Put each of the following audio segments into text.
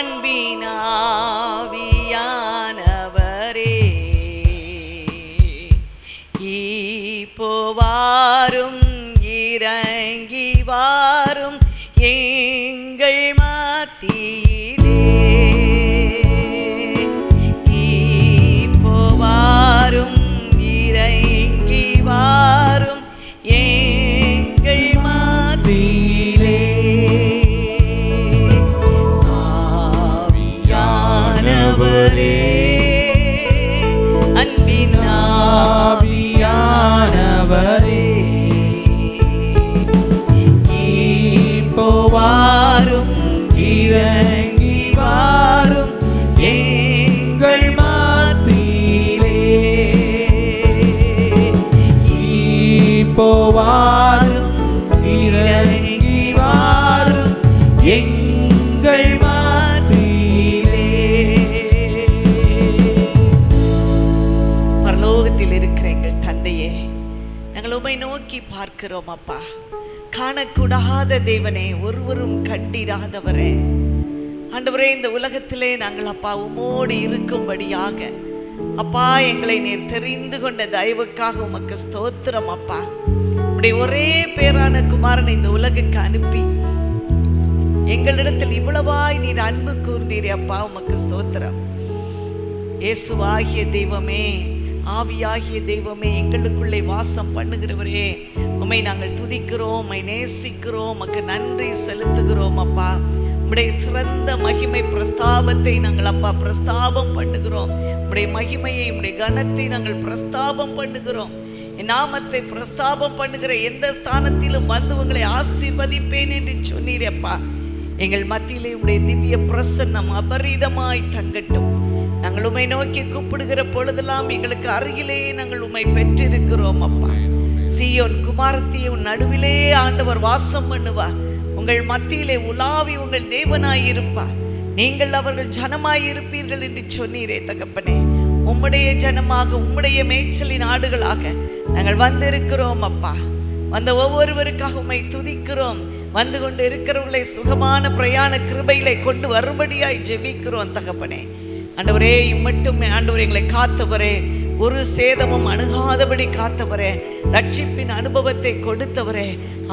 அன்பினாவியானவரே இப்போவாரும் இறங்கி வாரும் எங்கள் மத்தியிலே. இப்போவாரும் இறங்கி வாரும் எங்கள் மத்தியிலே. ஆவியானவரே அன்பினாவியானவரே வாரும் இறங்கி வாரும் எங்கள் மத்தியிலே. இப்போ வாரும் இறங்கி வாரும் எங்கள் மத்தியிலே. பரலோகத்தில் இருக்கிற எங்கள் தந்தையே, நாங்கள் உம்மை நோக்கி பார்க்கிறோம் அப்பா. காணக்கூடாத தேவனே, ஒருவரும் கண்டிராதவரே, ஆண்டவரே, இந்த உலகத்திலே நாங்கள் அப்பா உம்மோடு இருக்கும்படியாக அப்பா எங்களை நீர் தெரிந்து கொண்ட தயவுக்காக உமக்கு ஸ்தோத்திரம் அப்பா. உடைய ஒரே பேரான குமாரனை இந்த உலகுக்கு அனுப்பி எங்களிடத்தில் இவ்வளவாய் நீர் அன்பு கூர்ந்தீரே அப்பா, உமக்கு ஸ்தோத்திரம். இயேசுவாகிய தெய்வமே, ஆவியாகிய தெய்வமே, எங்களுக்குள்ளே வாசம் பண்ணுகிறவரே, உம்மை நாங்கள் துதிக்கிறோம், உம்மை நேசிக்கிறோம், உமக்கு நன்றி செலுத்துகிறோம் அப்பா. உம்முடைய சிறந்த மகிமை பிரஸ்தாபத்தை நாங்கள் அப்பா பிரஸ்தாபம் பண்ணுகிறோம். உம்முடைய மகிமையை, உம்முடைய கனத்தை நாங்கள் பிரஸ்தாபம் பண்ணுகிறோம். என் நாமத்தை பிரஸ்தாபம் பண்ணுகிற எந்த ஸ்தானத்திலும் வந்து உங்களை ஆசீர்வதிப்பேன் என்று சொன்னீரப்பா. எங்கள் மத்தியிலே உம்முடைய திவ்ய பிரசன்னம் அபரிதமாய் தங்கட்டும். நாங்கள் உம்மை நோக்கி கூப்பிடுகிற பொழுதெல்லாம் எங்களுக்கு அருகிலே நாங்கள் உம்மை பெற்றிருக்கிறோம் அப்பா. சீயோன் குமாரத்திய உன் நடுவிலே ஆண்டவர் வாசம் பண்ணுவார். உங்கள் மத்தியிலே உலாவி உங்கள் தேவனாயிருப்பார். நீங்கள் அவர்கள் ஜனமாயிருப்பீர்கள் என்று சொன்னீரே தகப்பனே. உம்முடைய ஜனமாக, உம்முடைய மேய்ச்சலின் ஆடுகளாக நாங்கள் வந்திருக்கிறோம் அப்பா. வந்த ஒவ்வொருவருக்காக உம்மை துதிக்கிறோம். வந்து கொண்டு இருக்கிறவர்களை சுகமான பிரயாண கிருபைகளை கொண்டு வரும்படியாய் ஜெபிக்கிறோம் தகப்பனே. ஆண்டவரே, இம்மட்டும் ஆண்டவரே எங்களை காத்தவரே, ஒரு சேதமும் அணுகாதபடி காத்தவரே, ரட்சிப்பின் அனுபவத்தை கொடுத்தவரே,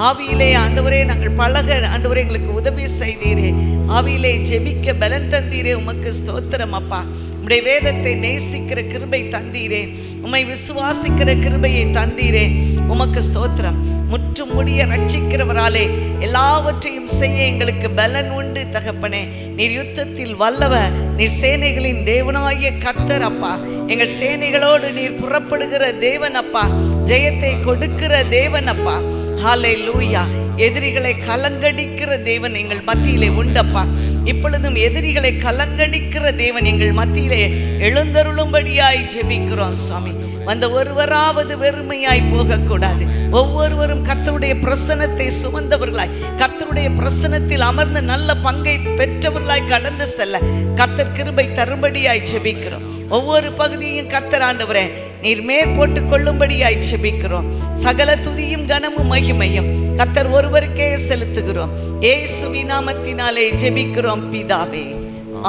ஆவியிலே ஆண்டவரே நாங்கள் பழக ஆண்டவரே எங்களுக்கு உதவி செய்தீரே, ஆவியிலே ஜெபிக்க பலன் தந்தீரே, உமக்கு ஸ்தோத்திரம் அப்பா. உம்முடைய வேதத்தை நேசிக்கிற கிருபை தந்தீரே, உம்மை விசுவாசிக்கிற கிருபையை தந்தீரே, உமக்கு ஸ்தோத்திரம். முற்றும் முடிய ரட்சிக்கிறவராலே எல்லாவற்றையும் செய்ய எங்களுக்கு பலன் உண்டு தகப்பனே. நீர் யுத்தத்தில் வல்லவர், நீர் சேனைகளின் தேவனாகிய கர்த்தர் அப்பா. எங்கள் சேனைகளோடு நீர் புறப்படுகிற தேவன் அப்பா, ஜெயத்தை கொடுக்கிற தேவன் அப்பா. ஹல்லேலூயா. எதிரிகளை கலங்கடிக்கிற தேவன் எங்கள் மத்தியிலே உண்டப்பா. இப்பொழுதும் எதிரிகளை கலங்கடிக்கிற தேவன் எங்கள் மத்தியிலே எழுந்தருளும்படியாய் ஜெபிக்கிறோம் சுவாமி. வந்த ஒருவராவது வெறுமையாய் போகக்கூடாது. ஒவ்வொருவரும் கர்த்தருடைய பிரசன்னத்தை சுமந்தவர்களாய், கர்த்தருடைய பிரசன்னத்தில் அமர்ந்து நல்ல பங்கை பெற்றவர்களாய் கடந்து செல்ல கர்த்தர் கிருபை தரும்படியாய் ஜெபிக்கிறோம். ஒவ்வொரு பகுதியும் கர்த்தர் ஆண்டவரே நீர் மேற்போட்டு கொள்ளும்படியாய் ஜெபிக்கிறோம். சகல துதியும் கனமும் மகிமையும் கர்த்தர் ஒருவருக்கே செலுத்துகிறோம். இயேசுவின் நாமத்தினாலே ஜெபிக்கிறோம் பிதாவே,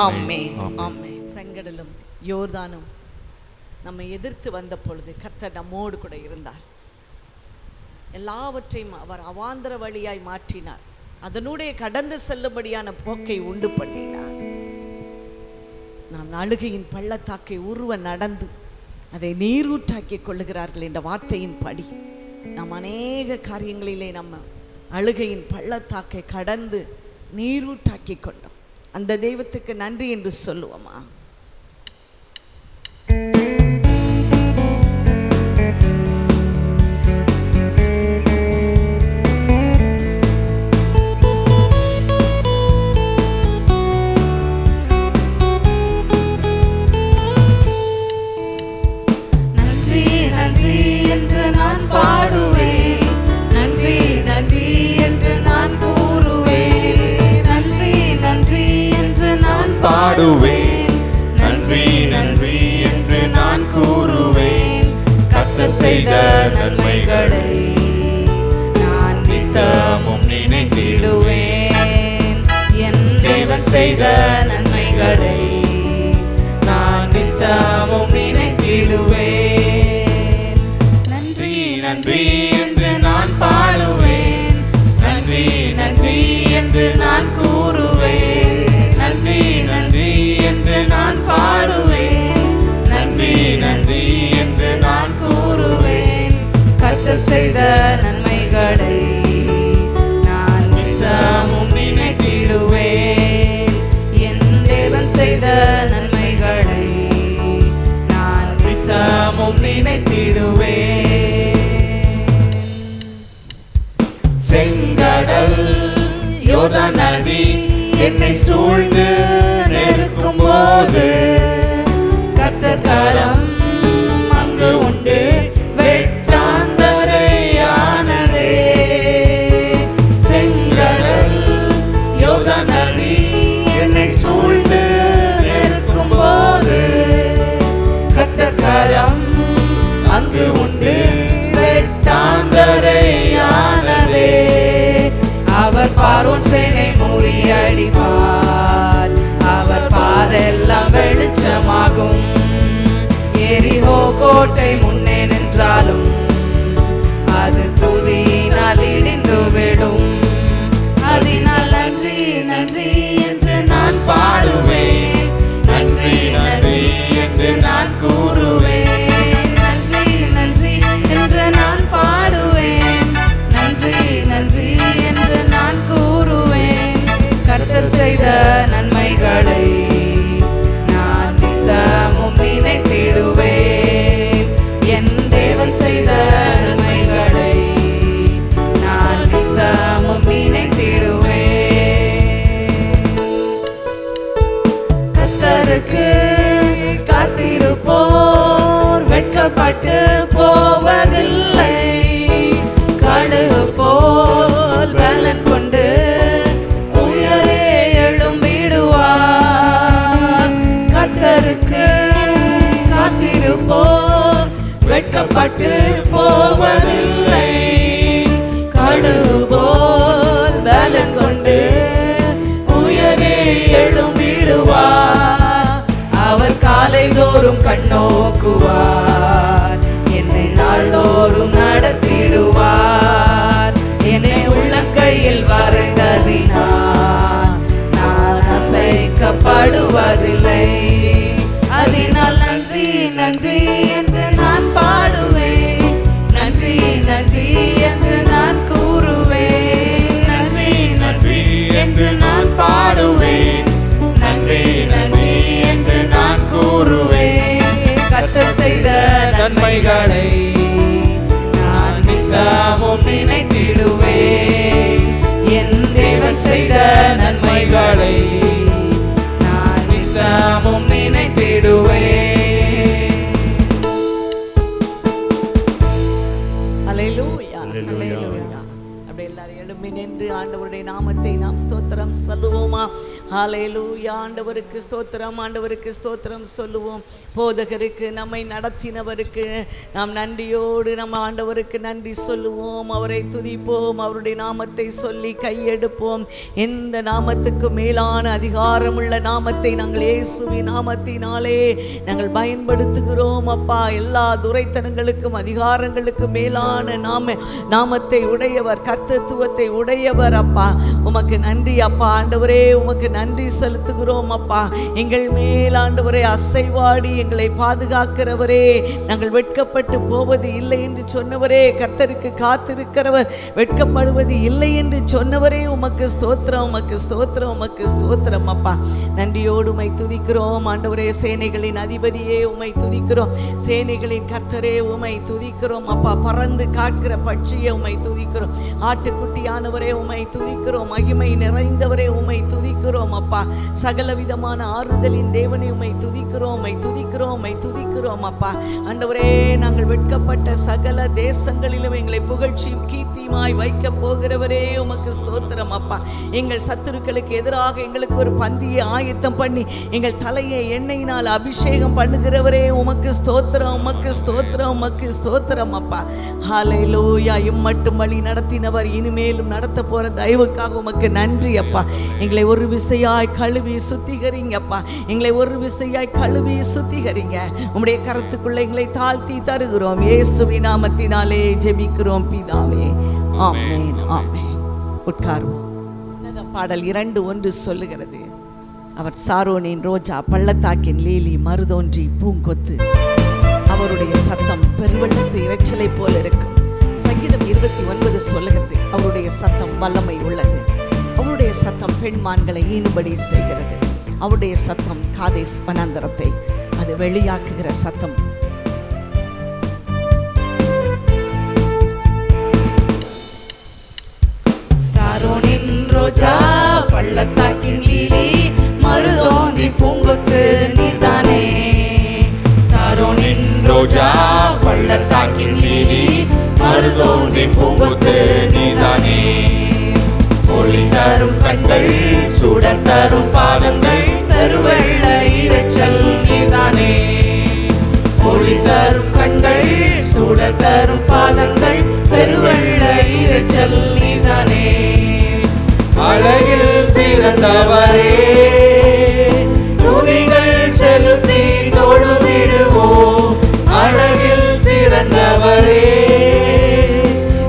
ஆமென், ஆமென். செங்கடலும் யோர்தானும் நம்மை எதிர்த்து வந்த பொழுது கர்த்தர் நம்மோடு கூட இருந்தார். எல்லாவற்றையும் அவர் அவாந்தர வழியாய் மாற்றினார். அதனுடைய கடந்து செல்லும்படியான போக்கை உண்டு பண்ணினார். நாம் அழுகையின் பள்ளத்தாக்கை உருவ நடந்து அதை நீரூற்றாக்கி கொள்ளுகிறார்கள் என்ற வார்த்தையின் படி நாம் அநேக காரியங்களிலே நம்ம அழுகையின் பள்ளத்தாக்கை கடந்து நீரூற்றாக்கி கொண்டோம். அந்த தெய்வத்துக்கு நன்றி என்று சொல்லுவோமா? நன்றி நன்றி என்று நான் கூறுவேன். கர்த்தர் செய்த நன்மைகளை நான் நித்தமும் நினைத்திடுவேன். என் தேவன் செய்த நன்மை நன்மைகளை நான் நித்தமும் நினைத்திடுவேன். நன்றி நன்றி என்று நான் பாடுவேன், நன்றி நன்றி என்று நான் கூறுவேன். நன்றி நன்றி என்று நான் பாடுவேன், நன்றி நன்றி என்று நான் கூறுவேன். கர்த்தர் செய்த நன்மைகளை நான் நித்தமும் நினைத்திடுவேன். என் தேவன் செய்த நன்மைகளை நான் நித்தமும் நினைத்திடுவேன். செங்கடல் யோர்தான் நதி என்னை சூழ்ந்து நெருக்கும் போது கர்த்தர் கரம் அங்கு உண்டு, வெட்டாந்தரையானதே. செங்கடல் யோர்தான் நதி என்னை சூழ்ந்து நெருக்கும் போது கர்த்தர் கரம் அங்கு உண்டு, வெட்டாந்தரையானதே. அவர் பார்வோன் சேனை முறியடிப்பார், அவர் பாதெல்லாம் வெளிச்சமாகும். எரிகோ கோட்டை முன்னே நின்றாலும் அது துதியினால் இடிந்து விடும். அதனால் நன்றி நன்றி என்று நான் பாடுவேன், நன்றி நன்றி என்று நான் கூறுவேன். நன்றி நன்றி என்று நான் பாடுவேன், நன்றி நன்றி என்று நான் கூறுவேன். கர்த்தர் செய்த நன்மைகளை நான் நித்தமும் நினைத்திடுவேன். என் தேவன் செய்த நன்மைகளை நான் நித்தமும் நினைத்திடுவேன். கர்த்தருக்கு காத்திருப்போர் வெட்கப்பட்டு போவதில்லை. கழுகு போல் பலன் கொண்டு உயரே எழும்பிடுவார். கர்த்தருக்கு காத்திருப்போர் வெட்கப்பட்டு போவதில்லை. கழுகு போல் பலன் கொண்டு உயரே எழும்பிடுவார். அவர் காலைதோறும் கண்ணோக்குவார், என்னை நாள்தோறும் நடத்திடுவார். என்னை உள்ளங்கையில் வரைந்ததினால் நான் அசைக்கப்படுவதில்லை. அதனால் நன்றி நன்றி என்று நான் பாடுவேன், நன்றி நன்றி என்று நான் கூறுவேன். நன்றி நன்றி என்று நான் பாடுவேன், நன்றி நன்றி என்று நான் கூறுவேன். கர்த்தர் செய்த நன்மைகளை நான் நித்தமும் நினைத்திடுவேன். என் தேவன் செய்த நன்மைகளை நான் நித்தமும் நினைத்திடுவேன். அல்லேலூயா அல்லேலூயா. அப்படியே எல்லாரும் எழும்பி நின்று ஆண்டவருடைய நாமத்தை நாம் ஸ்தோத்திரம் சொல்லுவோமா? ஹல்லேலூயா. ஆண்டவருக்கு ஸ்தோத்திரம், ஆண்டவருக்கு ஸ்தோத்திரம் சொல்லுவோம். போதகருக்கு, நம்மை நடத்தினவருக்கு நாம் நன்றியோடு நம்ம ஆண்டவருக்கு நன்றி சொல்லுவோம். அவரை துதிப்போம், அவருடைய நாமத்தை சொல்லி கையெடுப்போம். இந்த நாமத்துக்கு மேலான அதிகாரமுள்ள நாமத்தை நாங்கள் இயேசுவின் நாமத்தினாலே நாங்கள் பயன்படுத்துகிறோம் அப்பா. எல்லா துரைத்தனங்களுக்கும் அதிகாரங்களுக்கும் மேலான நாமத்தை உடையவர், கர்த்தத்துவத்தை உடையவர் அப்பா. உமக்கு நன்றி அப்பா. ஆண்டவரே உமக்கு நன்றி செலுத்துகிறோம் அப்பா. எங்கள் மேல் ஆண்டவரே அசைவாடி எங்களை பாதுகாக்கிறவரே, நாங்கள் வெட்கப்பட்டு போவது இல்லை என்று சொன்னவரே, கர்த்தருக்கு காத்திருக்கிறவர் வெட்கப்படுவது இல்லை என்று சொன்னவரே, உமக்கு ஸ்தோத்திரம், உமக்கு ஸ்தோத்திரம், உமக்கு ஸ்தோத்திரம் அப்பா. நன்றியோடு உம்மை துதிக்கிறோம் ஆண்டவரே. சேனைகளின் அதிபதியே உம்மை துதிக்கிறோம், சேனைகளின் கர்த்தரே உம்மை துதிக்கிறோம் அப்பா. பறந்து காக்கிற பட்சியை உம்மை துதிக்கிறோம், ஆட்டுக்குட்டியானவரே உம்மை துதிக்கிறோம், மகிமை நிறைந்தவரே உம்மை துதிக்கிறோம் அப்பா. சகல விதமான ஆறுதலின் தேவனை உம்மை துதிக்கிறோம், உம்மை துதிக்கிறோம், உம்மை துதிக்கிறோம் அப்பா. ஆண்டவரே, நாங்கள் வெட்கப்பட்ட சகல தேசங்களிலும் எங்களை புகழ்ச்சியும் கீர்த்தியுமாய் வைக்க போகிறவரே உமக்கு ஸ்தோத்திரம் அப்பா. எங்கள் சத்துருக்களுக்கு எதிராக எங்களுக்கு ஒரு பந்தியை ஆயத்தம் பண்ணி எங்கள் தலையை எண்ணெயினால் அபிஷேகம் பண்ணுகிறவரே உமக்கு ஸ்தோத்திரம், உமக்கு ஸ்தோத்திரம், உமக்கு ஸ்தோத்திரம் அப்பா. ஹல்லேலூயா. இம்மட்டும் வழி நடத்தினவர், இனிமேலும் நடத்த போற தயவுக்காக உமக்கு நன்றி அப்பா. எங்களை ஒரு விசையாய் கழுவி சுத்திகரிங்கப்பா. எங்களை ஒரு விசையாய் கழுவி சுத்திகரிங்க. உம்முடைய கரத்துக்குள்ள எங்களை தாழ்த்தி தருகிறோம். இயேசுவின் நாமத்தினாலே ஜெபிக்கிறோம் பிதாவே. ஆமென், ஆமென். உட்காருவோம். பாடல் 2:1 சொல்லுகிறது, அவர் சாரோனின் ரோஜா, பள்ளத்தாக்கின் லீலி, மருதோன்றி பூங்கொத்து. அவருடைய சத்தம் பெருவெள்ளத்து இரைச்சலை போல இருக்கும். சங்கீதம் 29 சொல்லுகிறது, அவருடைய சத்தம் வல்லமை உள்ளது. அவருடைய சத்தம் பெண்மான்களை ஈனுபடி செய்கிறது. அவருடைய சத்தம் காதேஸ் வனாந்தரத்தை அது வெளியாக்குகிற சத்தம். சாரோனின் ரோஜா, பள்ளத்தாக்கின் லீலி, மருதோன்றி பூங்கொத்து நீதானே. சாரோனின் ரோஜா, பள்ளத்தாக்கின் லீலி, மருதோன்றி பூங்கொத்து நீதானே. ஒளி தரும் கண்கள், சுடர் தரும் பாதங்கள், பெருவெள்ள இரைச்சல் நீதானே. ஒளி தரும் கண்கள், சுடர் தரும் பாதங்கள், பெருவெள்ள இரைச்சல் நீதானே. அழகில் சிறந்தவரே, துதிகள் செலுத்தி தொழுதிடுவோம். அழகில் சிறந்தவரே,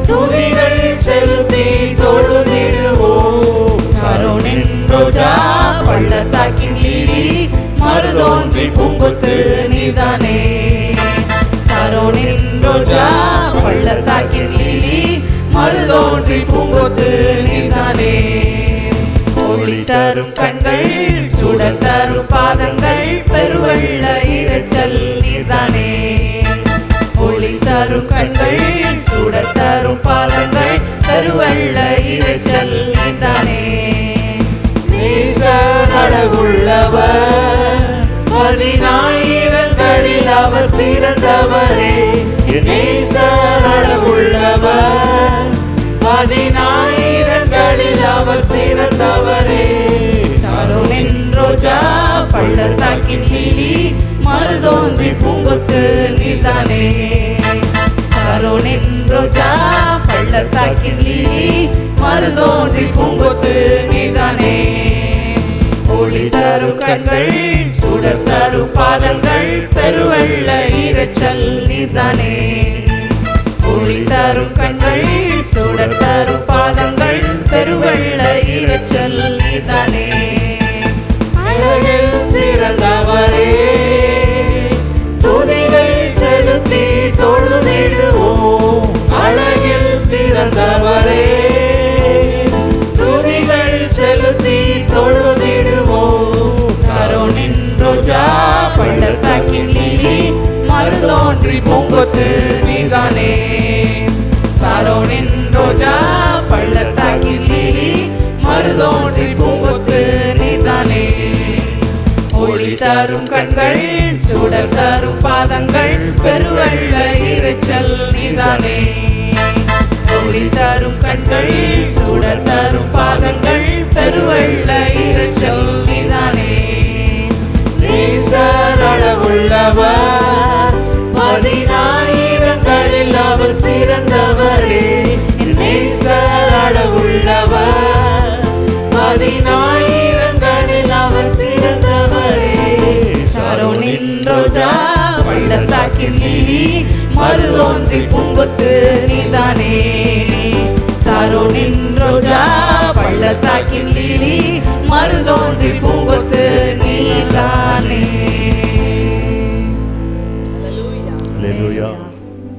துதிகள் செலுத்தி தொழுதிடுவோம். சாரோனின் ரோஜா, பள்ளத்தாக்கின் லீலி, மருதோன்றி பூங்கொத்து நீதானே. சாரோனின் ரோஜா, பள்ளத்தாக்கின் லீலி, மருதோன்றி பூங்கொத்து நீதானே. ஒளி தரும் கண்கள், சுடர் தரும் பாதங்கள், பெருவெள்ள இரைச்சல் நீதானே. ஒளி தரும் கண்கள், சுடர் தரும் பாதங்கள், பெருவெள்ள இரைச்சல் நீதானே. நேசர் அழகுள்ளவர், 10,000களில் அவர் சிறந்தவரே. நேசர் அழகுள்ளவர், 10,000களில் அவர் சிறந்தவரே. சாரோனின் ரோஜா, பள்ளத்தாக்கின் லீலி, மருதோன்றி பூங்கொத்து நீதானே. சாரோனின் ரோஜா, பள்ளத்தாக்கின் லீலி, மருதோன்றி பூங்கொத்து நீதானே. ஒளி தரும் கண்கள், சுடர் தரும் பாதங்கள், பெருவெள்ள இரைச்சல் நீதானே. ஒளி தரும் கண்கள், சுடர் தரும் பாதங்கள், பெருவெள்ள இரைச்சல் நீதானே. அழகில் சிறந்தவரே, துதிகள் செலுத்தி தொழுதிடுவோம். அழகில் சிறந்தவரே, துதிகள் செலுத்தி தொழுதிடுவோம். சாரோனின் ரோஜா, பள்ளத்தாக்கின் லீலி, மருதோன்றி பூங்கொத்து நீதானே. சாரோனின் ரோஜா, பள்ளத்தாக்கின் லீலி, மருதோன்றி பூங்கொத்து நீதானே. ஒளி தரும் கண்கள், சுடர் தரும் பாதங்கள், பெருவெள்ள இரைச்சல் நீதானே. ஒளி தரும் கண்கள், சுடர் தரும் பாதங்கள், பெருவெள்ள இரைச்சல் நீதானே. நேசர் அழகுள்ளவர், 10,000களில் அவர் சிறந்தவரே. நேசர் அழகுள்ளவர், 10,000களில் அவர் சிறந்தவரே. சாரோனின் ரோஜா, பள்ளத்தாக்கின் லீலி, மருதோன்றி பூங்கொத்து நீதானே. சாரோனின் ரோஜா, பள்ளத்தாக்கின் லீலி, மருதோன்றி பூங்கொத்து நீதானே.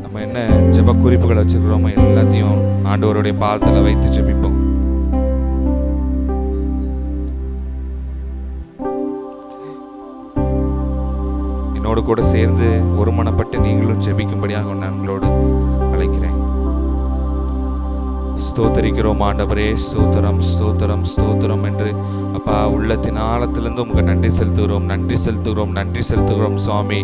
நம்ம என்ன ஜெப குறிப்புகளை வச்சிருக்கிறோமோ எல்லாத்தையும் ஆண்டவருடைய பாதத்தில் வைத்து ஜெபிப்போம். என்னோடு கூட சேர்ந்து ஒருமனப்பட்டு நீங்களும் ஜெபிக்கும்படியாக நான் உங்களோடு அழைக்கிறேன். ஸ்தோத்தரிக்கிறோம் ஆண்டவரே, ஸ்தோத்திரம் ஸ்தோத்திரம் ஸ்தோத்திரம் என்று அப்பா உள்ளத்தின் ஆழத்திலிருந்து உமக்கு நன்றி செலுத்துகிறோம், நன்றி செலுத்துகிறோம், நன்றி செலுத்துகிறோம் சுவாமி.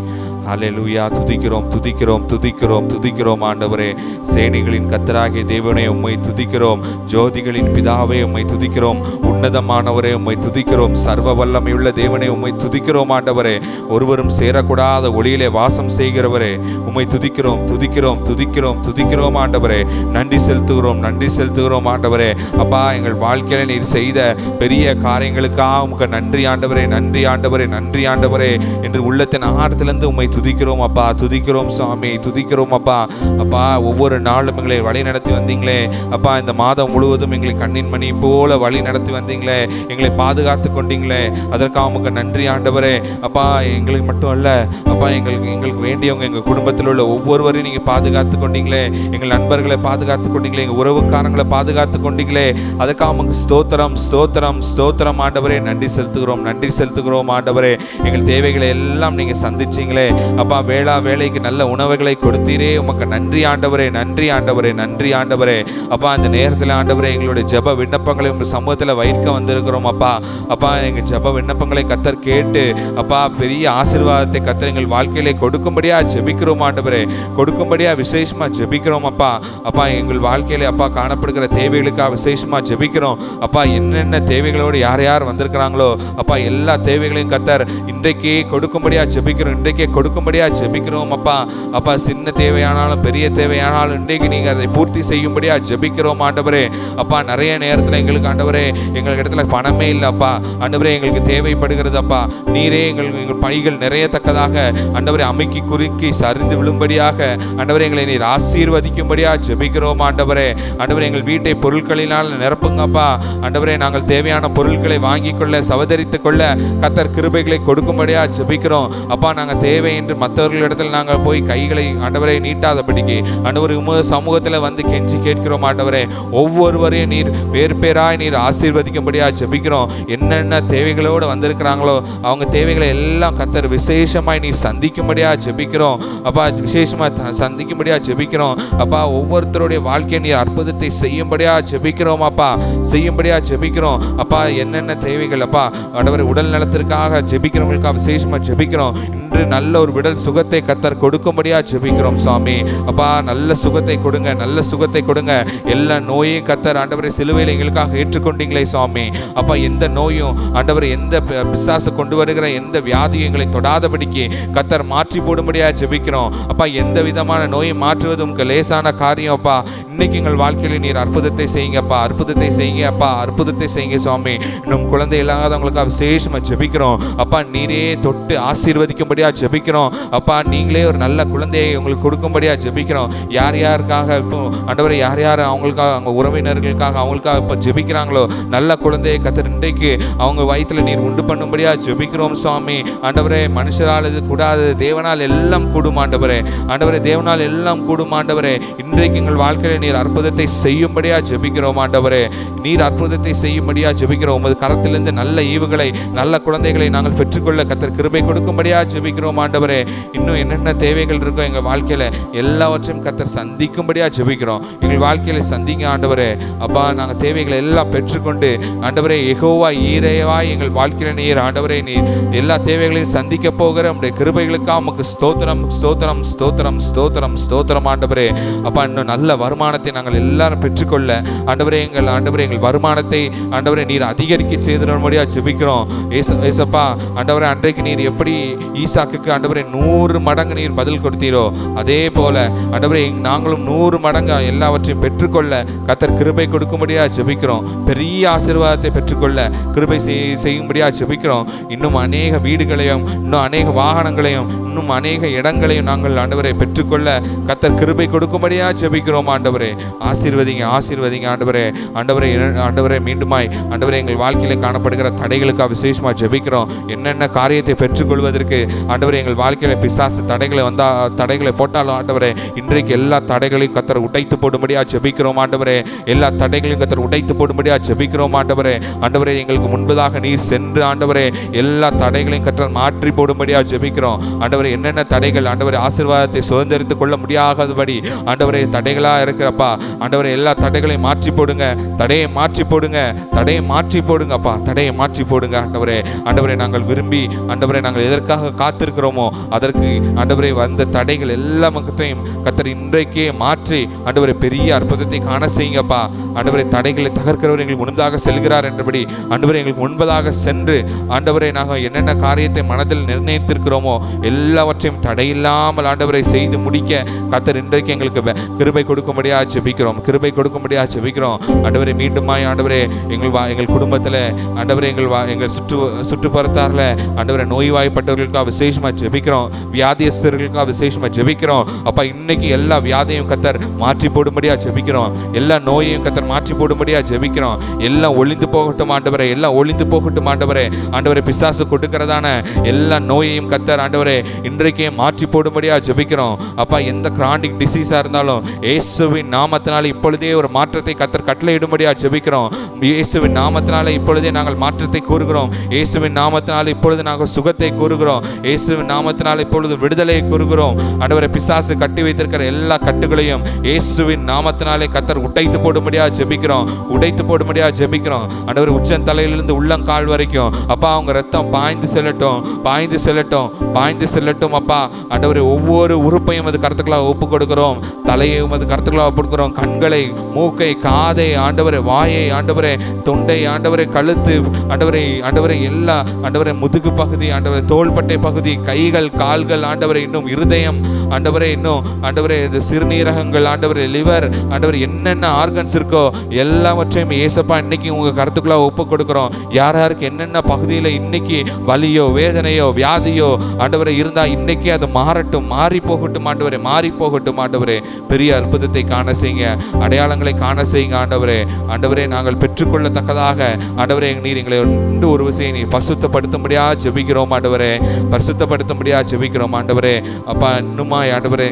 ஹல்லேலூயா. துதிக்கிறோம் துதிக்கிறோம் துதிக்கிறோம் துதிக்கிறோம் ஆண்டவரே. சேனைகளின் கர்த்தராகிய தேவனே உம்மை துதிக்கிறோம். ஜோதிகளின் பிதாவே உம்மை துதிக்கிறோம். உன்னதமானவரே உம்மை துதிக்கிறோம். சர்வ வல்லமையுள்ள தேவனே உம்மை துதிக்கிறோம் ஆண்டவரே. ஒருவரும் சேரக்கூடாத ஒளியிலே வாசம் செய்கிறவரே உம்மை துதிக்கிறோம் துதிக்கிறோம் துதிக்கிறோம் துதிக்கிறோம் ஆண்டவரே. நன்றி செலுத்துகிறோம், நன்றி செலுத்துகிறோம் ஆண்டவரே. அப்பா, எங்கள் வாழ்க்கையில நீர் செய்த பெரிய காரியங்களுக்காக உமக்கு நன்றி ஆண்டவரே, நன்றி ஆண்டவரே, நன்றி ஆண்டவரே என்று உள்ளத்தின் ஆழத்திலிருந்து உம்மை துதிக்கிறோம் அப்பா, துதிக்கிறோம் சுவாமி, துதிக்கிறோம் அப்பா. அப்பா, ஒவ்வொரு நாளும் எங்களை வழி நடத்தி வந்தீங்களே அப்பா. இந்த மாதம் முழுவதும் எங்களை கண்ணின் மணி போல வழி நடத்தி வந்தீங்களே, எங்களை பாதுகாத்து கொண்டீங்களே, அதற்காக உமக்கு நன்றி ஆண்டவரே. அப்பா, எங்களுக்கு மட்டும் அல்ல அப்பா, எங்களுக்கு வேண்டியவங்க எங்கள் குடும்பத்தில் உள்ள ஒவ்வொருவரையும் நீங்கள் பாதுகாத்து கொண்டீங்களே, எங்கள் நண்பர்களை பாதுகாத்து கொண்டீங்களே, எங்கள் உறவுக்காரங்களை பாதுகாத்து கொண்டீங்களே, அதற்காக உமக்கு ஸ்தோத்திரம் ஸ்தோத்திரம் ஸ்தோத்திரம் ஆண்டவரே. நன்றி செலுத்துகிறோம், நன்றி செலுத்துகிறோம் ஆண்டவரே. எங்கள் தேவைகளை எல்லாம் நீங்கள் சந்திச்சிங்களே அப்பா. வேலைக்கு நல்ல உணவுகளை கொடுத்தீரே, உமக்கு நன்றி ஆண்டவரே, நன்றி ஆண்டவரே, நன்றி ஆண்டவரே. அப்பா, அந்த நேரத்தில் ஆண்டவரே எங்களுடைய ஜெப விண்ணப்பங்களை உங்கள் சமூகத்தில் வைக்க வந்திருக்கிறோம் அப்பா. அப்பா, எங்கள் ஜெப விண்ணப்பங்களை கர்த்தர் கேட்டு அப்பா பெரிய ஆசீர்வாதத்தை கர்த்தர் எங்கள் வாழ்க்கையிலே கொடுக்கும்படியா ஜெபிக்கிறோம் ஆண்டவரே, கொடுக்கும்படியா விசேஷமாக ஜெபிக்கிறோம் அப்பா. அப்பா, எங்கள் வாழ்க்கையிலே அப்பா காணப்படுகிற தேவைகளுக்காக விசேஷமாக ஜெபிக்கிறோம் அப்பா. என்னென்ன தேவைகளோடு யார் யார் வந்திருக்கிறாங்களோ அப்பா, எல்லா தேவைகளையும் கர்த்தர் இன்றைக்கே கொடுக்கும்படியா ஜெபிக்கிறோம், இன்றைக்கே கொடுக்கும்படியா ஜெபிக்கிறோம் அப்பா. அப்பா, சின்ன தேவையானாலும் பெரிய தேவையானாலும் இன்றைக்கு நீங்கள் அதை பூர்த்தி செய்யும்படியா ஜெபிக்கிறோம் ஆண்டவரே. அப்பா, நிறைய நேரத்தில் எங்களுக்கு ஆண்டவரே எங்களுக்கு இடத்துல பணமே இல்லை அப்பா. ஆண்டவரே, எங்களுக்கு தேவைப்படுகிறது அப்பா. நீரே எங்கள் பணிகள் நிறையத்தக்கதாக ஆண்டவரே அமைக்கி குறுக்கி சரிந்து விழும்படியாக ஆண்டவரே எங்களை நீர் ஆசீர்வதிக்கும்படியா ஜெபிக்கிறோம் ஆண்டவரே. ஆண்டவரே, எங்கள் வீட்டை பொருட்களினால் நிரப்புங்கப்பா. ஆண்டவரே, நாங்கள் தேவையான பொருட்களை வாங்கிக் கொள்ள சவதரித்து கொள்ள கர்த்தர் கிருபைகளை கொடுக்கும்படியா ஜெபிக்கிறோம் அப்பா. நாங்கள் தேவை என்று மற்றவர்களிடத்தில் நாங்கள் போய் கைகளை ஆண்டவரை நீட்டாதபடிக்கு ஆண்டவரே உமது சமூகத்தில் வந்து கெஞ்சி கேட்கிறோம் ஆண்டவரே. ஒவ்வொருவரையும் நீர் வேறு பேராய் நீர் ஆசீர்வதிக்கும்படியா ஜெபிக்கிறோம். என்னென்ன தேவைகளோடு வந்திருக்கிறாங்களோ அவங்க தேவைகளை எல்லாம் கர்த்தர் விசேஷமாய் நீர் சந்திக்கும்படியா ஜெபிக்கிறோம் அப்பா. விசேஷமாக சந்திக்கும்படியா ஜெபிக்கிறோம் அப்பா. ஒவ்வொருத்தருடைய வாழ்க்கையை நீர் அற்புதத்தை செய்யும்படியா ஜெபிக்கிறோம் அப்பா, செய்யும்படியா ஜெபிக்கிறோம் அப்பா. என்னென்ன தேவைகள் அப்பா ஆண்டவரே உடல் நலத்திற்காக ஜெபிக்கிறவங்களுக்காக விசேஷமாக ஜெபிக்கிறோம். இன்று நல்ல ஒரு விடல் சுகத்தை கர்த்தர் கொடுக்கும்படியா ஜெபிக்கிறோம் சுவாமி அப்பா. நல்ல சுகத்தை கொடுங்க, நல்ல சுகத்தை கொடுங்க. எல்லா நோயையும் கர்த்தர் ஆண்டவரை சிலுவையில் எங்களுக்காக ஏற்றுக்கொண்டீங்களே சுவாமி அப்பா. எந்த நோயும் ஆண்டவரை எந்த பிசாசு கொண்டு வருகிற எந்த வியாதியும் எங்களை தொடாதபடிக்கு கர்த்தர் மாற்றி போடும்படியா ஜெபிக்கிறோம் அப்பா. எந்த விதமான நோயை மாற்றுவது உங்களுக்கு லேசான காரியம் அப்பா. இன்னைக்கு எங்கள் வாழ்க்கையில் நீர் அற்புதத்தை செய்யுங்கப்பா, அற்புதத்தை செய்யுங்க அப்பா, அற்புதத்தை செய்யுங்க சுவாமி. இன்னும் குழந்தை இல்லாதவங்களுக்காக விசேஷமாக ஜெபிக்கிறோம் அப்பா. நீரே தொட்டு ஆசீர்வதிக்கும்படியா ஜெபிக்கிறோம் அப்பா. நீங்களே ஒரு நல்ல குழந்தையை உங்களுக்கு கொடுக்கும்படியா ஜெபிக்கிறோம். யார் யாருக்காக இப்போ ஆண்டவரை யார் யார் அவங்களுக்காக அவங்க உறவினர்களுக்காக அவங்களுக்காக இப்போ ஜெபிக்கிறாங்களோ நல்ல குழந்தையை கர்த்தர் இன்றைக்கு அவங்க வயிற்றில் நீர் உண்டு பண்ணும்படியா ஜெபிக்கிறோம் சுவாமி ஆண்டவரே. மனுஷரால் இது கூடாது, தேவனால் எல்லாம் கூடும் ஆண்டவரே. ஆண்டவரே, தேவனால் எல்லாம் கூடும் ஆண்டவரே. இன்றைக்கு எங்கள் வாழ்க்கையில் நீர் அற்புதத்தை செய்யும்படியா ஜெபிக்கிறோம் ஆண்டவரே. நீர் அற்புதத்தை செய்யும்படியா ஜெபிக்கிறோம். உமது கரத்திலிருந்து நல்ல ஈவுகளை நல்ல குழந்தைகளை நாங்கள் பெற்றுக்கொள்ள கர்த்தர் கிருபை கொடுக்கும்படியா ஜெபிக்கிறோம் ஆண்டவரே. இன்னும் என்னென்ன தேவைகள் இருக்கோ எங்கள் வாழ்க்கையில் எல்லாவற்றையும் கர்த்தர் சந்திக்கும்படியா ஜெபிக்கிறோம். எங்கள் வாழ்க்கையில சந்திங்க ஆண்டவரே அப்பா. நாங்கள் தேவைகளை எல்லாம் பெற்றுக்கொண்டு ஆண்டவரே யெகோவா ஈரேவா எங்கள் வாழ்க்கையில் நீர் ஆண்டவரே நீர் எல்லா தேவைகளையும் சந்திக்க போகிற உம்முடைய கிருபைகளுக்காக உமக்கு ஸ்தோத்திரம் ஸ்தோத்திரம் ஸ்தோத்திரம் ஸ்தோத்திரம் ஸ்தோத்திரம் ஆண்டவரே அப்பா. இன்னும் நல்ல வருமானத்தை நாங்கள் எல்லாரும் பெற்றுக்கொள்ள ஆண்டவரே எங்கள் வருமானத்தை ஆண்டவரே நீர் அதிகரிக்க செய்திரும்படியா ஜெபிக்கிறோம் ஏசப்பா. ஆண்டவரே, அன்றைக்கு நீர் எப்படி ஈசாக்குக்கு ஆண்டவரே 100 மடங்கு நீர் பதில் கொடுத்தீரோ அதே போல ஆண்டவரே நாங்களும் 100 மடங்கு எல்லாவற்றையும் பெற்றுக்கொள்ள கர்த்தர் கிருபை கொடுக்கும்படியா ஜெபிக்கிறோம். பெரிய ஆசீர்வாதத்தை பெற்றுக்கொள்ள கிருபை செய்யும்படியா ஜெபிக்கிறோம். இன்னும் அநேக வீடுகளையும் இன்னும் அநேக வாகனங்களையும் இன்னும் அநேக இடங்களையும் நாங்கள் ஆண்டவரை பெற்றுக்கொள்ள கர்த்தர் கிருபை கொடுக்கும்படியா ஜெபிக்கிறோம் ஆண்டவரே. ஆசீர்வதிங்க ஆசீர்வதிங்க ஆண்டவரே. ஆண்டவரே மீண்டுமாய் ஆண்டவரே எங்கள் வாழ்க்கையில் காணப்படுகிற தடைகளுக்காக விசேஷமாக ஜெபிக்கிறோம். என்னென்ன காரியத்தை பெற்றுக்கொள்வதற்கு ஆண்டவரே எங்கள் வாழ்க்கையில் பிசாசு தடைகளை போட்டாலும் ஆண்டவரே இன்றைக்கு எல்லா தடைகளையும் கர்த்தர் உடைத்து போடும்படியா ஜெபிக்கிறோம் ஆண்டவரே. எல்லா தடைகளையும் கர்த்தர் உடைத்து போடும்படியா ஜெபிக்கிறோம் ஆண்டவரே. ஆண்டவரே, எங்களுக்கு முன்பதாக நீர் சென்று ஆண்டவரே எல்லா தடைகளையும் கர்த்தர் மாற்றி போடும்படியா ஜெபிக்கிறோம் ஆண்டவரே. என்னென்ன தடைகள் ஆண்டவரே ஆசீர்வாதத்தை சுதந்திரித்துக் கொள்ள முடியாதபடி ஆண்டவரே தடைகளாக இருக்கிறப்பா ஆண்டவரே எல்லா தடைகளையும் மாற்றி போடுங்க, தடையை மாற்றி போடுங்க, தடையை மாற்றி போடுங்க போடுங்கப்பா, தடையை மாற்றி போடுங்க ஆண்டவரே. ஆண்டவரே, நாங்கள் விரும்பி ஆண்டவரே நாங்கள் எதற்காக காத்திருக்கிறோமோ அதற்கு ஆண்டவரே வந்த தடைகள் எல்லாத்தையும் கர்த்தர் இன்றைக்கே மாற்றி ஆண்டவரே பெரிய அற்புதத்தை காண செய்யுங்கப்பா. ஆண்டவரே, தடைகளை தகர்க்கிறவர் எங்களுக்கு முன்பதாக செல்கிறார் என்றபடி ஆண்டவரே எங்களுக்கு முன்பதாக சென்று ஆண்டவரே நாங்கள் என்னென்ன காரியத்தை மனதில் நிர்ணயித்திருக்கிறோமோ எல்லாவற்றையும் தடையில்லாமல் ஆண்டவரை செய்து முடிக்க கர்த்தர் இன்றைக்கு எங்களுக்கு கிருபை கொடுக்கும்படியா ஜெபிக்கிறோம், கிருபை கொடுக்கும்படியா ஜெபிக்கிறோம். ஆண்டவரே, மீண்டுமாய் ஆண்டவரே எங்கள் குடும்பத்தில் ஆண்டவரே எங்கள் சுற்றுப்புறத்தாரில் ஆண்டவரை நோய்வாய்ப்பட்டவர்களுக்காக விசேஷமாக ஜெபிக்கிறோம், வியாதியஸ்தர்களுக்காக விசேஷமாக ஜெபிக்கிறோம். அப்பா, இன்னைக்கு எல்லா வியாதியும் கர்த்தர் மாற்றி போடும்படியா ஜெபிக்கிறோம், எல்லா நோயையும் கர்த்தர் மாற்றி போடும்படியா ஜெபிக்கிறோம். எல்லாம் ஒளிந்து போகட்டும் ஆண்டவரே, எல்லாம் ஒளிந்து போகட்டும் ஆண்டவரே. ஆண்டவரே, பிசாசு கொடுக்கிறதான எல்லா நோயையும் கர்த்தர் ஆண்டவரே இன்றைக்கே மாற்றி போடும்படியா ஜெபிக்கிறோம். அப்பா, எந்த கிரானிக் டிசீஸாக இருந்தாலும் இயேசுவின் நாமத்தினால இப்பொழுதே ஒரு மாற்றத்தை கர்த்தர் கட்டளையிடும்படியா ஜெபிக்கிறோம். இயேசுவின் நாமத்தினால இப்பொழுதே நாங்கள் மாற்றத்தை கூறுகிறோம். இயேசுவின் நாமத்தினால இப்பொழுது நாங்கள் சுகத்தை கூறுகிறோம். இயேசுவின் நாமத்தினால இப்பொழுது விடுதலையை கூறுகிறோம். ஆண்டவரே, பிசாசு கட்டி வைத்திருக்கிற எல்லா கட்டுகளையும் இயேசுவின் நாமத்தினாலே கர்த்தர் உடைத்து போடும்படியா ஜெபிக்கிறோம், உடைத்து போடும்படியா ஜெபிக்கிறோம். ஆண்டவரே, உச்சந்தலையிலிருந்து உள்ளங்கால் வரைக்கும் அப்பா அவங்க ரத்தம் பாய்ந்து செல்லட்டும், பாய்ந்து செல்லட்டும், பாய்ந்து செல்லட்டும். அப்பா, ஆண்டவரே, ஒவ்வொரு உறுப்பையும் அது கருத்துக்களாக ஒப்பு கொடுக்கிறோம், தலையையும் அது கருத்துக்களாக ஒப்பு கொடுக்கிறோம். கண்களை, மூக்கை, காதை ஆண்டவரே, வாயை ஆண்டவரே, தொண்டை ஆண்டவரே, கழுத்து ஆண்டவரே, ஆண்டவரே எல்லா ஆண்டவரே முதுகு பகுதி ஆண்டவரே, தோள்பட்டை பகுதி, கைகள், கால்கள் ஆண்டவரே, இன்னும் இருதயம் ஆண்டவரே, இன்னும் ஆண்டவரே சிறுநீரகங்கள் ஆண்டவரே, லிவர் ஆண்டவரே, என்னென்ன ஆர்கன்ஸ் இருக்கோ எல்லாவற்றையும் ஏசப்பா இன்னைக்கு உங்க கருத்துக்களாக ஒப்பு கொடுக்கிறோம். யார் யாருக்கு என்னென்ன பகுதியில் இன்னைக்கு வலியோ வேதனையோ வியாதியோ ஆண்டவரே இருந்தா இன்னைக்கு அது மாறட்டும், மாறி போகட்டும் ஆண்டவரே, மாறி போகட்டும் ஆண்டவரே. பெரிய அற்புதத்தை காண செய்யுங்க, அடையாளங்களை காண செய்யுங்க ஆண்டவரே. ஆண்டவரே, நாங்கள் பெற்றுக்கொள்ளத்தக்கதாக ஆண்டவரே நீர் எங்களை ஒரு விஷயம் நீர் பரிசுத்தப்படுத்தும்படியா ஜெபிக்கிறோம் ஆண்டவரே, பரிசுத்தப்படுத்தும்படியா ஜெபிக்கிறோம் ஆண்டவரே. அப்பா, இன்னுமாய் ஆண்டவரே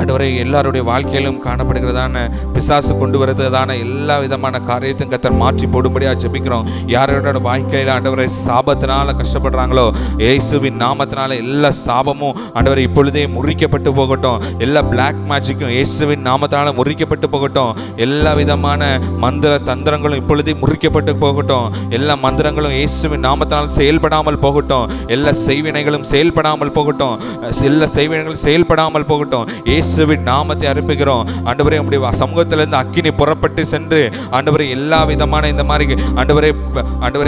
ஆண்டவரே எல்லாருடைய வாழ்க்கையிலும் காணப்படுகிறதான பிசாசு கொண்டு வருவதான எல்லா விதமான காரியத்தையும் கர்த்தர் மாற்றி போடும்படியாக ஜெபிக்கிறோம். யாரோட வாழ்க்கையில் ஆண்டவரை சாபத்தினால கஷ்டப்படுறாங்களோ இயேசுவின் நாமத்தினால எல்லா சாபமும் ஆண்டவரை இப்பொழுதே முறிக்கப்பட்டு போகட்டும். எல்லா பிளாக் மேஜிக்கும் இயேசுவின் நாமத்தினால முறிக்கப்பட்டு போகட்டும். எல்லா விதமான மந்திர தந்திரங்களும் இப்பொழுதே முறிக்கப்பட்டு போகட்டும். எல்லா மந்திரங்களும் இயேசுவின் நாமத்தினால் செயல்படாமல் போகட்டும். எல்லா செய்வினைகளும் செயல்படாமல் போகட்டும். எல்லா செய்வினைகளும் செயல்படாமல் போகட்டும். இயேசுவின் நாமத்தை அறிவிக்கிறோம் ஆண்டவரே. உம்முடைய சமூகத்திலிருந்து அக்கினி புறப்பட்டு சென்று ஆண்டவரே எல்லா விதமான இந்த மாதிரி ஆண்டவரே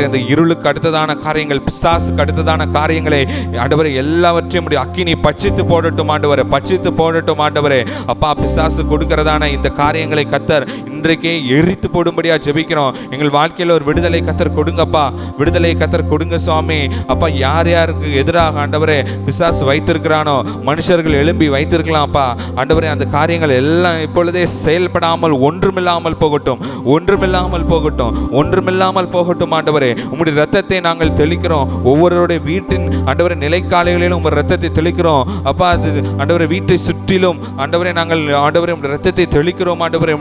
அந்த இருளுக்கு அடுத்ததான காரியங்கள், பிசாசுக்கு அடுத்ததான காரியங்களை ஆண்டவரே எல்லாவற்றையும் உம்முடைய அக்கினி பட்சித்து போடட்டும் ஆண்டவரே, பட்சித்து போடட்டும் ஆண்டவரே. அப்பா, பிசாசு கொடுக்கிறதான இந்த காரியங்களை கர்த்தர் இன்றைக்கே எரித்து போடும்படியா ஜெபிக்கிறோம். எங்கள் வாழ்க்கையில் ஒரு விடுதலை கர்த்தர் கொடுங்கப்பா, விடுதலை கர்த்தர் கொடுங்க சுவாமி. அப்பா, யார் யாருக்கு எதிராக ஆண்டவரே பிசாசு வைத்திருக்கிறானோ, மனுஷர்கள் எழும்பி வைத்திருக்கலாம்ப்பா ஆண்டவரே, அந்த காரியங்கள் எல்லாம் இப்பொழுதே செயல்படாமல் ஒன்றுமில்லாமல் போகட்டும், ஒன்றுமில்லாமல் போகட்டும், ஒன்றுமில்லாமல் போகட்டும் ஆண்டவரே. உம்முடைய ரத்தத்தை நாங்கள் தெளிக்கிறோம். ஒவ்வொருடைய வீட்டின் ஆண்டவரே நிலைக்காலைகளிலும் உங்கள் ரத்தத்தை தெளிக்கிறோம் அப்பா. அது ஆண்டவரே வீட்டை சுற்றிலும் ஆண்டவரே நாங்கள் ஆண்டவரே உடைய ரத்தத்தை தெளிக்கிறோம் ஆண்டவரே.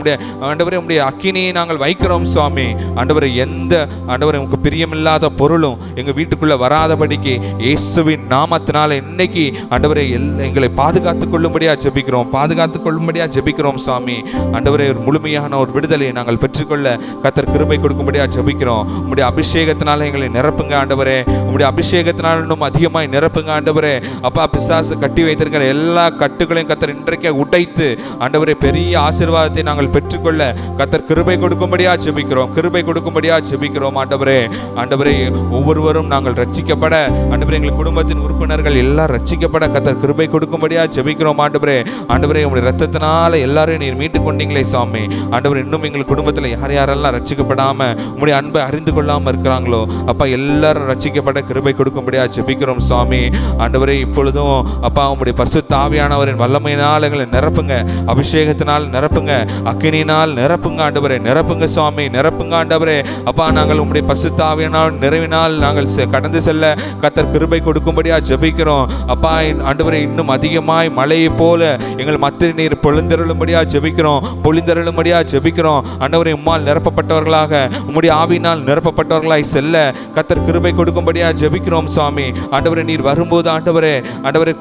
ஆண்டவரே உடைய அக்கினியை நாங்கள் வைக்கிறோம் சுவாமி. ஆண்டவரே, எந்த ஆண்டவரே உங்களுக்கு பிரியமில்லாத பொருளும் எங்கள் வீட்டுக்குள்ளே வராதபடிக்கு இயேசுவின் நாமத்தினால இன்னைக்கு ஆண்டவரே எங்களை பாதுகாத்துக் கொள்ளும்படியா ஜெபிக்கிறோம், பாதுகாத்துக் கொள்ளும்படியா ஜெபிக்கிறோம் சுவாமி. ஆண்டவரே, ஒரு முழுமையான ஒரு விடுதலையை நாங்கள் பெற்றுக்கொள்ள கர்த்தர் கிருபை கொடுக்கும்படியா ஜெபிக்கிறோம். உம்முடைய அபிஷேகத்தினால எங்களை நிரப்புங்க ஆண்டவரே, உம்முடைய அபிஷேகத்தினால இன்னும் அதிகமாய் நிரப்புங்க ஆண்டவரே. அப்பா, பிசாசு கட்டி வைத்திருக்கிற எல்லா கட்டுகளையும் கர்த்தர் இன்றைக்கே உடைத்து ஆண்டவரே பெரிய ஆசீர்வாதத்தை நாங்கள் பெற்றுக்கொள்ள கர்த்தர் கிருபை கொடுக்கும்படியா ஜெபிக்கிறோம், கிருபை கொடுக்கும்படியா ஜெபிக்கிறோம் ஆண்டவரே. ஆண்டவரே, ஒவ்வொருவரும் நாங்கள் ரட்சிக்கப்பட ஆண்டவரே, எங்கள் குடும்பத்தின் உறுப்பினர்கள் எல்லாம் ரட்சிக்கப்பட கர்த்தர் கிருபை கொடுக்கும்படியா ஜெபிக்கிறோம் ஆண்டவரே. ஆண்டவரே, உங்களுடைய ரத்தத்தினால எல்லாரையும் நீர் மீட்டு கொண்டீங்களே சுவாமி. ஆண்டவரே, இன்னும் எங்கள் குடும்பத்தில் யார் யாரெல்லாம் ரட்சிக்கப்படாம உங்களுடைய அன்பை அறிந்து கொள்ளாமல் இருக்கிறாங்களோ அப்பா, எல்லாரும் ரட்சிக்கப்பட கிருபை கொடுக்கும்படியா ஜெபிக்கிறோம் சுவாமி. ஆண்டவரே, இப்பொழுதும் அப்பா உங்களுடைய பரிசுத்த ஆவியானவரின் வல்லமையினால் எங்களை நிரப்புங்க, அபிஷேகத்தினால் நிரப்புங்க, அக்கினியினால் நிரப்புங்க ஆண்டவரே, நிரப்புங்க சுவாமி, நிரப்புங்க ஆண்டவரே. அப்பா, நாங்கள் உங்களுடைய பரிசுத்த ஆவியானவர் நிறைவினால் நாங்கள் கடந்து செல்ல கர்த்தர் கிருபை கொடுக்கும்படியா ஜெபிக்கிறோம் அப்பா. ஆண்டவரே, இன்னும் அதிகமாய் மழையை போல எங்கள் மத்தியில் நீர் பொழிந்தருளும்படியா ஜெபிக்கிறோம், பொழிந்தருளும்படியா ஜெபிக்கிறோம். ஆண்டவரே, உம்மால் நிரப்பப்பட்டவர்களாக, உம்முடைய ஆவியினால் நிரப்பப்பட்டவர்களாய் செல்ல கர்த்தர் கிருபை கொடுக்கும்படியா ஜெபிக்கிறோம் சுவாமி. ஆண்டவரே, நீர் வரும்போது ஆண்டவரே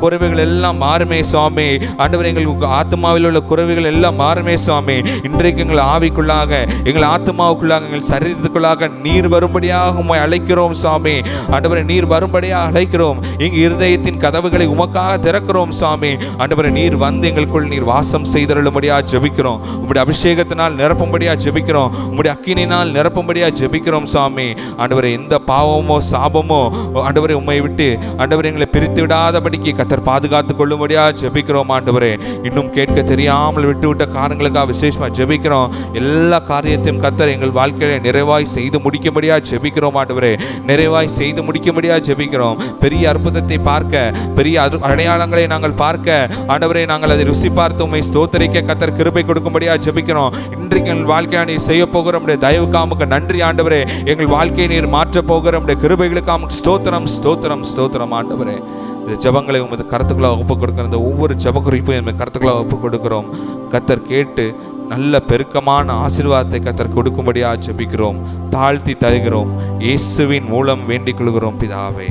குறைவுகள் எல்லாம் மாறுமே சுவாமி. ஆண்டவரே, எங்களுக்கு ஆத்மாவில் உள்ள குறைவுகள் எல்லாம் மாறுமே சுவாமி. இன்றைக்கு எங்கள் ஆவிக்குள்ளாக, எங்கள் ஆத்மாவுக்குள்ளாக, எங்கள் சரீரத்துக்குள்ளாக நீர் வரும்படியாக உம்மை அழைக்கிறோம் சுவாமி. ஆண்டவரே, நீர் வரும்படியாக அழைக்கிறோம். எங்கள் இருதயத்தின் கதவுகளை உமக்காக திறக்கிறோம் சுவாமி. ஆண்டவரே, நீர் வந்து எங்களுக்குள் நீர் வாசம் செய்தருளும்படியா ஜெபிக்கிறோம். உம்முடைய அபிஷேகத்தினால் நிரப்பும்படியா ஜெபிக்கிறோம். உம்முடைய அக்கினினால் நிரப்பும்படியா ஜெபிக்கிறோம் சுவாமி. ஆண்டவரே, எந்த பாவமோ சாபமோ ஆண்டவரே உம்மை விட்டு ஆண்டவரே எங்களை பிரித்து விடாதபடிக்கு கர்த்தர் பாதுகாத்து கொள்ளும்படியா ஜெபிக்கிறோம். ஆண்டவரே, இன்னும் கேட்க தெரியாமல் விட்டுவிட்ட காரணங்களுக்காக விசேஷமாக ஜெபிக்கிறோம். எல்லா காரியத்தையும் கர்த்தர் எங்கள் வாழ்க்கையை நிறைவாய் செய்து முடிக்கும்படியா ஜெபிக்கிறோம். ஆண்டவரே, நிறைவாய் செய்து முடிக்கும்படியா ஜெபிக்கிறோம். பெரிய அற்புதத்தை பார்க்க, பெரிய அடையாளங்களை நாங்கள் பார்க்க ஆண்டவரே, நாங்கள் அதை ருசி பார்த்து உம்மை ஸ்தோத்தரிக்க கர்த்தர் கிருபை கொடுக்கும்படியா ஜெபிக்கிறோம். இன்றைக்கு எங்கள் வாழ்க்கையை நீர் செய்ய போகிற நம்முடைய தயவுக்காமுக்கு நன்றி ஆண்டவரே. எங்கள் வாழ்க்கையை நீர் மாற்ற போகிற நம்முடைய கிருபைகளுக்காமுக்கு ஸ்தோத்திரம், ஸ்தோத்திரம், ஸ்தோத்திரம். ஆண்டவரே, இந்த ஜெபங்களை உமது கருத்துக்களாக ஒப்புக் கொடுக்கிற இந்த ஒவ்வொரு ஜெப குறிப்பையும் எங்கள் கருத்துக்களாக ஒப்புக் கொடுக்கிறோம். கர்த்தர் கேட்டு நல்ல பெருக்கமான ஆசீர்வாதத்தை கர்த்தர் கொடுக்கும்படியாக ஜெபிக்கிறோம், தாழ்த்தி தருகிறோம். இயேசுவின் மூலம் வேண்டிக் கொள்கிறோம் பிதாவே.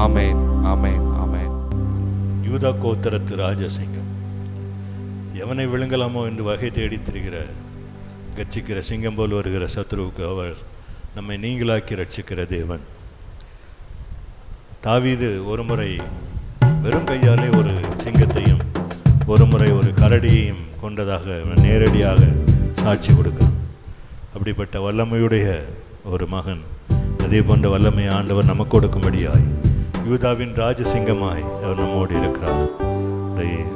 ஆமேன், ஆமேன், ஆமேன். யூதா கோத்திரத்து ராஜசிங்கம், எவனை விழுங்கலாமோ என்று வகை தேடி திரிகிற கர்ச்சிக்கிற சிங்கம் போல் வருகிற சத்ருவுக்கு அவர் நம்மை நீங்களாக்கி ரட்சிக்கிற தேவன். தாவீது ஒரு முறை வெறும் கையாலே ஒரு சிங்கத்தையும் ஒரு முறை ஒரு கரடியையும் கொண்டதாக நேரடியாக சாட்சி கொடுக்கிறான். அப்படிப்பட்ட வல்லமையுடைய ஒரு மகன், அதே போன்ற வல்லமை ஆண்டவர் நமக்கு கொடுக்கும்படியாய் யூதாவின் ராஜசிங்கமாய் அவர் நம்மோடு இருக்கிறார்.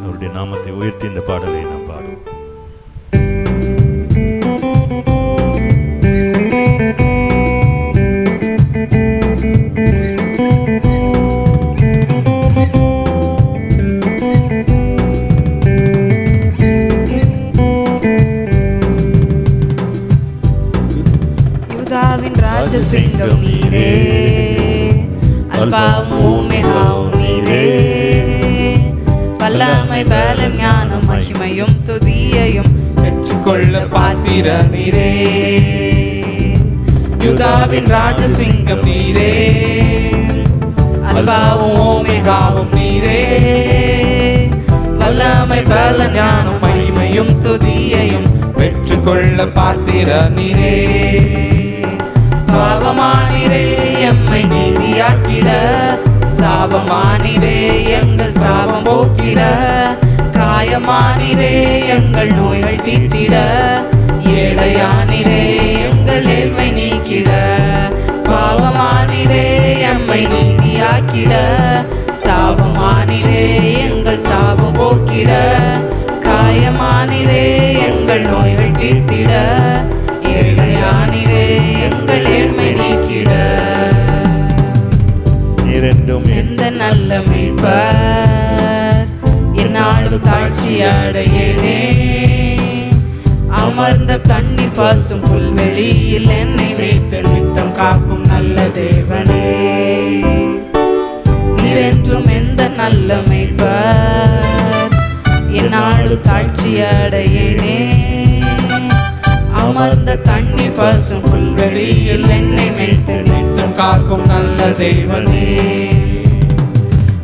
அவருடைய நாமத்தை உயர்த்தி இந்த பாடலை நாம் பாடுவோம். ராஜசிங்கம் நீரே, அல்பாவும் ஓமெகாவும் நீரே, வல்லமை பலம் ஞானம் மகிமையும் துதியையும் பெற்றுக்கொள்ள பாத்திர நீரே. யூதாவின் ராஜசிங்கம் நீரே, அல்பாவும் ஓமெகாவும் நீரே, வல்லமை பலம் ஞானம் மகிமையும் துதியையும் பெற்றுக்கொள்ள பாத்திர நீரே. பாவமானிரே எம்மை நீதியாக்கிட, சாபமானிரே எங்கள் சாபம் போக்கிட, காயமானிரே எங்கள் நோய்கள் தீர்த்திட, ஏழையானிரே எங்கள் ஏழ்மை நீக்கிட. பாவமானிரே எம்மை நீதியாக்கிட, சாபமானிரே எங்கள் சாபம் போக்கிட, காயமானிரே எங்கள் நோய்கள் தீர்த்திட, ஏழையானிரே எங்கள் ஏழ்மை நீக்கிட. நீரென்றும் எந்த நல்ல மீட்பர், என்னாலும் தாழ்ச்சி அடையேனே, அமர்ந்த தண்ணீர் பாசும் புல்வெளியில் என்னை வைத்து நித்தம் காக்கும் நல்ல தேவனே. நீரென்றும் எந்த நல்ல மீட்பர், என்னாலும் தாழ்ச்சி அடையேனே, அமர்ந்த தண்ணீர் பசும் புல்வெளியில் என்னை மேய்த்து நித்தம் காக்கும் நல்ல தேவனே.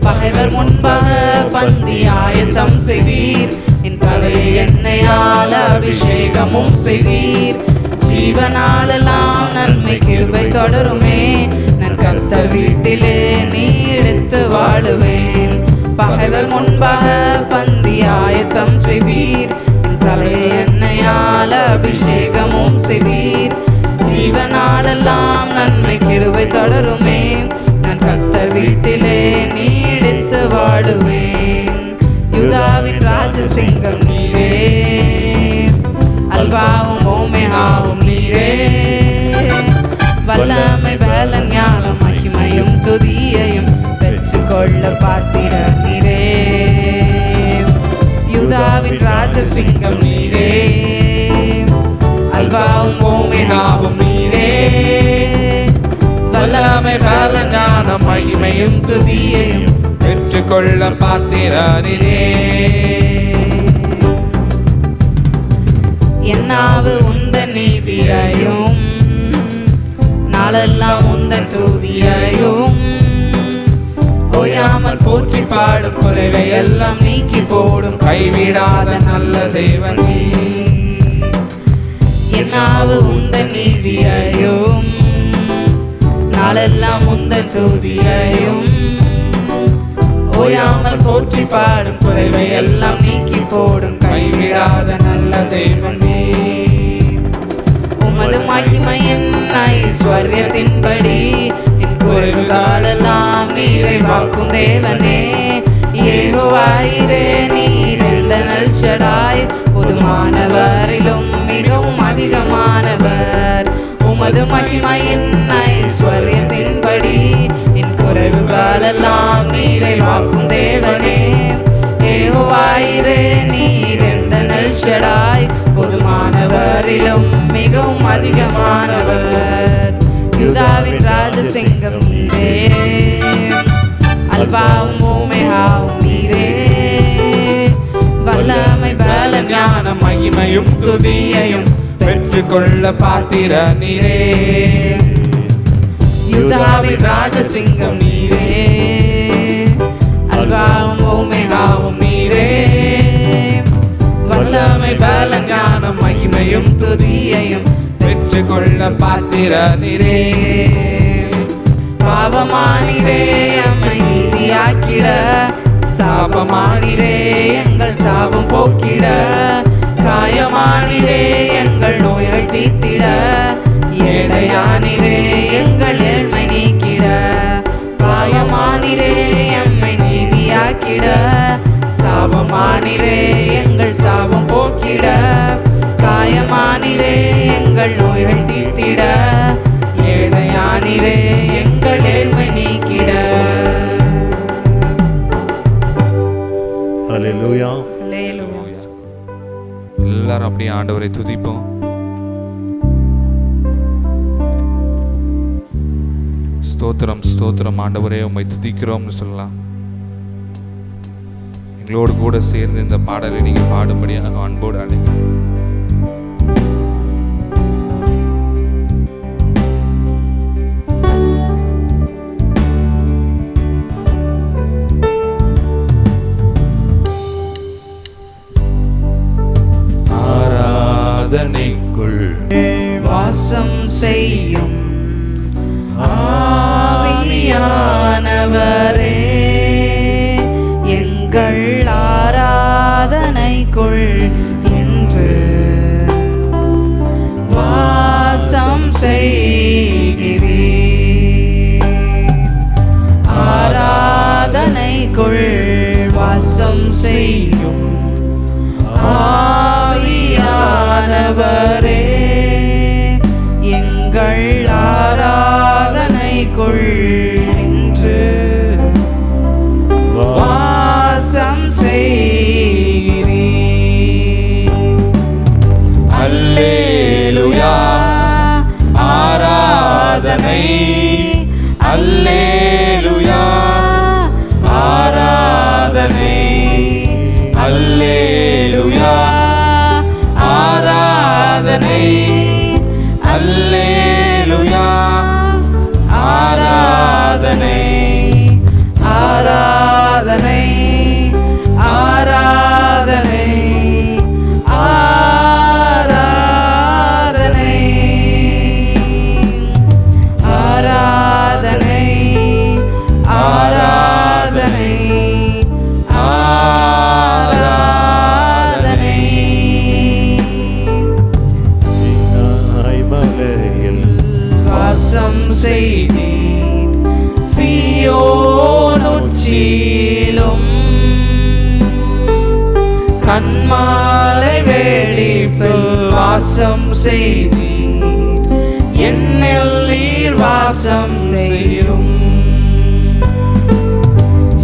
பகைவர் முன்பாக பந்தி ஆயத்தம் செய்தீர், என் தலையை எண்ணெயால் அபிஷேகமும் செய்தீர். ஜீவனாலெல்லாம் நன்மை கிருபை தொடருமே, நான் கர்த்தர் வீட்டிலே நீடித்து வாழுவேன். பகைவர் முன்பாக பந்தி ஆயத்தம் செய்தீர், தலையை எண்ணெயால் அபிஷேகமும் செய்தீர். ஜீவனாலெல்லாம் நன்மை கிருபை தொடருமே, நான் கர்த்தர் வீட்டிலே நீடித்து வாழுவேன். யூதாவின் ராஜசிங்கம் நீரே, அல்பாவும் ஓமெகாவும் நீரே, வல்லமை பலன் ஞானம் மகிமையும் துதியையும் பெற்றுக்கொள்ள பாத்திர நீரே. யூதாவின் ராஜசிங்கம் நீரே, அல்பாவும் ஓமெகாவும் நீரே, வல்லமை பலன் ஞானம் மகிமையும் துதியையும் பெற்றுக்கொள்ள பாத்திர நீரே. என்னாவு உந்தன் நீதியையும் நாளெல்லாம் உந்தன் துதியையும் ஓயாமல் போற்றி பாடும் குறைவை எல்லாம் நீக்கி போடும் கைவிடாத நல்ல தேவனே. என்னாவு உந்தன் நீதியையும் நாளெல்லாம் உந்தன் துதியையும் ஓயாமல் போற்றி பாடும் குறைவை எல்லாம் நீக்கி போடும் கைவிடாத நல்ல தேவனே. உமது மகிமையின் ஐஸ்வர்யத்தின்படி என் குறைவுகளெல்லாம் நிறைவாக்கும் தேவனே. யெகோவாயிரே நீர் எந்த நல்ஷடாய் பொதுமானவரிலும் மிகவும் அதிகமானவர். உமது மகிமையின் ஐஸ்வர்யத்தின்படி என் குறைவுகளெல்லாம் நிறைவாக்கும் தேவனே. யெகோவாயிரே நீர் எந்த நல்ஷடாய் பொதுமானவரிலும் மிகவும் அதிகமானவர். யூதாவின் ராஜசிங்கம் நீரே, அல்பாவும் ஓமெகாவும் நீரே. வல்லமை பல ஞான மகிமையும் துதியையும் பெற்றுக்கொள்ள பாத்திர நீரே. யூதாவின் ராஜசிங்கம் நீரே, அல்பாவும் ஓமெகாவும் நீரே. வல்லமை பல ஞான மகிமையும் துதியையும் பெற்றுக்கொள்ள பாத்திர நீரே. பாவமானிரே அம்மை நீதியாக்கிட, சாபமானிரே எங்கள் சாபம் போக்கிட. காயமானிரே எங்கள் நோய்கள் தீர்த்திட, ஏழையானிரே எங்கள் ஏழ்மை நீக்கிட. காயமானிரே அம்மை நீதியாக்கிட, சாபமானிரே எங்கள் சாபம் போக்கிட. காயமானிரே எங்கள் நோய்கள் தீர்த்திட, ஏழையானிரே எங்கள் ஏழ்மை நீக்கிட. ஹல்லேலூயா. அல்லேலூயா. எல்லாரும் அப்படியே ஆண்டவரை துதிப்போம். ஸ்தோத்திரம் ஸ்தோத்திரம் ஆண்டவரே உம்மை துதிக்கிறோம்னு சொல்லலாம். எங்களோடு கூட சேர்ந்து இந்த பாடலை நீங்க பாடும்படியாக அன்போடு அழைக்கிறோம். ஆராதனைக்குள் வாசம் செய்யும் ஆவியானவரே, எங்கள் ஆராதனைக்குள் இன்று வாசம் செய்கிறீர். ஆராதனைக்குள் வாசம் செய்யும் ஆவியானவரே, எங்கள் ஆராதனைக்குள் இன்று வாசம் செய்கிறீர். அல்லேலூயா ஆராதனை, அல்லேலூயா ஆராதனை, அல்லேலூயா ஆராதனை, அல்லேலூயா ஆராதனை. ஆராதனை ஆராதனை ஆராதனை ஆராதனை ஆராதனை ஆராதனை. மலையில் வாசம் செய்தீர் சீயோன் உச்சியிலும், கண்மாலை வேளிப்பில் வாசம் செய்தீர், என்னில் நீர் வாசம் செய்யும்.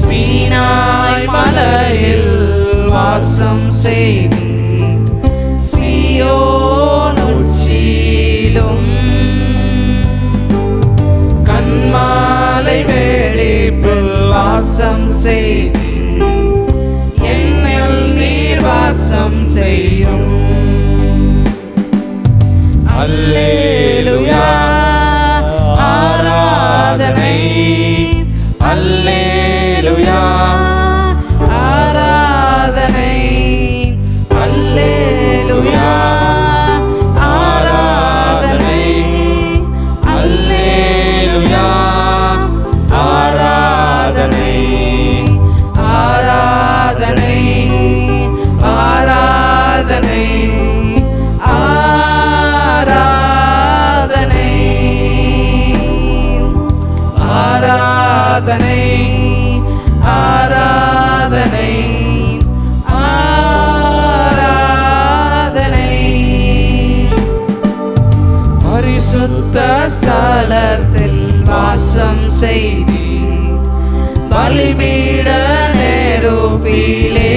சீனாய் மலையில் வாசம் செய்தீர், சீயோன் உச்சியிலும், கண்மாலை வேளிப்பில் வாசம் செய்தீர், என்னில் நீர் வாசம் செய்யும். அல்லேலூயா ஆராதனை அல்லேலூயா ஆராதனை அல்லேலூயா ஆராதனை அல்லேலூயா ஆராதனை ஆராதனை ஆராதனை ஆராதனை ஆராதனை ஆராதனை பரிசுத்த ஸ்தலத்தில் வாசம் செய்தி பலிபீட நெருப்பிலே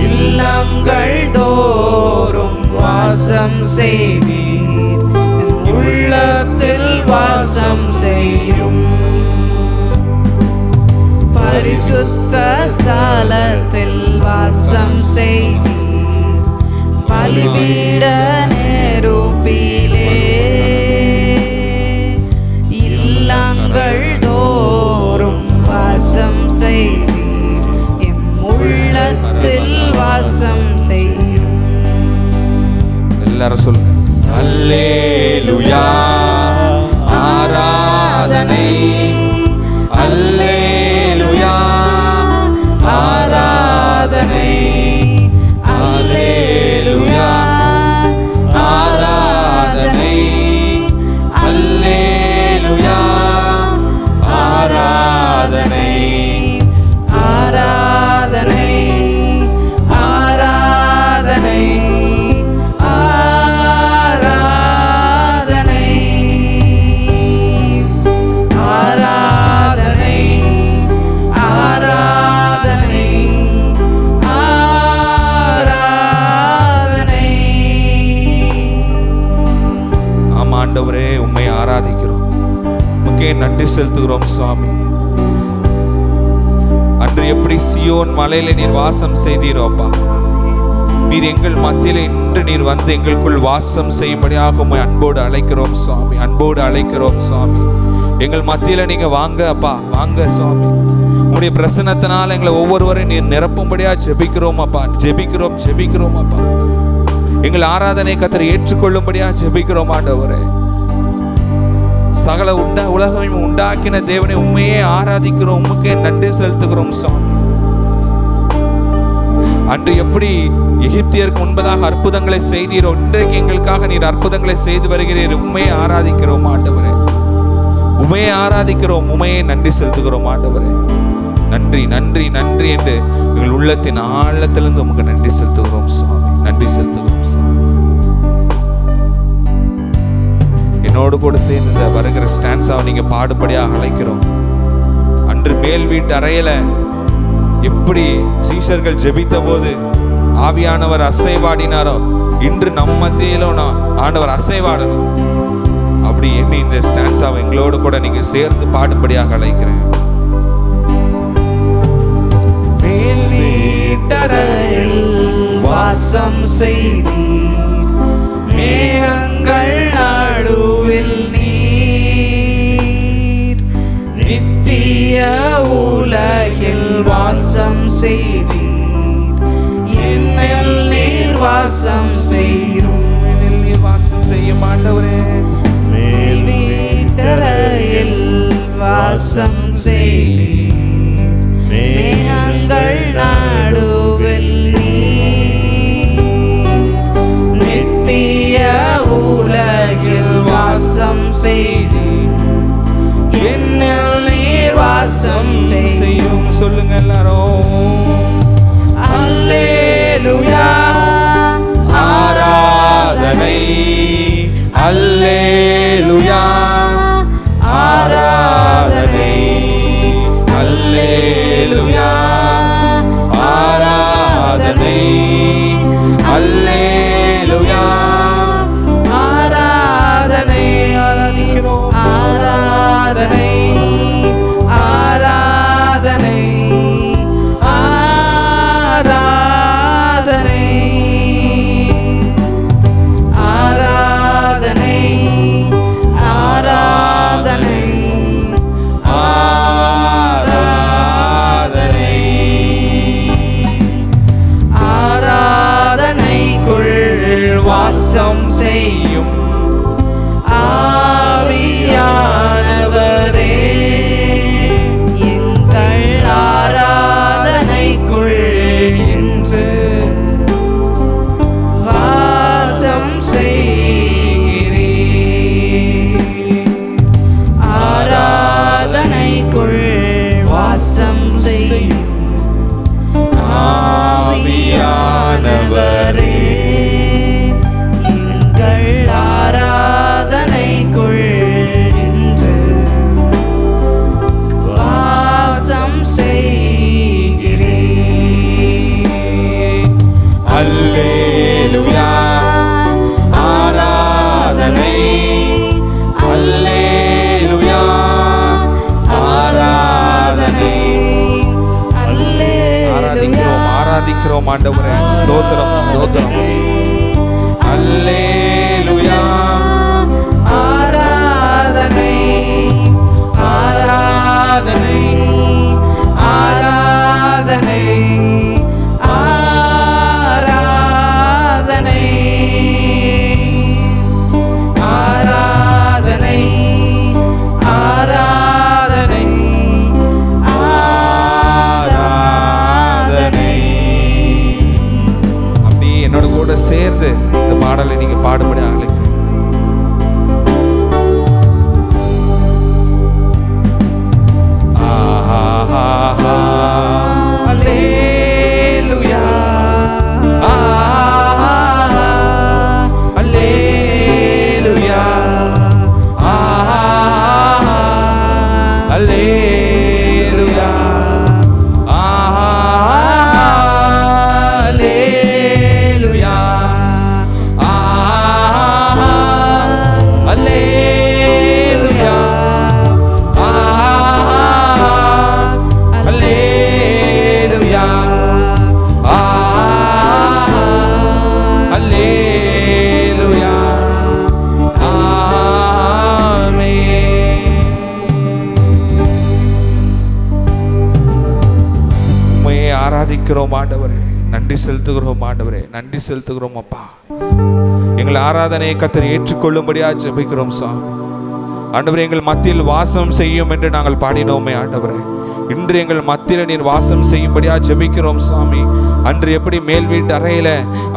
இல்லங்கள் தோறும் வாசம் செய்தீர் உள்ளத்தில் வாசம் செய்யும் பரிசுத்த ஸ்தலத்தில் வாசம் செய்தீர் பலிபீட நெருப்பிலே இல்லங்கள் தோறும் வாசம் செய்தீர் எம் உள்ளத்தில் வாசம் செய்யும். எல்லாரும் சொல்லுங்க. அல்லேலூயா ஆராதனை அல்லேலூயா ஆராதனை அல்லேலூயா ஆராதனை அல்லேலூயா ஆராதனை ஆராதனை ஆராதனை ஆண்டவரே உம்மை ஆராதிக்கிறோம், உமக்கே நன்றி செலுத்துகிறோம் சுவாமி. அன்று எப்படி சியோன் மலையில நீர் வாசம் செய்தீரோப்பா, நீர் எங்கள் மத்தியில இன்று நீர் வந்து எங்களுக்குள் வாசம் செய்யும்படியாக உம்மை அன்போடு அழைக்கிறோம் சுவாமி, அன்போடு அழைக்கிறோம் சுவாமி. எங்கள் மத்தியில நீங்க வாங்க அப்பா, வாங்க சுவாமி. உங்களுடைய பிரசன்னத்தினால எங்களை ஒவ்வொருவரையும் நீர் நிரப்பும்படியா ஜெபிக்கிறோம் அப்பா, ஜெபிக்கிறோம் ஜெபிக்கிறோம் அப்பா. எங்கள் ஆராதனை கர்த்தர் ஏற்றுக்கொள்ளும்படியா ஜெபிக்கிறோம் ஆண்டவரே. சகல உலகம் உண்டாக்கின தேவனை உண்மையே ஆராதிக்கிறோம், உமக்கே நன்றி செலுத்துகிறோம் சுவாமி. அன்று எப்படி எகிப்தியருக்கு முன்பதாக அற்புதங்களை செய்தீரோ, இன்றைக்கு எங்களுக்காக நீர் அற்புதங்களை செய்து வருகிறீர். உண்மையை ஆராதிக்கிறோம் ஆண்டவரே, உமையை ஆராதிக்கிறோம், உமையை நன்றி செலுத்துகிறோம் ஆண்டவரே. நன்றி நன்றி நன்றி என்று எங்கள் உள்ளத்தின் ஆழத்திலிருந்து உமக்கு நன்றி செலுத்துகிறோம் சுவாமி, நன்றி செலுத்துகிறோம் சுவாமி. என்னோடு கூட சேர்ந்து இந்த வருகிற ஸ்டான்ஸாவை நீங்க பாடுபடியாக அழைக்கிறோம். அன்று மேல் வீட்டு அறையில எப்படி சீஷர்கள் ஜெபித்த போது ஆவியானவர் அசைவாடினாரோ, இன்று நம்ம மத்தியிலும் ஆண்டவர் அசைவாடணும். அப்படி எண்ணி இந்த ஸ்டான்ஸாவை எங்களோடு கூட நீங்க சேர்ந்து பாடுபடியாக அழைக்கிறேன். மேல் வீட்டறையில் வாசம் செய்தீர், மேகங்கள் நடுவில் நீர், நித்திய உலகில் வாசம் செய்தீர், என்னில் நீர் வாசம் செய்யும், என்னில் நீர் வாசம் செய்யும் ஆண்டவரே. மேல் வீட்டறையில் வாசம் செய்தீர், மேகங்கள் நடுவில் நீர், நித்திய உலகில் வாசம் செய்தீர், என்னில் நீர் வாசம் செய்யும். சொல்லுங்க எல்லாரும். அல்லேலூயா ஆராதனை அல்லேலூயா ஆராதனை அல்லேலூயா ஆராதனை அல்லேலூயா ஆராதனை ஆராதிக்கிறோம் ஆராதனை ஆராதனை ஆராதனை துதிக்கிறோம் ஆண்டவரே. ஸ்தோத்திரம் ஸ்தோத்திரம். அல்லேலூயா. ஆராதனை ஆராதனை ஆராதனை ஆராதனை ஆராதனை ஆராதனை ஆராதனை. அப்படி என்னோட கூட சேர்ந்து இந்த பாடலை நீங்க பாடுபடி அழைக்கிறேன். அல்லேலூயா அல்லேலூயா அல்லேலூயா அல்லேலூயா அல்லேலூயா அல்லேலூயா அல்லேலூயா. ஆமென். உம்மையே ஆராதிக்கிறோம் ஆண்டவரே. நன்றி செலுத்துகிறோம் ஆண்டவரே. நன்றி செலுத்துகிறோம் அப்பா. எங்கள் ஆராதனையை கர்த்தர் ஏற்றுக்கொள்ளும்படியா ஜெபிக்கிறோம் சாமி. ஆண்டவரே, எங்கள் மத்தியில் வாசம் செய்யும் என்று நாங்கள் பாடினோமே ஆண்டவரே. இன்று எங்கள் மத்தியில் நீர் வாசம் செய்யும்படியா ஜெபிக்கிறோம் சாமி. அன்று எப்படி மேல் வீட்டு அறையில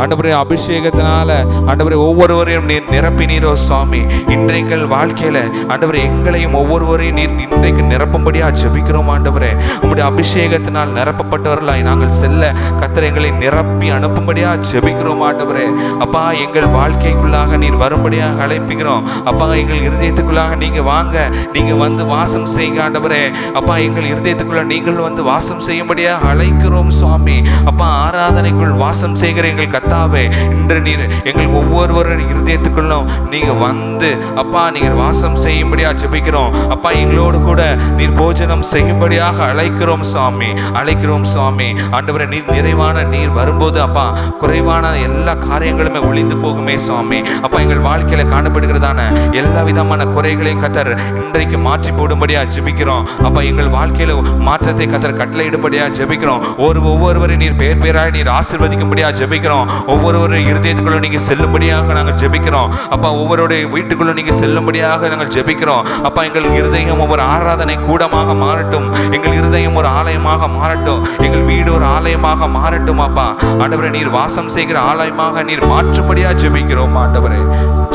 ஆண்டவரே அபிஷேகத்தினால ஆண்டவரே ஒவ்வொருவரையும் நீர் நிரப்பினீரோ சுவாமி, இன்றைக்கு வாழ்க்கையில ஆண்டவரே எங்களையும் ஒவ்வொருவரையும் நீர் இன்றைக்கு நிரப்பும்படியா ஜெபிக்கிறோம் ஆண்டவரே. உம்முடைய அபிஷேகத்தினால் நிரப்பப்பட்டவர்களாய் நாங்கள் செல்ல கர்த்தர் எங்களை நிரப்பி அனுப்பும்படியா ஜெபிக்கிறோம் ஆண்டவரே. அப்பா, எங்கள் வாழ்க்கைக்குள்ளாக நீர் வரும்படியாக அழைப்பிக்கிறோம் அப்பா. எங்கள் இருதயத்துக்குள்ளாக நீங்க வாங்க, நீங்க வந்து வாசம் செய்யுங்க ஆண்டவரே. அப்பா, எங்கள் இருதயத்துக்குள்ள நீங்கள் வந்து வாசம் செய்யும்படியாக அழைக்கிறோம் சுவாமி. அப்பா, ஆராதனைக்குள் வாசம் செய்கிற எங்கள் கர்த்தாவே, இன்று நீர் எங்கள் ஒவ்வொருவரின் இருதயத்துக்குள்ளும் நீங்க வந்து அப்பா நீங்க வாசம் செய்யும்படியா ஜெபிக்கிறோம் அப்பா. எங்களோடு கூட நீர் போஜனம் செய்யும்படியாக அழைக்கிறோம் சுவாமி, அழைக்கிறோம் சுவாமி. ஆண்டவரே, நீர் நிறைவான நீர் வரும்போது அப்பா குறைவான எல்லா காரியங்களுமே ஒளிந்து போகுமே சுவாமி. அப்பா, எங்கள் வாழ்க்கையில காணப்படுகிறதான எல்லா விதமான குறைகளையும் கர்த்தர் இன்றைக்கு மாற்றி போடும்படியா ஜெபிக்கிறோம் அப்பா. எங்கள் வாழ்க்கையில மாற்றத்தை கர்த்தர் கட்டளையிடும்படியா ஜெபிக்கிறோம். ஒவ்வொருவரை நீர் பேர் பேராய் நீர் ஆசீர்வதிக்கும்படியா ஜெபிக்கிறோம். ஒவ்வொருவருடைய இருதயத்துக்குள்ள நீங்க செல்லும்படியாக நாங்கள் ஜெபிக்கிறோம் அப்பா. ஒவ்வொருடைய வீட்டுக்குள்ள நீங்க செல்லும்படியாக நாங்கள் ஜெபிக்கிறோம் அப்பா. எங்கள் இருதயம் ஒவ்வொரு ஆராதனை கூடமாக மாறட்டும், எங்கள் இருதயம் ஒரு ஆலயமாக மாறட்டும், எங்கள் வீடு ஒரு ஆலயமாக மாறட்டும் அப்பா. ஆண்டவரே, நீர் வாசம் செய்கிற ஆலயமாக நீர் மாற்றும்படியா ஜெபிக்கிறோம் ஆண்டவரே,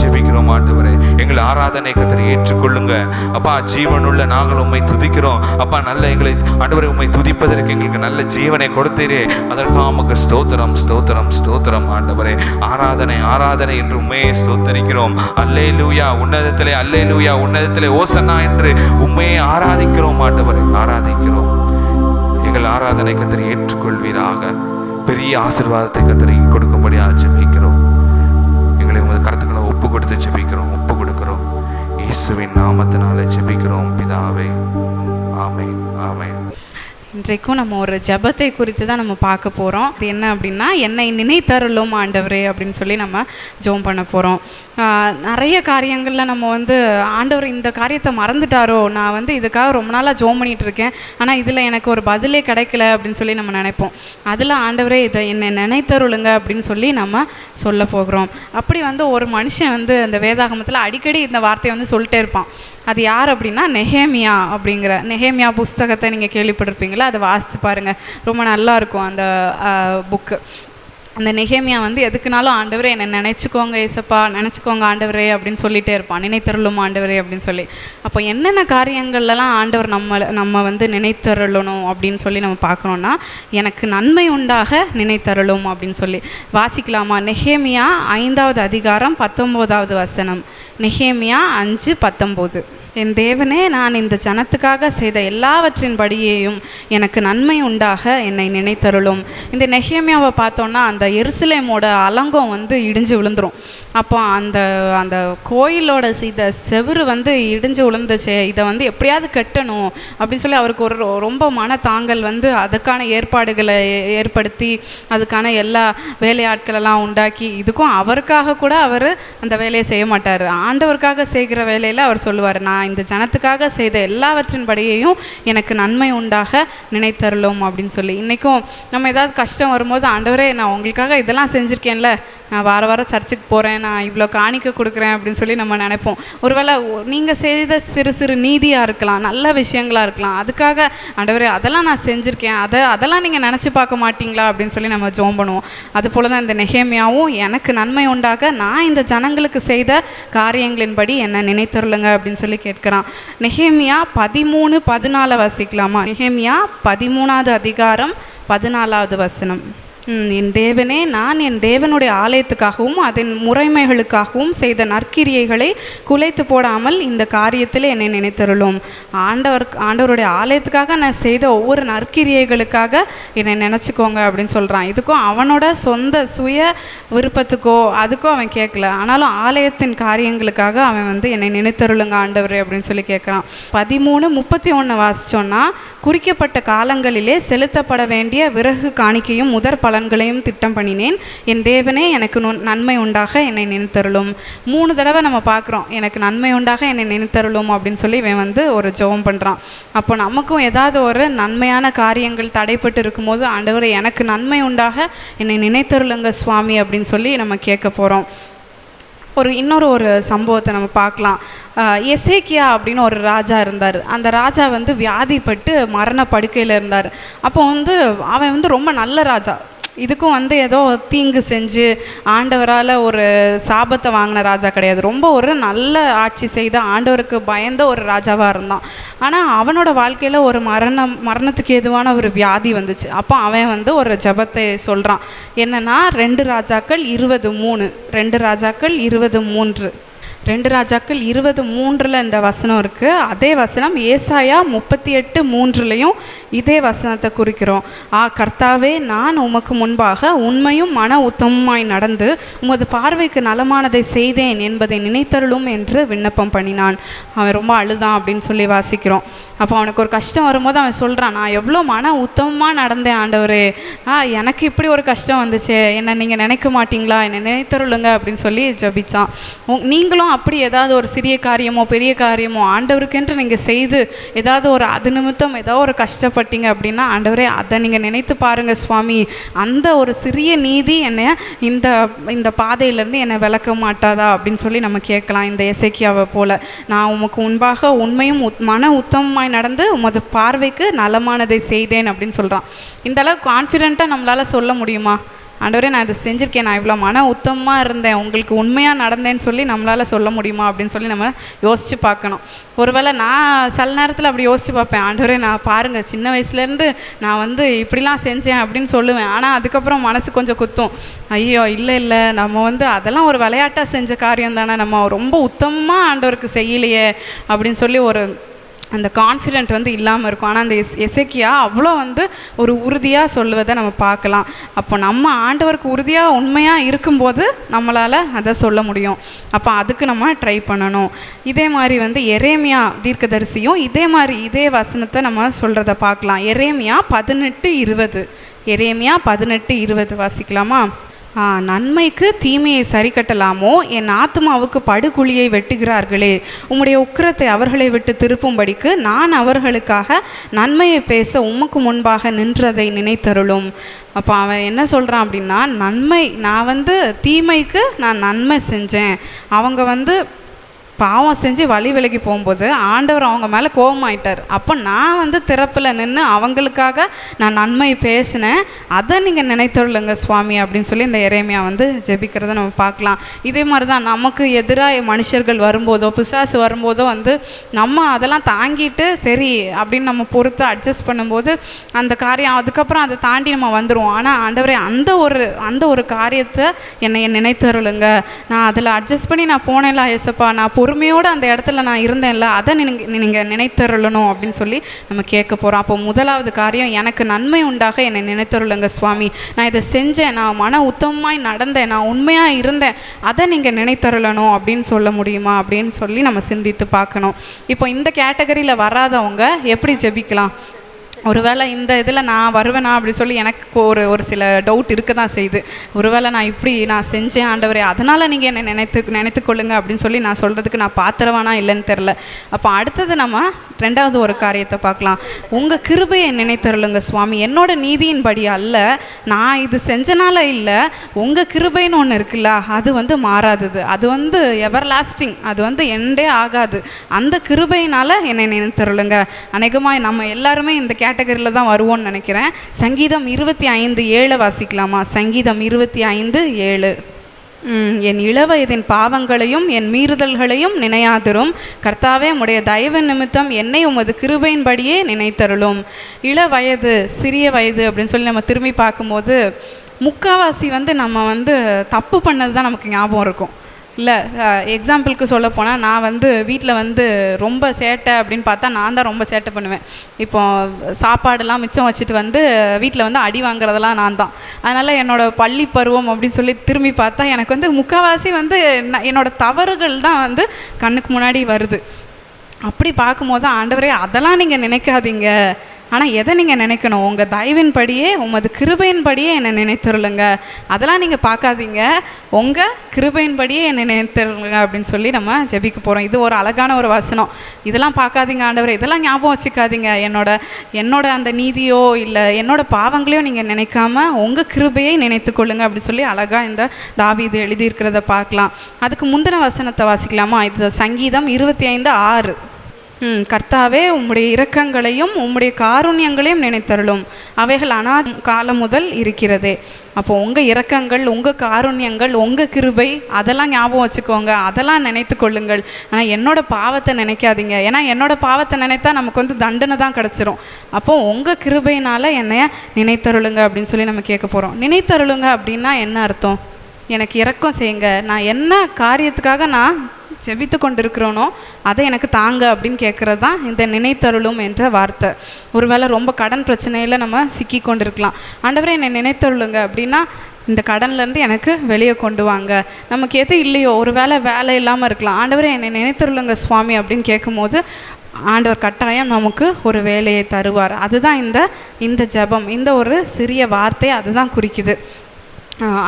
ஜெபிக்கிறோம் ஆண்டவரே. எங்கள் ஆராதனை கர்த்தர் ஏற்றுக்கொள்ளுங்க அப்பா. ஜீவனுள்ள நாங்கள் உம்மை துதிக்கிறோம் அப்பா. நல்ல எங்களை ஆண்டவரே உம்மை துதிப்பதற்கு எங்களுக்கு நல்ல ஜீவனை கொடுத்தீரே, அதற்காக உமக்கு ஸ்தோத்திரம் ஸ்தோத்திரம் ஸ்தோத்திரம் ஆண்டவரே. ஆராதனை ஆராதனை என்று உம்மையே ஸ்தோத்தரிக்கிறோம். அல்லேலூயா உன்னதத்திலே, அல்லேலூயா உன்னதத்திலே ஓசன்னா என்று உம்மையே ஆராதிக்கிறோம் ஆண்டவரே, ஆராதிக்கிறோம். எங்கள் ஆராதனை கர்த்தர் ஏற்றுக்கொள்வீராக. பெரிய ஆசீர்வாதத்தை கர்த்தர் கொடுக்கும்படியாக ஜெபிக்கிறோம். எங்களை உமது கருத்துக்களை ஒப்பு கொடுத்து ஜெபிக்கிறோம், ஒப்பு கொடுக்கிறோம். இயேசுவின் நாமத்தினாலே ஜெபிக்கிறோம் பிதாவே. ஆமென் ஆமென். இன்றைக்கும் நம்ம ஒரு ஜெபத்தை குறித்து தான் நம்ம பார்க்க போகிறோம். அது என்ன அப்படின்னா, என்னை நினைத்தருளும் ஆண்டவரே அப்படின்னு சொல்லி நம்ம ஜெபம் பண்ண போகிறோம். நிறைய காரியங்களில் நம்ம வந்து ஆண்டவர் இந்த காரியத்தை மறந்துட்டாரோ, நான் வந்து இதுக்காக ரொம்ப நாளாக ஜெபம் பண்ணிகிட்டு இருக்கேன், ஆனால் இதில் எனக்கு ஒரு பதிலே கிடைக்கல அப்படின்னு சொல்லி நம்ம நினைப்போம். அதில் ஆண்டவரே இதை என்னை நினைத்தருளுங்க அப்படின்னு சொல்லி நம்ம சொல்ல போகிறோம். அப்படி வந்து ஒரு மனுஷன் வந்து அந்த வேதாகமத்தில் அடிக்கடி இந்த வார்த்தையை வந்து சொல்லிட்டே இருப்பான். அது யார் அப்படின்னா நெஹேமியா அப்படிங்கிற நெஹேமியா புஸ்தகத்தை நீங்கள் கேள்விப்பட்டிருப்பீங்களா? அதை வாசித்து பாருங்கள், ரொம்ப நல்லா இருக்கும் அந்த புக்கு. அந்த நெஹேமியா வந்து எதுக்குனாலும் ஆண்டவரே என்னை நினச்சிக்கோங்க ஏசப்பா, நினச்சிக்கோங்க ஆண்டவரே அப்படின்னு சொல்லிகிட்டே இருப்பான், நினைத்தருளும் ஆண்டவரே அப்படின்னு சொல்லி. அப்போ என்னென்ன காரியங்கள்லாம் ஆண்டவர் நம்ம வந்து நினைத்தருளணும் அப்படின்னு சொல்லி நம்ம பார்க்கணுன்னா, எனக்கு நன்மை உண்டாக நினைத்தருளும் அப்படின்னு சொல்லி வாசிக்கலாமா? நெஹேமியா 5வது அதிகாரம் 19வது வசனம். நெஹேமியா 5:19. என் தேவனே, நான் இந்த ஜனத்துக்காக செய்த எல்லாவற்றின்படியேயும் எனக்கு நன்மை உண்டாக என்னை நினைத்தருளும். இந்த நெகேமியாவை பார்த்தோன்னா அந்த எருசலேமோட அலங்கம் வந்து இடிஞ்சு விழுந்துரும். அப்போ அந்த அந்த கோயிலோட இந்த செவுரு வந்து இடிஞ்சு விழுந்துச்சு, இதை வந்து எப்படியாவது கட்டணும் அப்படின்னு சொல்லி அவருக்கு ஒரு ரொம்ப மனத்தாங்கல் வந்து அதுக்கான ஏற்பாடுகளை ஏற்படுத்தி அதுக்கான எல்லா வேலையாட்களெல்லாம் உண்டாக்கி, இதுக்கும் அவருக்காக கூட அவர் அந்த வேலையை செய்ய மாட்டார். ஆண்டவருக்காக செய்கிற வேலையில் அவர் சொல்லுவார், நான் இந்த ஜனத்துக்காக செய்த எல்லாவற்றின்படியையும் எனக்கு நன்மை உண்டாக நினைத்தருளும் அப்படின்னு சொல்லி. இன்றைக்கும் நம்ம ஏதாவது கஷ்டம் வரும்போது, ஆண்டவரே நான் உங்களுக்காக இதெல்லாம் செஞ்சுருக்கேன்ல, நான் வாரம் சர்ச்சுக்கு போகிறேன், நான் இவ்வளோ காணிக்க கொடுக்குறேன் அப்படின்னு சொல்லி நம்ம நினைப்போம். ஒருவேளை நீங்கள் செய்த சிறு சிறு நீதியாக இருக்கலாம், நல்ல விஷயங்களாக இருக்கலாம், அதுக்காக ஆண்டவரே அதெல்லாம் நான் செஞ்சுருக்கேன், அதெல்லாம் நீங்கள் நினச்சி பார்க்க மாட்டிங்களா அப்படின்னு சொல்லி நம்ம ஜெபம் பண்ணுவோம். அதுபோல் தான் இந்த நெகேமியாவும் எனக்கு நன்மை உண்டாக நான் இந்த ஜனங்களுக்கு செய்த காரியங்களின்படி என்னை நினைத்தருளுங்க அப்படின்னு சொல்லி கேட்குறான். நெகேமியா 13:14 வாசிக்கலாமா? நெகேமியா 13வது அதிகாரம் 14வது வசனம். என் தேவனே, நான் என் தேவனுடைய ஆலயத்துக்காகவும் அதன் முறைமைகளுக்காகவும் செய்த நற்கிரியைகளை குலைத்து போடாமல் இந்த காரியத்தில் என்னை நினைத்தருளும். ஆண்டவருடைய ஆலயத்துக்காக நான் செய்த ஒவ்வொரு நற்கிரியைகளுக்காக என்னை நினச்சிக்கோங்க அப்படின்னு சொல்கிறான். இதுக்கும் அவனோட சொந்த சுய விருப்பத்துக்கோ அதுக்கோ அவன் கேட்கல, ஆனாலும் ஆலயத்தின் காரியங்களுக்காக அவன் வந்து என்னை நினைத்தருளுங்க ஆண்டவரே அப்படின்னு சொல்லி கேட்குறான். 13:31 வாசித்தோன்னா, குறிக்கப்பட்ட காலங்களிலே செலுத்தப்பட வேண்டிய விறகு காணிக்கையும் முதற் பலன்களையும் திட்டம் பண்ணினேன். என் தேவனே, எனக்கு நன்மை உண்டாக என்னை நினைத்தருளும். 3 தடவை நம்ம பார்க்குறோம், எனக்கு நன்மை உண்டாக என்னை நினைத்தருளும் அப்படின்னு சொல்லி இவன் வந்து ஒரு ஜெபம் பண்ணுறான். அப்போ நமக்கும் ஏதாவது ஒரு நன்மையான காரியங்கள் தடைப்பட்டு இருக்கும்போது, ஆண்டவரே எனக்கு நன்மை உண்டாக என்னை நினைத்தருளுங்க சுவாமி அப்படின்னு சொல்லி நம்ம கேட்க போகிறோம். இன்னொரு சம்பவத்தை நம்ம பார்க்கலாம். எசேக்கியா அப்படின்னு ஒரு ராஜா இருந்தார். அந்த ராஜா வந்து வியாதிப்பட்டு மரண படுக்கையில் இருந்தார். அப்போ வந்து அவன் வந்து ரொம்ப நல்ல ராஜா, இதுக்கும் வந்து ஏதோ தீங்கு செஞ்சு ஆண்டவரால் ஒரு சாபத்தை வாங்கின ராஜா கிடையாது. ரொம்ப ஒரு நல்ல ஆட்சி செய்த ஆண்டவருக்கு பயந்த ஒரு ராஜாவாக இருந்தான். ஆனால் அவனோட வாழ்க்கையில் ஒரு மரணத்துக்கு ஏதுவான ஒரு வியாதி வந்துச்சு. அப்போ அவன் வந்து ஒரு ஜெபத்தை சொல்கிறான். என்னென்னா 2 ராஜாக்கள் 23 2 ராஜாக்கள் 23 2 ராஜாக்கள் 23 இந்த வசனம் இருக்குது. அதே வசனம் ஏசாயா 38:3 இதே வசனத்தை குறிக்கிறோம். கர்த்தாவே, நான் உமக்கு முன்பாக உண்மையும் மன உத்தமமாய் நடந்து உமது பார்வைக்கு நலமானதை செய்தேன் என்பதை நினைத்தருளும் என்று விண்ணப்பம் பண்ணினான். அவன் ரொம்ப அழுதான் அப்படின்னு சொல்லி வாசிக்கிறோம். அப்போ அவனுக்கு ஒரு கஷ்டம் வரும்போது அவன் சொல்கிறான், நான் எவ்வளோ மன உத்தமமாக நடந்தேன் ஆண்டவரே, எனக்கு இப்படி ஒரு கஷ்டம் வந்துச்சு, என்னை நீங்கள் நினைக்க மாட்டிங்களா, என்னை நினைத்தருளுங்க அப்படின்னு சொல்லி ஜபிச்சான். நீங்களும் அப்படி ஏதாவது ஒரு சிறிய காரியமோ பெரிய காரியமோ ஆண்டவருக்கென்று நீங்கள் செய்து ஏதாவது ஒரு அது நிமித்தம் ஏதாவது ஒரு கஷ்டப்பட்டீங்க அப்படின்னா, ஆண்டவரே அதை நீங்கள் நினைத்து பாருங்கள் சுவாமி, அந்த ஒரு சிறிய நீதி என்னை இந்த பாதையிலேருந்து என்னை விளக்க மாட்டாதா அப்படின்னு சொல்லி நம்ம கேட்கலாம். இந்த எசேக்கியாவை போல், நான் உமக்கு முன்பாக உண்மையும் மன உத்தமமாய் நடந்து உமது பார்வைக்கு நலமானதை செய்தேன் அப்படின்னு சொல்கிறான். இந்த அளவுக்கு கான்ஃபிடென்ட்டாக நம்மளால் சொல்ல முடியுமா? ஆண்டவரே, நான் இதை செஞ்சுருக்கேன், நான் இவ்வளோ மன உத்தமமாக இருந்தேன், உங்களுக்கு உண்மையாக நடந்தேன்னு சொல்லி நம்மளால் சொல்ல முடியுமா அப்படின்னு சொல்லி நம்ம யோசித்து பார்க்கணும். ஒருவேளை நான் சில நேரத்தில் அப்படி யோசித்து பார்ப்பேன், ஆண்டவரே நான் பாருங்கள் சின்ன வயசுலேருந்து நான் வந்து இப்படிலாம் செஞ்சேன் அப்படின்னு சொல்லுவேன். ஆனால் அதுக்கப்புறம் மனசு கொஞ்சம் குத்தும், ஐயோ இல்லை நம்ம வந்து அதெல்லாம் ஒரு விளையாட்டாக செஞ்ச காரியம் தானே, நம்ம ரொம்ப உத்தமமாக ஆண்டவருக்கு செய்யலையே அப்படின்னு சொல்லி அந்த கான்ஃபிடென்ட் வந்து இல்லாமல் இருக்கும். ஆனால் அந்த எசேக்கியா அவ்வளோ வந்து ஒரு உறுதியாக சொல்லுவதை நம்ம பார்க்கலாம். அப்போ நம்ம ஆண்டவருக்கு உறுதியாக உண்மையாக இருக்கும்போது நம்மளால் அதை சொல்ல முடியும். அப்போ அதுக்கு நம்ம ட்ரை பண்ணணும். இதே மாதிரி வந்து எரேமியா தீர்க்கதரிசியும் இதே வசனத்தை நம்ம சொல்கிறத பார்க்கலாம். எரேமியா 18:20 எரேமியா 18:20 வாசிக்கலாமா? நன்மைக்கு தீமையை சரி கட்டலாமோ? என் ஆத்மாவுக்கு படுகுழியை வெட்டுகிறார்களே, உம்முடைய உக்கிரத்தை அவர்களை விட்டு திருப்பும்படிக்கு நான் அவர்களுக்காக நன்மையை பேச உமக்கு முன்பாக நின்றதை நினைத்தருளும். அப்போ அவன் என்ன சொல்கிறான் அப்படின்னா, நான் வந்து தீமைக்கு நான் நன்மை செஞ்சேன், அவங்க வந்து பாவம் செஞ்சு வழி விலகி போகும்போது ஆண்டவர் அவங்க மேலே கோபமாயிட்டார். அப்போ நான் வந்து திறப்பில் நின்று அவங்களுக்காக நான் நன்மை பேசினேன், அதை நீங்கள் நினைத்தருளுங்க சுவாமி அப்படின்னு சொல்லி இந்த எரேமியா வந்து ஜெபிக்கிறத நம்ம பார்க்கலாம். இதே மாதிரி தான் நமக்கு எதிராக மனுஷர்கள் வரும்போதோ பிசாசு வரும்போதோ வந்து நம்ம அதெல்லாம் தாங்கிட்டு சரி அப்படின்னு நம்ம பொறுத்து அட்ஜஸ்ட் பண்ணும்போது அந்த காரியம் அதுக்கப்புறம் அதை தாண்டி நம்ம வந்துடுவோம். ஆனால் ஆண்டவரே அந்த ஒரு காரியத்தை என்னை நினைத்தருளுங்க, நான் அதில் அட்ஜஸ்ட் பண்ணி நான் போனேன்ல ஏசப்பா, நான் பொறுமையோடு அந்த இடத்துல நான் இருந்தேன்ல, அதை நீங்கள் நினைத்தருளணும் அப்படின்னு சொல்லி நம்ம கேட்க போகிறோம். அப்போ முதலாவது காரியம், எனக்கு நன்மை உண்டாக என்னை நினைத்தருளுங்க சுவாமி, நான் இதை செஞ்சேன், நான் மன உத்தமமாய் நடந்தேன், நான் உண்மையாக இருந்தேன், அதை நீங்கள் நினைத்தருளணும் அப்படின்னு சொல்ல முடியுமா அப்படின்னு சொல்லி நம்ம சிந்தித்து பார்க்கணும். இப்போ இந்த கேட்டகரியில் வராதவங்க எப்படி ஜெபிக்கலாம்? ஒருவேளை இந்த இதில் நான் வருவேனா அப்படி சொல்லி எனக்கு ஒரு சில டவுட் இருக்க தான் செய்யுது. ஒருவேளை நான் செஞ்சேன் ஆண்டவரே, அதனால் நீங்கள் என்னை நினைத்துக்கொள்ளுங்க அப்படின்னு சொல்லி நான் சொல்கிறதுக்கு நான் பாத்திரவானா இல்லைன்னு தெரில. அப்போ அடுத்தது நம்ம ரெண்டாவது ஒரு காரியத்தை பார்க்கலாம். உங்கள் கிருபையை நினைத்தருளுங்க சுவாமி, என்னோட நீதியின்படி அல்ல, நான் இது செஞ்சனால இல்லை, உங்கள் கிருபைன்னு ஒன்று இருக்குல்ல, அது மாறாதது, அது எவர் லாஸ்டிங், அது எண்டே ஆகாது. அந்த கிருபையினால் என்னை நினைத்தருளுங்க. அநேகமாக நம்ம எல்லாருமே இந்த கேட்டகரியில் தான் வருவோம்னு நினைக்கிறேன். சங்கீதம் 25:7 வாசிக்கலாமா? சங்கீதம் 25:7. என் இளவயதின் பாவங்களையும் என் மீறுதல்களையும் நினையாதிரும், கர்த்தாவே உம்முடைய தயவு நிமித்தம் என்னை உமது கிருபையின்படியே நினைத்தருளும். இளவயது, சிறிய வயது அப்படின்னு சொல்லி நம்ம திரும்பி பார்க்கும்போது முக்காவாசி நம்ம தப்பு பண்ணது தான் நமக்கு ஞாபகம் இருக்கும் இல்லை? எக்ஸாம்பிளுக்கு சொல்ல போனால், நான் வீட்டில் ரொம்ப சேட்டை அப்படின்னு பார்த்தா நான் தான் ரொம்ப சேட்டை பண்ணுவேன். இப்போ சாப்பாடெல்லாம் மிச்சம் வச்சுட்டு வீட்டில் அடி வாங்குறதெல்லாம் நான் தான். அதனால் என்னோடய பள்ளி பருவம் அப்படின்னு சொல்லி திரும்பி பார்த்தா எனக்கு முக்கால்வாசி என்னோடய தவறுகள் தான் கண்ணுக்கு முன்னாடி வருது. அப்படி பார்க்கும்போது ஆண்டவரே, அதெல்லாம் நீங்கள் நினைக்காதீங்க, ஆனால் எதை நீங்கள் நினைக்கணும்? உங்கள் தயவின்படியே உமது கிருபையின்படியே என்னை நினைத்தருளுங்க. அதெல்லாம் நீங்கள் பார்க்காதீங்க, உங்கள் கிருபையின்படியே என்னை நினைத்தருளுங்க அப்படின்னு சொல்லி நம்ம ஜெபிக்க போகிறோம். இது ஒரு அழகான ஒரு வசனம். இதெல்லாம் பார்க்காதீங்க ஆண்டவரே, இதெல்லாம் ஞாபகம் வச்சுக்காதீங்க, என்னோட அந்த நீதியோ இல்லை என்னோட பாவங்களையோ நீங்கள் நினைக்காம உங்கள் கிருபையை நினைத்து கொள்ளுங்க அப்படி சொல்லி அழகாக இந்த தாவீது எழுதியிருக்கிறத பார்க்கலாம். அதுக்கு முந்தின வசனத்தை வாசிக்கலாமா? இது சங்கீதம் 25:6. கர்த்தாவே உம்முடைய இரக்கங்களையும் உம்முடைய காருண்யங்களையும் நினைத்தருளும், அவைகள் காலம் முதல் இருக்கிறதே. அப்போது உங்கள் இரக்கங்கள், உங்கள் காருண்யங்கள், உங்கள் கிருபை, அதெல்லாம் ஞாபகம் வச்சுக்கோங்க, அதெல்லாம் நினைத்து கொள்ளுங்கள். ஆனால் என்னோடய பாவத்தை நினைக்காதீங்க, ஏன்னா என்னோடய பாவத்தை நினைத்தா நமக்கு தண்டனை தான் கிடச்சிரும். அப்போது உங்கள் கிருபையினால் என்னைய நினைத்தருளுங்க அப்படின்னு சொல்லி நம்ம கேட்க போகிறோம். நினைத்தருளுங்க அப்படின்னா என்ன அர்த்தம்? எனக்கு இரக்கம் செய்யுங்க, நான் என்ன காரியத்துக்காக நான் ஜெபித்து கொண்டிருக்கிறோனோ அதை எனக்கு தாங்க அப்படின்னு கேட்குறது தான் இந்த நினைத்தருளும் என்ற வார்த்தை. ஒருவேளை ரொம்ப கடன் பிரச்சனையில் நம்ம சிக்கி கொண்டிருக்கலாம். ஆண்டவரே என்னை நினைத்தருளுங்க அப்படின்னா, இந்த கடன்லேருந்து எனக்கு வெளியே கொண்டு வாங்க. நமக்கு எது இல்லையோ, ஒரு வேலை இல்லாமல் இருக்கலாம், ஆண்டவரே என்னை நினைத்தருளுங்க சுவாமி அப்படின்னு கேட்கும்போது ஆண்டவர் கட்டாயம் நமக்கு ஒரு வேலையை தருவார். அதுதான் இந்த ஜெபம், இந்த ஒரு சிறிய வார்த்தை அதுதான் குறிக்குது.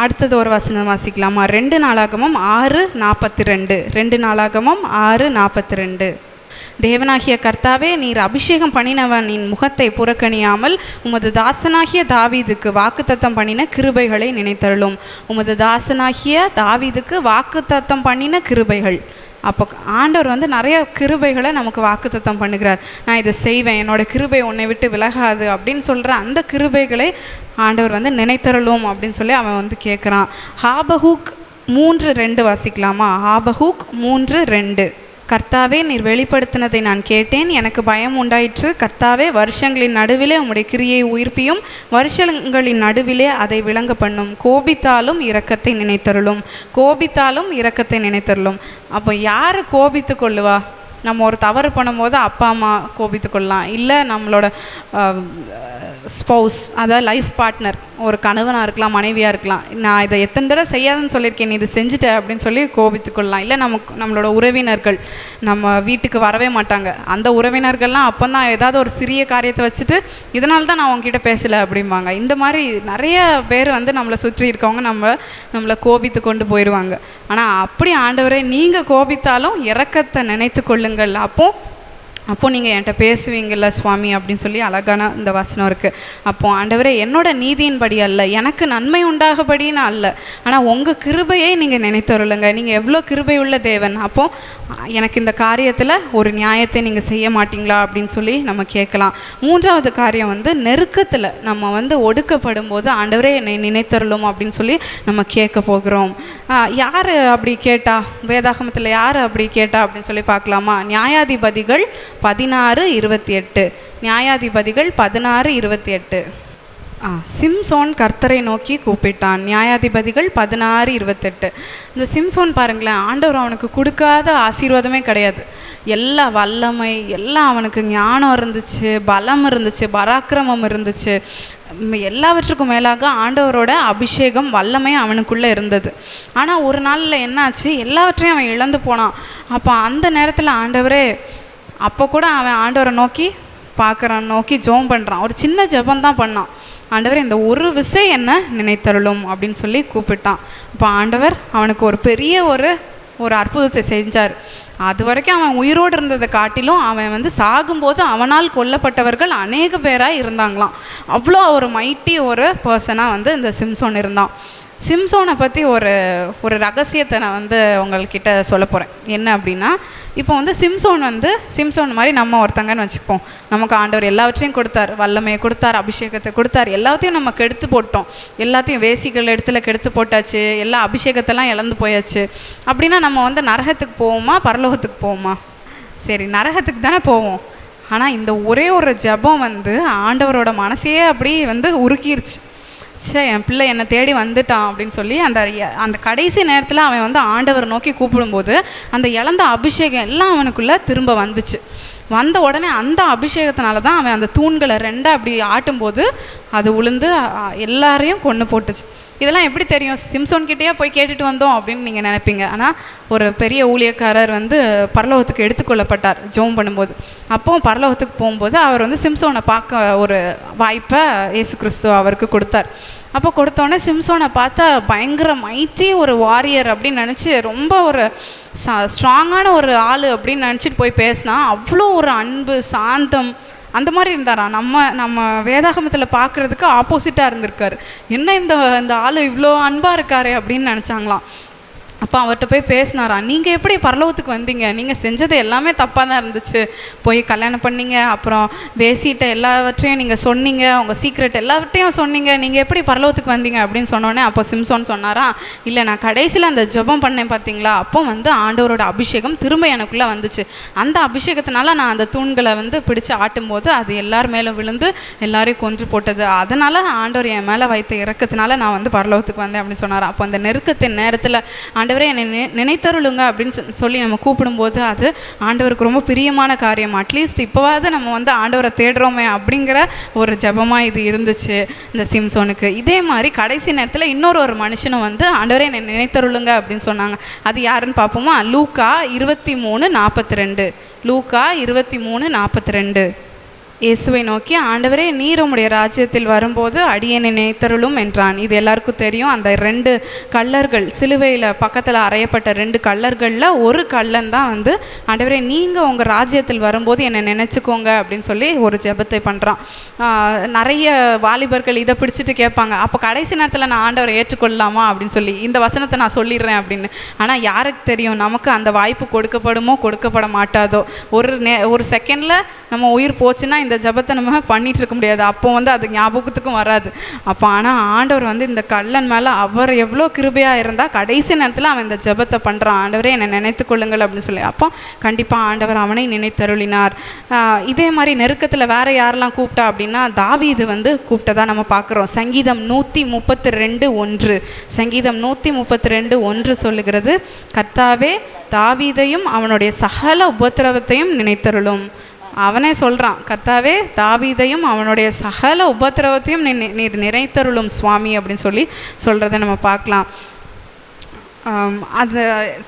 அடுத்தது ஒரு வசனம் வாசிக்கலாமா? 2 நாளாகமம் 6:42. 2 நாளாகமம் 6:42. தேவனாகிய கர்த்தாவே, நீர் அபிஷேகம் பண்ணினவனின் முகத்தை புறக்கணியாமல் உமது தாசனாகிய தாவீதுக்கு வாக்குத்தத்தம் பண்ணின கிருபைகளை நினைத்தருளும். உமது தாசனாகிய தாவீதுக்கு வாக்குத்தத்தம் பண்ணின கிருபைகள். அப்போ ஆண்டவர் நிறைய கிருபைகளை நமக்கு வாக்குத்தத்தம் பண்ணுகிறார். நான் இதை செய்வேன், என்னோடய கிருபை உன்னை விட்டு விலகாது அப்படின்னு சொல்கிற அந்த கிருபைகளை ஆண்டவர் நினைத்தருளும் அப்படின்னு சொல்லி அவன் கேட்குறான். ஹாபகூக் 3:2 வாசிக்கலாமா? ஹாபகூக் 3:2. கர்த்தாவே, நீர் வெளிப்படுத்தினதை நான் கேட்டேன், எனக்கு பயம் உண்டாயிற்று. கர்த்தாவே, வருஷங்களின் நடுவிலே உம்முடைய கிரியை உயிர்ப்பியும், வருஷங்களின் நடுவிலே அதை விளங்க பண்ணும். கோபித்தாலும் இரக்கத்தை நினைத்தருளும், கோபித்தாலும் இரக்கத்தை நினைத்தருளும். அப்போ யார் கோபித்து கொள்ளுவா? நம்ம ஒரு தவறு பண்ணும்போது அப்பா அம்மா கோபித்து கொள்ளலாம், இல்லை நம்மளோட ஸ்பௌஸ், அதாவது லைஃப் பார்ட்னர், ஒரு கணவனாக இருக்கலாம், மனைவியாக இருக்கலாம். நான் இதை எத்தனை தடவை செய்யாதுன்னு சொல்லியிருக்கேன், நீ இது செஞ்சுட்ட அப்படின்னு சொல்லி கோபித்து கொள்ளலாம். இல்லை நம்மளோட உறவினர்கள் நம்ம வீட்டுக்கு வரவே மாட்டாங்க, அந்த உறவினர்கள்லாம் அப்போ தான் ஏதாவது ஒரு சிறிய காரியத்தை வச்சுட்டு இதனால தான் நான் உங்ககிட்ட பேசலை அப்படிம்பாங்க. இந்த மாதிரி நிறைய பேர் நம்மளை சுற்றி இருக்கவங்க நம்மளை கோபித்து கொண்டு போயிடுவாங்க. ஆனால் அப்படி ஆண்டவரே, நீங்கள் கோபித்தாலும் இரக்கத்தை நினைத்து கொள்ளுங்கள், அப்போது நீங்கள் என்கிட்ட பேசுவீங்கள்ல சுவாமி அப்படின்னு சொல்லி அழகான இந்த வசனம் இருக்குது. அப்போது ஆண்டவரே, என்னோட நீதியின்படி அல்ல, எனக்கு நன்மை உண்டாகபடின்னு அல்ல, ஆனால் உங்கள் கிருபையை நீங்கள் நினைத்தருளுங்க. நீங்கள் எவ்வளோ கிருபை உள்ள தேவன், அப்போது எனக்கு இந்த காரியத்தில் ஒரு நியாயத்தை நீங்கள் செய்ய மாட்டீங்களா அப்படின்னு சொல்லி நம்ம கேட்கலாம். மூன்றாவது காரியம் நெருக்கத்தில் நம்ம ஒடுக்கப்படும் போது ஆண்டவரே என்னை நினைத்தருளும் அப்படின்னு சொல்லி நம்ம கேட்க போகிறோம். யார் அப்படி கேட்டா? வேதாகமத்தில் யார் அப்படி கேட்டா அப்படின்னு சொல்லி பார்க்கலாமா? நியாயாதிபதிகள் 16:28. நியாயாதிபதிகள் 16:28. சிம்சோன் கர்த்தரை நோக்கி கூப்பிட்டான். நியாயாதிபதிகள் 16:28. இந்த சிம்சோன் பாருங்களேன், ஆண்டவர் அவனுக்கு கொடுக்காத ஆசீர்வாதமே கிடையாது. எல்லா வல்லமை, எல்லாம் அவனுக்கு ஞானம் இருந்துச்சு, பலம் இருந்துச்சு, பராக்கிரமம் இருந்துச்சு. எல்லாவற்றுக்கும் மேலாக ஆண்டவரோட அபிஷேகம், வல்லமை அவனுக்குள்ளே இருந்தது. ஆனால் ஒரு நாளில் என்னாச்சு, எல்லாவற்றையும் அவன் இழந்து போனான். அப்போ அந்த நேரத்தில் ஆண்டவரே, அப்போ கூட அவன் ஆண்டவரை நோக்கி பார்க்குறான், நோக்கி ஜெபம் பண்ணுறான். ஒரு சின்ன ஜெபந்தான் பண்ணான். ஆண்டவர் இந்த ஒரு விசை என்ன நினைத்தருளும் அப்படின்னு சொல்லி கூப்பிட்டான். இப்போ ஆண்டவர் அவனுக்கு ஒரு பெரிய ஒரு அற்புதத்தை செஞ்சார். அது வரைக்கும் அவன் உயிரோடு இருந்ததை காட்டிலும் அவன் சாகும்போது அவனால் கொல்லப்பட்டவர்கள் அநேக பேராக இருந்தாங்களாம். அவ்வளோ ஒரு மைட்டி ஒரு பர்சனாக இந்த சிம்சோன் இருந்தான். சிம்சோனை பற்றி ஒரு ரகசியத்தை நான் உங்கள்கிட்ட சொல்ல போகிறேன். என்ன அப்படின்னா, இப்போ சிம்சோன் மாதிரி நம்ம ஒருத்தங்கன்னு வச்சுப்போம். நமக்கு ஆண்டவர் எல்லாவற்றையும் கொடுத்தார், வல்லமையை கொடுத்தார், அபிஷேகத்தை கொடுத்தார். எல்லாத்தையும் நம்ம கெடுத்து போட்டோம், எல்லாத்தையும் வேசிகள் இடத்துல கெடுத்து போட்டாச்சு, எல்லா அபிஷேகத்தெல்லாம் இழந்து போயாச்சு. அப்படின்னா நம்ம நரகத்துக்கு போவோமா, பரலோகத்துக்கு போவோமா? சரி, நரகத்துக்கு தானே போவோம். ஆனால் இந்த ஒரே ஒரு ஜெபம் ஆண்டவரோட மனசையே அப்படி உருக்கிருச்சு. என் பிள்ளை என்னை தேடி வந்துட்டான் அப்படின்னு சொல்லி அந்த கடைசி நேரத்தில் அவன் ஆண்டவர் நோக்கி கூப்பிடும்போது அந்த இழந்த அபிஷேகம் எல்லாம் அவனுக்குள்ளே திரும்ப வந்துச்சு. வந்த உடனே அந்த அபிஷேகத்தினால தான் அவன் அந்த தூண்களை ரெண்டாக அப்படி ஆட்டும்போது அது உளுந்து எல்லாரையும் கொன்று போட்டுச்சு. இதெல்லாம் எப்படி தெரியும்? சிம்சோன்கிட்டயே போய் கேட்டுட்டு வந்தோம் அப்படின்னு நீங்கள் நினைப்பீங்க. ஆனால் ஒரு பெரிய ஊழியக்காரர் பரலோகத்துக்கு எடுத்துக்கொள்ளப்பட்டார் ஜெபம் பண்ணும்போது. அப்போது பரலோகத்துக்கு போகும்போது அவர் சிம்சோனை பார்க்க ஒரு வாய்ப்பை இயேசு கிறிஸ்து அவருக்கு கொடுத்தார். அப்போ கொடுத்தோடனே சிம்சோனை பார்த்தா பயங்கர மைட்டி ஒரு வாரியர் அப்படின்னு நினச்சி, ரொம்ப ஒரு ஸ்ட்ராங்கான ஒரு ஆள் அப்படின்னு நினச்சிட்டு போய் பேசினா, அவ்வளோ ஒரு அன்பு, சாந்தம், அந்த மாதிரி இருந்தாராம். நம்ம வேதாகமத்தில் பார்க்குறதுக்கு ஆப்போசிட்டாக இருந்திருக்காரு. என்ன இந்த ஆள் இவ்வளோ அன்பாக இருக்காரு அப்படின்னு நினச்சாங்களாம். அப்போ அவர்கிட்ட போய் பேசினாராம், நீங்கள் எப்படி பரலோகத்துக்கு வந்தீங்க? நீங்கள் செஞ்சது எல்லாமே தப்பாக தான் இருந்துச்சு. போய் கல்யாணம் பண்ணீங்க, அப்புறம் வேசிட்ட எல்லாவற்றையும் நீங்கள் சொன்னீங்க, உங்கள் சீக்ரெட் எல்லாவற்றையும் சொன்னீங்க, நீங்கள் எப்படி பரலோகத்துக்கு வந்தீங்க அப்படின்னு சொன்னோன்னே அப்போ சிம்சோன் சொன்னாராம், இல்லை நான் கடைசியில் அந்த ஜெபம் பண்ணேன் பார்த்தீங்களா, அப்போ ஆண்டவரோட அபிஷேகம் திரும்ப எனக்குள்ளே வந்துச்சு. அந்த அபிஷேகத்தினால நான் அந்த தூண்களை பிடிச்சு ஆட்டும்போது அது எல்லார் மேலும் விழுந்து எல்லாரையும் கொன்று போட்டது. அதனால் ஆண்டவர் என் மேலே வைத்த இறக்கத்தினால நான் பரலோகத்துக்கு வந்தேன் அப்படின்னு சொன்னாராம். அப்போ அந்த நெருக்கத்தின் நேரத்தில் ஆண்டவரே என்னை நினைத்தருளுங்க அப்படின்னு சொல்லி நம்ம கூப்பிடும்போது அது ஆண்டவருக்கு ரொம்ப பிரியமான காரியம். அட்லீஸ்ட் இப்போவாது நம்ம ஆண்டவரை தேடுறோமே அப்படிங்கிற ஒரு ஜெபமாக இது இருந்துச்சு இந்த சிம்சோனுக்கு. இதே மாதிரி கடைசி நேரத்தில் இன்னொரு மனுஷனும் ஆண்டவரே என்னை நினைத்தருளுங்க அப்படின்னு சொன்னாங்க. அது யாருன்னு பார்ப்போமா? லூக்கா 23:42. லூக்கா 23:42. இயேசுவை நோக்கி, ஆண்டவரே நீர் உம்முடைய ராஜ்யத்தில் வரும்போது அடியேனை நினைத்தருளும் என்றான். இது எல்லாருக்கும் தெரியும். அந்த 2 கள்ளர்கள், சிலுவையில் பக்கத்தில் அறையப்பட்ட 2 கள்ளர்களில் ஒரு கள்ளன் தான் ஆண்டவரே நீங்கள் உங்கள் ராஜ்யத்தில் வரும்போது என்னை நினச்சிக்கோங்க அப்படின்னு சொல்லி ஒரு ஜெபத்தை பண்ணுறான். நிறைய வாலிபர்கள் இதை பிடிச்சிட்டு கேட்பாங்க, அப்போ கடைசி நேரத்தில் நான் ஆண்டவரை ஏற்றுக்கொள்ளலாமா அப்படின்னு சொல்லி, இந்த வசனத்தை நான் சொல்லிடுறேன் அப்படின்னு. ஆனால் யாருக்கு தெரியும், நமக்கு அந்த வாய்ப்பு கொடுக்கப்படுமோ கொடுக்கப்பட மாட்டாதோ. ஒரு செகண்டில் நம்ம உயிர் போச்சுன்னா இந்த ஜெபத்தை நம்ம பண்ணிகிட்டு இருக்க முடியாது. அப்போ அது ஞாபகத்துக்கும் வராது. அப்போ ஆனால் ஆண்டவர் இந்த கள்ளன் மேலே அவர் எவ்வளோ கிருபையாக இருந்தால் கடைசி நேரத்தில் அவன் இந்த ஜெபத்தை பண்ணுறான், ஆண்டவரே என்னை நினைத்து கொள்ளுங்கள் அப்படின்னு சொல்லி. அப்போ கண்டிப்பாக ஆண்டவர் அவனை நினைத்தருளினார். இதே மாதிரி நெருக்கத்தில் வேறு யாரெல்லாம் கூப்பிட்டா அப்படின்னா, தாவீது கூப்பிட்டதா நம்ம பார்க்குறோம். சங்கீதம் 132:1. சங்கீதம் 132:1 சொல்லுகிறது, கர்த்தாவே தாவீதையும் அவனுடைய சகல உபத்திரவத்தையும் நினைத்தருளும். அவனே சொல்கிறான், கர்த்தாவே தாவீதையும் அவனுடைய சகல உபத்திரவத்தையும் நீர் நினைத்தருளும் சுவாமி அப்படின்னு சொல்லி சொல்கிறத நம்ம பார்க்கலாம். அது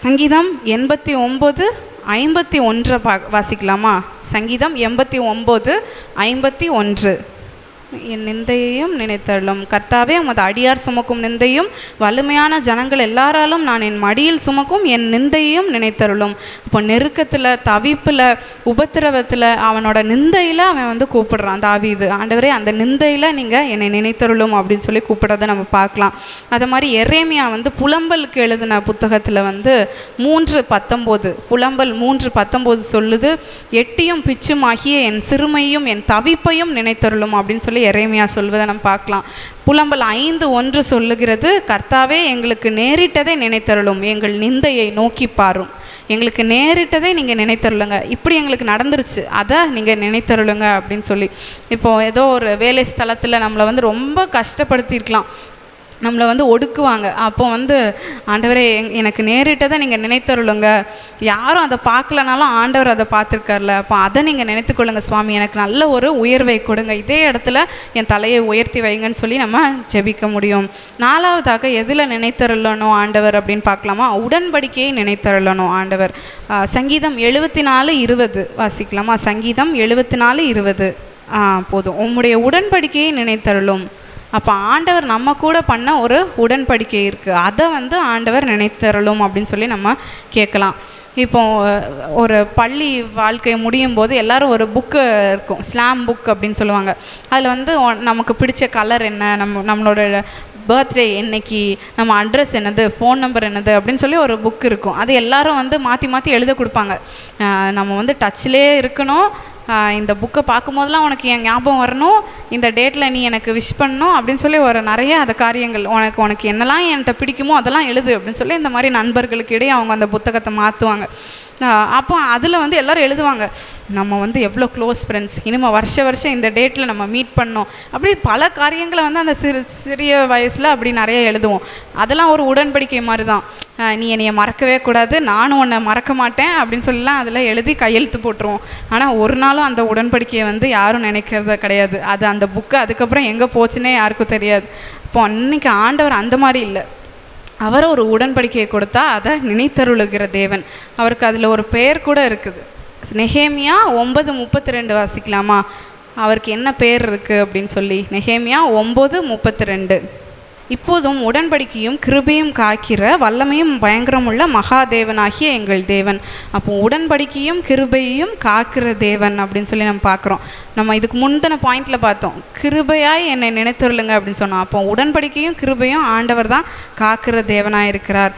சங்கீதம் 89:51 வாசிக்கலாமா? சங்கீதம் 89:51. என் நிந்தையையும் நினைத்தருளும். கர்த்தாவே உமது அடியார் சுமக்கும் நிந்தையும் வலிமையான ஜனங்கள் எல்லாராலும் நான் என் மடியில் சுமக்கும் என் நிந்தையையும் நினைத்தருளும். இப்போ நெருக்கத்தில், தவிப்பில், உபத்திரவத்தில், அவனோட நிந்தையில் அவன் கூப்பிடுறான் தாவீது, ஆண்டவரே அந்த நிந்தையில் நீங்கள் என்னை நினைத்தருளும் அப்படின்னு சொல்லி கூப்பிடுறதை நம்ம பார்க்கலாம். அது மாதிரி எரேமியா புலம்பலுக்கு எழுதின புத்தகத்தில் 3:19 புலம்பல் 3:19 சொல்லுது, எட்டியும் பிச்சுமாகிய என் சிறுமையும் என் தவிப்பையும் நினைத்தருளும் அப்படின்னு சொல்லி எரேமியா சொல்வதை நம்ம பார்க்கலாம். புலம்பல் 5:1 சொல்லுகிறது, கர்த்தாவே எங்களுக்கு நேரிட்டதை நினைத்தருளும், எங்கள் நிந்தையை நோக்கி பாரும், எங்களுக்கு நேரிட்டதை நீங்கள் நினைத்தருளுங்க, இப்படி எங்களுக்கு நடந்துருச்சு அதை நீங்கள் நினைத்தருளுங்க அப்படின்னு சொல்லி. இப்போது ஏதோ ஒரு வேலை ஸ்தலத்தில் நம்மளை வந்து ரொம்ப கஷ்டப்படுத்தியிருக்கலாம், நம்மளை வந்து ஒடுக்குவாங்க. அப்போ வந்து ஆண்டவரே எனக்கு நேரிட்டதை நீங்கள் நினைத்தருளுங்க, யாரும் அதை பார்க்கலனாலும் ஆண்டவர் அதை பார்த்துருக்கார்ல, அப்போ அதை நீங்கள் நினைத்துக்கொள்ளுங்க சுவாமி, எனக்கு நல்ல ஒரு உயர்வை கொடுங்க, இதே இடத்துல என் தலையை உயர்த்தி வைங்கன்னு சொல்லி நம்ம ஜெபிக்க முடியும். நாலாவதாக எதில் நினைத்தருளணும் ஆண்டவர் அப்படின்னு பார்க்கலாமா? உடன்படிக்கையை நினைத்தருளணும் ஆண்டவர். சங்கீதம் 74:20 வாசிக்கலாமா? சங்கீதம் 74:20 போதும். உம்முடைய உடன்படிக்கையை நினைத்தருளும். அப்போ ஆண்டவர் நம்ம கூட பண்ண ஒரு உடன்படிக்கை இருக்குது, அதை வந்து ஆண்டவர் நினைத்தருளும் அப்படின்னு சொல்லி நம்ம கேட்கலாம். இப்போது ஒரு பள்ளி வாழ்க்கை முடியும் போது எல்லோரும் ஒரு புக்கு இருக்கும், ஸ்லாம் புக் அப்படின்னு சொல்லுவாங்க. அதில் வந்து நமக்கு பிடிச்ச கலர் என்ன, நம்மளோட பர்த்டே என்னைக்கு, நம்ம அட்ரஸ் என்னது, ஃபோன் நம்பர் என்னது அப்படின்னு சொல்லி ஒரு புக் இருக்கும். அது எல்லோரும் வந்து மாற்றி மாற்றி எழுத கொடுப்பாங்க. நம்ம வந்து டச்சிலே இருக்கணும், இந்த புக்கை பார்க்கும்போதெல்லாம் உனக்கு என் ஞாபகம் வரணும், இந்த டேட்டில் நீ எனக்கு விஷ் பண்ணணும் அப்படின்னு சொல்லி ஒரு நிறைய அந்த காரியங்கள், உனக்கு என்னெல்லாம் என்கிட்ட பிடிக்குமோ அதெல்லாம் எழுது அப்படின்னு சொல்லி இந்த மாதிரி நண்பர்களுக்கு இடையே அவங்க அந்த புத்தகத்தை மாற்றுவாங்க. அப்போ அதில் வந்து எல்லோரும் எழுதுவாங்க, நம்ம வந்து எவ்வளோ க்ளோஸ் ஃப்ரெண்ட்ஸ், இனிமேல் வருஷம் இந்த டேட்டில் நம்ம மீட் பண்ணோம், அப்படி பல காரியங்களை வந்து அந்த சிறிய வயசில் அப்படி நிறைய எழுதுவோம். அதெல்லாம் ஒரு உடன்படிக்கை மாதிரி தான். நீ என்னையை மறக்கவே கூடாது, நானும் உன்னை மறக்க மாட்டேன் அப்படின்னு சொல்லலாம் அதில் எழுதி கையெழுத்து போட்டுருவோம். ஆனால் ஒரு நாளும் அந்த உடன்படிக்கையை வந்து யாரும் நினைக்கிறத கிடையாது. அது அந்த புக்கு அதுக்கப்புறம் எங்கே போச்சுன்னே யாருக்கும் தெரியாது. இப்போ அன்றைக்கி ஆண்டவர் அந்த மாதிரி இல்லை, அவர் ஒரு உடன்படிக்கையை கொடுத்தா அதை நினைத்தருளுகிற தேவன். அவருக்கு அதில் ஒரு பெயர் கூட இருக்குது. நெகேமியா 9:32 வாசிக்கலாமா? அவருக்கு என்ன பேர் இருக்குது அப்படின்னு சொல்லி. நெகேமியா 9:32. இப்போதும் உடன்படிக்கையும் கிருபையும் காக்கிற வல்லமையும் பயங்கரமுள்ள மகாதேவனாகிய எங்கள் தேவன். அப்போ உடன்படிக்கையும் கிருபையும் காக்கிற தேவன் அப்படின்னு சொல்லி நம்ம பார்க்குறோம். நம்ம இதுக்கு முந்தின பாயிண்டில் பார்த்தோம், கிருபையாய் என்னை நினைத்தருளுங்க அப்படின்னு சொன்னோம். அப்போ உடன்படிக்கையும் கிருபையும் ஆண்டவர் தான் காக்கிற தேவனாக இருக்கிறார்.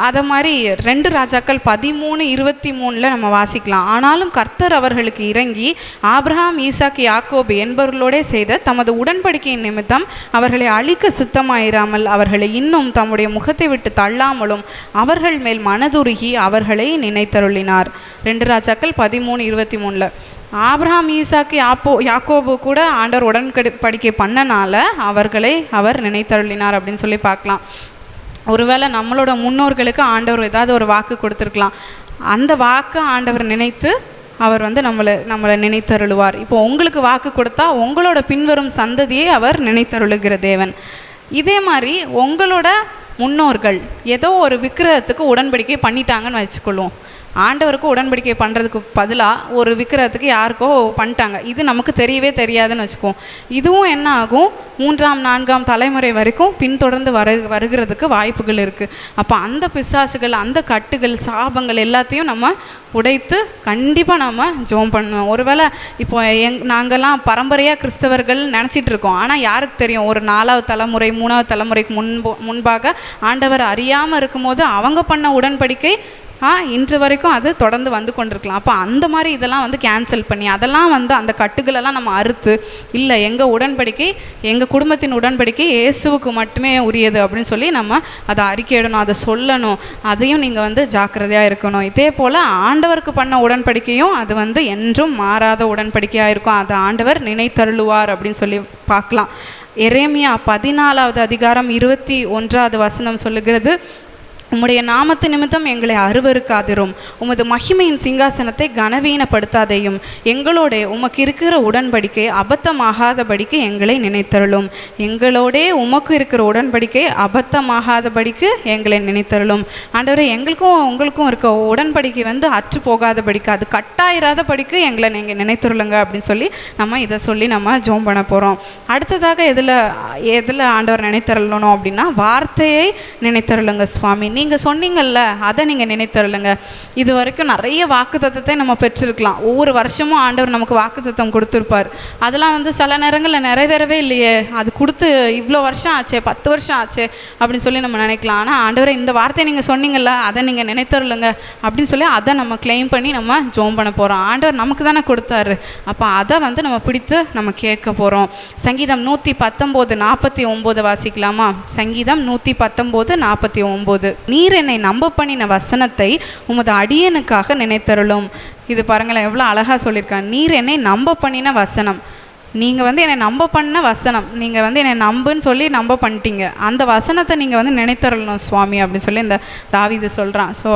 அதை மாதிரி 2 ராஜாக்கள் 13:23 நம்ம வாசிக்கலாம். ஆனாலும் கர்த்தர் அவர்களுக்கு இறங்கி ஆபிரகாம், ஈசாக்கு, யாக்கோபு என்பவர்களோடே செய்த தமது உடன்படிக்கையின் நிமித்தம் அவர்களை அழிக்க சித்தமாயிராமல் அவர்களை இன்னும் தம்முடைய முகத்தை விட்டு தள்ளாமலும் அவர்கள் மேல் மனதுருகி அவர்களை நினைத்தருளினார். 2 ராஜாக்கள் 13:23. ஆபிரகாம், ஈசாக்கு, யாக்கோபு கூட ஆண்டவர் உடன்படிக்கை பண்ணனால அவர்களை அவர் நினைத்தருளினார் அப்படின்னு சொல்லி பார்க்கலாம். ஒருவேளை நம்மளோட முன்னோர்களுக்கு ஆண்டவர் ஏதாவது ஒரு வாக்கு கொடுத்துருக்கலாம், அந்த வாக்கு ஆண்டவர் நினைத்து அவர் வந்து நம்மளை நினைத்தருளுவார். இப்போ உங்களுக்கு வாக்கு கொடுத்தா உங்களோட பின்வரும் சந்ததியை அவர் நினைத்தருளுகிற தேவன். இதே மாதிரி உங்களோட முன்னோர்கள் ஏதோ ஒரு விக்கிரகத்துக்கு உடன்படிக்கை பண்ணிட்டாங்கன்னு வச்சுக்கொள்வோம். ஆண்டவருக்கு உடன்படிக்கை பண்ணுறதுக்கு பதிலாக ஒரு விக்கிரகத்துக்கு யாருக்கோ பண்ணிட்டாங்க, இது நமக்கு தெரியவே தெரியாதுன்னு வச்சுக்குவோம். இதுவும் என்ன ஆகும், 3ஆம் 4ஆம் தலைமுறை வரைக்கும் பின்தொடர்ந்து வருகிறதுக்கு வாய்ப்புகள் இருக்குது. அப்போ அந்த பிசாசுகள், அந்த கட்டுகள், சாபங்கள் எல்லாத்தையும் நம்ம உடைத்து கண்டிப்பாக நம்ம ஜெபம் பண்ணணும். ஒருவேளை இப்போ நாங்கள்லாம் பரம்பரையாக கிறிஸ்தவர்கள் நினச்சிட்டு இருக்கோம், ஆனால் யாருக்கு தெரியும், ஒரு 4ஆவது தலைமுறை 3ஆவது தலைமுறைக்கு முன்பாக ஆண்டவர் அறியாமல் இருக்கும்போது அவங்க பண்ண உடன்படிக்கை இன்று வரைக்கும் அது தொடர்ந்து வந்து கொண்டிருக்கலாம். அப்போ அந்த மாதிரி இதெல்லாம் வந்து கேன்சல் பண்ணி அதெல்லாம் வந்து அந்த கட்டுகளெல்லாம் நம்ம அறுத்து, இல்லை எங்கள் உடன்படிக்கை, எங்கள் குடும்பத்தின் உடன்படிக்கை இயேசுவுக்கு மட்டுமே உரியது அப்படின்னு சொல்லி நம்ம அதை அறிக்கையிடணும், அதை சொல்லணும். அதையும் நீங்கள் வந்து ஜாக்கிரதையாக இருக்கணும். இதே போல் ஆண்டவருக்கு பண்ண உடன்படிக்கையும் அது வந்து என்றும் மாறாத உடன்படிக்கையாக இருக்கும், அதை ஆண்டவர் நினைத்தருளுவார் அப்படின்னு சொல்லி பார்க்கலாம். எரேமியா 14ஆவது அதிகாரம் 21ஆவது வசனம் சொல்லுகிறது, உம்முடைய நாமத்து நிமித்தம் எங்களை அருவருக்காதிரும், உமது மகிமையின் சிங்காசனத்தை கனவீனப்படுத்தாதையும், எங்களோட உமக்கு இருக்கிற உடன்படிக்கை அபத்தமாகாதபடிக்கு எங்களை நினைத்தருளும். எங்களோடே உமக்கு இருக்கிற உடன்படிக்கை அபத்தமாகாதபடிக்கு எங்களை நினைத்தருளும். ஆண்டவரே, எங்களுக்கும் உங்களுக்கும் இருக்க உடன்படிக்கை வந்து அற்று போகாதபடிக்கு, அது கட்டாயிராதபடிக்கு எங்களை நீங்கள் நினைத்தருளுங்க அப்படின்னு சொல்லி நம்ம இதை சொல்லி நம்ம ஜெபம் பண்ண போகிறோம். அடுத்ததாக எதில் ஆண்டவர் நினைத்தருளணும் அப்படின்னா, வார்த்தையை நினைத்தருளுங்க சுவாமி, நீங்கள் சொன்னீங்கல்ல அதை நீங்கள் நினைத்தருளுங்க. இது வரைக்கும் நிறைய வாக்குத்தத்தத்தை நம்ம பெற்றிருக்கலாம், ஒவ்வொரு வருஷமும் ஆண்டவர் நமக்கு வாக்குத்தத்தம் கொடுத்துருப்பார். அதெல்லாம் வந்து சில நேரங்களில் நிறைவேறவே இல்லையே, அது கொடுத்து இவ்வளோ வருஷம் ஆச்சே, 10 வருஷம் ஆச்சே அப்படின்னு சொல்லி நம்ம நினைக்கலாம். ஆனால் ஆண்டவரை, இந்த வார்த்தையை நீங்கள் சொன்னீங்கல்ல அதை நீங்கள் நினைத்தருளுங்க அப்படின்னு சொல்லி அதை நம்ம கிளைம் பண்ணி நம்ம ஜெபம் பண்ண போகிறோம். ஆண்டவர் நமக்கு தானே கொடுத்தாரு, அப்போ அதை வந்து நம்ம பிடித்து நம்ம கேட்க போகிறோம். சங்கீதம் 119:49 வாசிக்கலாமா? சங்கீதம் 119:49. நீர் என்னை நம்ப பண்ணின வசனத்தை உமது அடியனுக்காக நினைத்தருளும். இது பாருங்களேன், எவ்வளோ அழகாக சொல்லியிருக்காங்க. நீர் என்னை நம்ப பண்ணின வசனம். நீங்கள் வந்து என்னை நம்ப பண்ண வசனம், நீங்கள் வந்து என்னை நம்புன்னு சொல்லி நம்ப பண்ணிட்டீங்க. அந்த வசனத்தை நீங்கள் வந்து நினைத்தரணும் சுவாமி அப்படின்னு சொல்லி இந்த தாவீது சொல்கிறான். ஸோ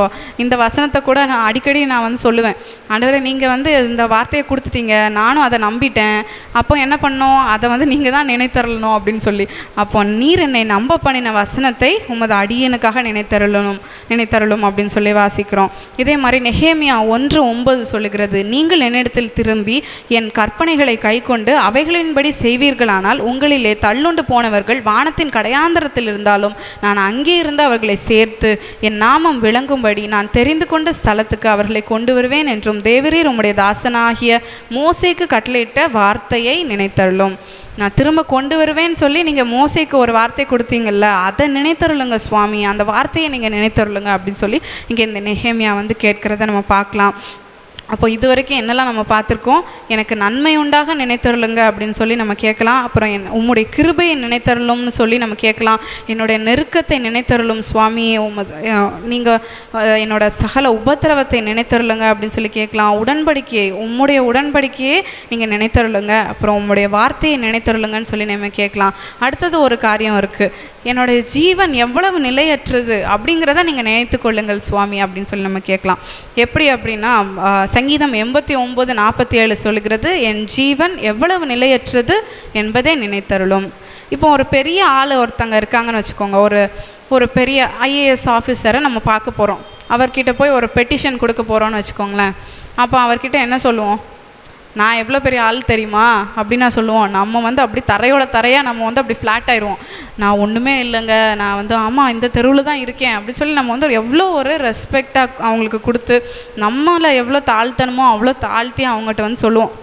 இந்த வசனத்தை கூட நான் அடிக்கடி வந்து சொல்லுவேன், ஆண்டவரே நீங்கள் வந்து இந்த வார்த்தையை கொடுத்துட்டீங்க, நானும் அதை நம்பிட்டேன், அப்போ என்ன பண்ணோம், அதை வந்து நீங்கள் தான் நினைத்தரணும் அப்படின்னு சொல்லி. அப்போ நீர் என்னை நம்ப பண்ணின வசனத்தை உமது அடியனுக்காக நினைத்தருளும் அப்படின்னு சொல்லி வாசிக்கிறோம். இதே மாதிரி நெகேமியா 1:9 சொல்லுகிறது, நீங்கள் என்னிடத்தில் திரும்பி என் கற்பனைகளை கைக்கொண்டு அவைகளின்படி செய்வீர்களானால் உங்களிலே தள்ளுண்டு போனவர்கள் வானத்தின் கடையாந்தரத்தில் இருந்தாலும் நான் அங்கே இருந்து அவர்களை சேர்த்து என் நாமம் விளங்கும்படி நான் தெரிந்து கொண்ட ஸ்தலத்துக்கு அவர்களை கொண்டு வருவேன் என்றும் தேவரீர் உம்முடைய தாசனாகிய மோசேக்கு கட்டளையிட்ட வார்த்தையை நினைத்தருளும். நான் திரும்ப கொண்டு வருவேன்னு சொல்லி நீங்கள் மோசேக்கு ஒரு வார்த்தை கொடுத்தீங்கல்ல, அதை நினைத்தருளுங்க சுவாமி, அந்த வார்த்தையை நீங்கள் நினைத்தருளுங்க அப்படின்னு சொல்லி இங்கே இந்த நெகேமியா வந்து கேட்கிறத நம்ம பார்க்கலாம். அப்போ இது வரைக்கும் என்னெல்லாம் நம்ம பார்த்துருக்கோம், எனக்கு நன்மை உண்டாக நினைத்தருளுங்க அப்படின்னு சொல்லி நம்ம கேட்கலாம். அப்புறம் உம்முடைய கிருபையை நினைத்தருளும்னு சொல்லி நம்ம கேட்கலாம். என்னுடைய நெருக்கத்தை நினைத்தருளும் சுவாமி, நீங்கள் என்னோட சகல உபத்திரவத்தை நினைத்தருளுங்க அப்படின்னு சொல்லி கேட்கலாம். உடன்படிக்கையை, உம்முடைய உடன்படிக்கையே நீங்கள் நினைத்தருளுங்க, அப்புறம் உம்முடைய வார்த்தையை நினைத்தருளுங்கன்னு சொல்லி நம்ம கேட்கலாம். அடுத்தது ஒரு காரியம் இருக்குது, என்னுடைய ஜீவன் எவ்வளவு நிலையற்றது அப்படிங்கிறத நீங்கள் நினைத்து கொள்ளுங்கள் சுவாமி அப்படின்னு சொல்லி நம்ம கேட்கலாம். எப்படி அப்படின்னா சங்கீதம் 89:47 சொல்லுகிறது, என் ஜீவன் எவ்வளவு நிலையற்றது என்பதை நினைத்தருளும். இப்போ ஒரு பெரிய ஆள் ஒருத்தங்க இருக்காங்கன்னு வச்சுக்கோங்க, ஒரு பெரிய IAS ஆஃபீஸரை நம்ம பார்க்க போகிறோம், அவர்கிட்ட போய் ஒரு பெட்டிஷன் கொடுக்க போகிறோன்னு வச்சுக்கோங்களேன். அப்போ அவர்கிட்ட என்ன சொல்லுவோம், நான் எவ்வளோ பெரிய ஆள் தெரியுமா அப்படின்னு நான் சொல்லுவோம். நம்ம வந்து அப்படி தரையாக நம்ம வந்து அப்படி ஃப்ளாட் ஆயிடுவோம். நான் ஒன்றுமே இல்லைங்க, நான் வந்து ஆமாம் இந்த தெருவில் தான் இருக்கேன் அப்படி சொல்லி நம்ம வந்து எவ்வளோ ஒரு ரெஸ்பெக்டாக அவங்களுக்கு கொடுத்து நம்மளை எவ்வளோ தாழ்த்தணுமோ அவ்வளோ தாழ்த்தி அவங்ககிட்ட வந்து சொல்லுவோம்,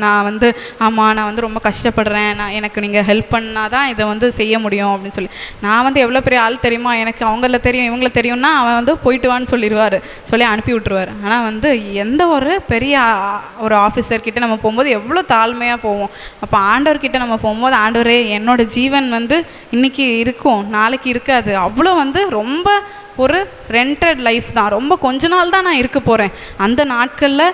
நான் வந்து ஆமாம் நான் வந்து ரொம்ப கஷ்டப்படுறேன், எனக்கு நீங்கள் ஹெல்ப் பண்ணால் தான் இதை வந்து செய்ய முடியும் அப்படின்னு சொல்லி. நான் வந்து எவ்வளோ பெரிய ஆள் தெரியுமா, எனக்கு அவங்கள தெரியும் இவங்கள தெரியும்னா அவன் வந்து போயிட்டு வான்னு சொல்லிடுவார், சொல்லி அனுப்பி விட்ருவார். ஆனால் வந்து எந்த ஒரு பெரிய ஒரு ஆஃபீஸர்கிட்ட நம்ம போகும்போது எவ்வளோ தாழ்மையாக போவோம். அப்போ ஆண்டவர்கிட்ட நம்ம போகும்போது, ஆண்டவரே என்னோடய ஜீவன் வந்து இன்றைக்கி இருக்கும் நாளைக்கு இருக்காது, அவ்வளோ வந்து ரொம்ப ஒரு ரெண்டட் லைஃப் தான், ரொம்ப கொஞ்ச நாள் தான் நான் இருக்க போகிறேன், அந்த நாட்களில்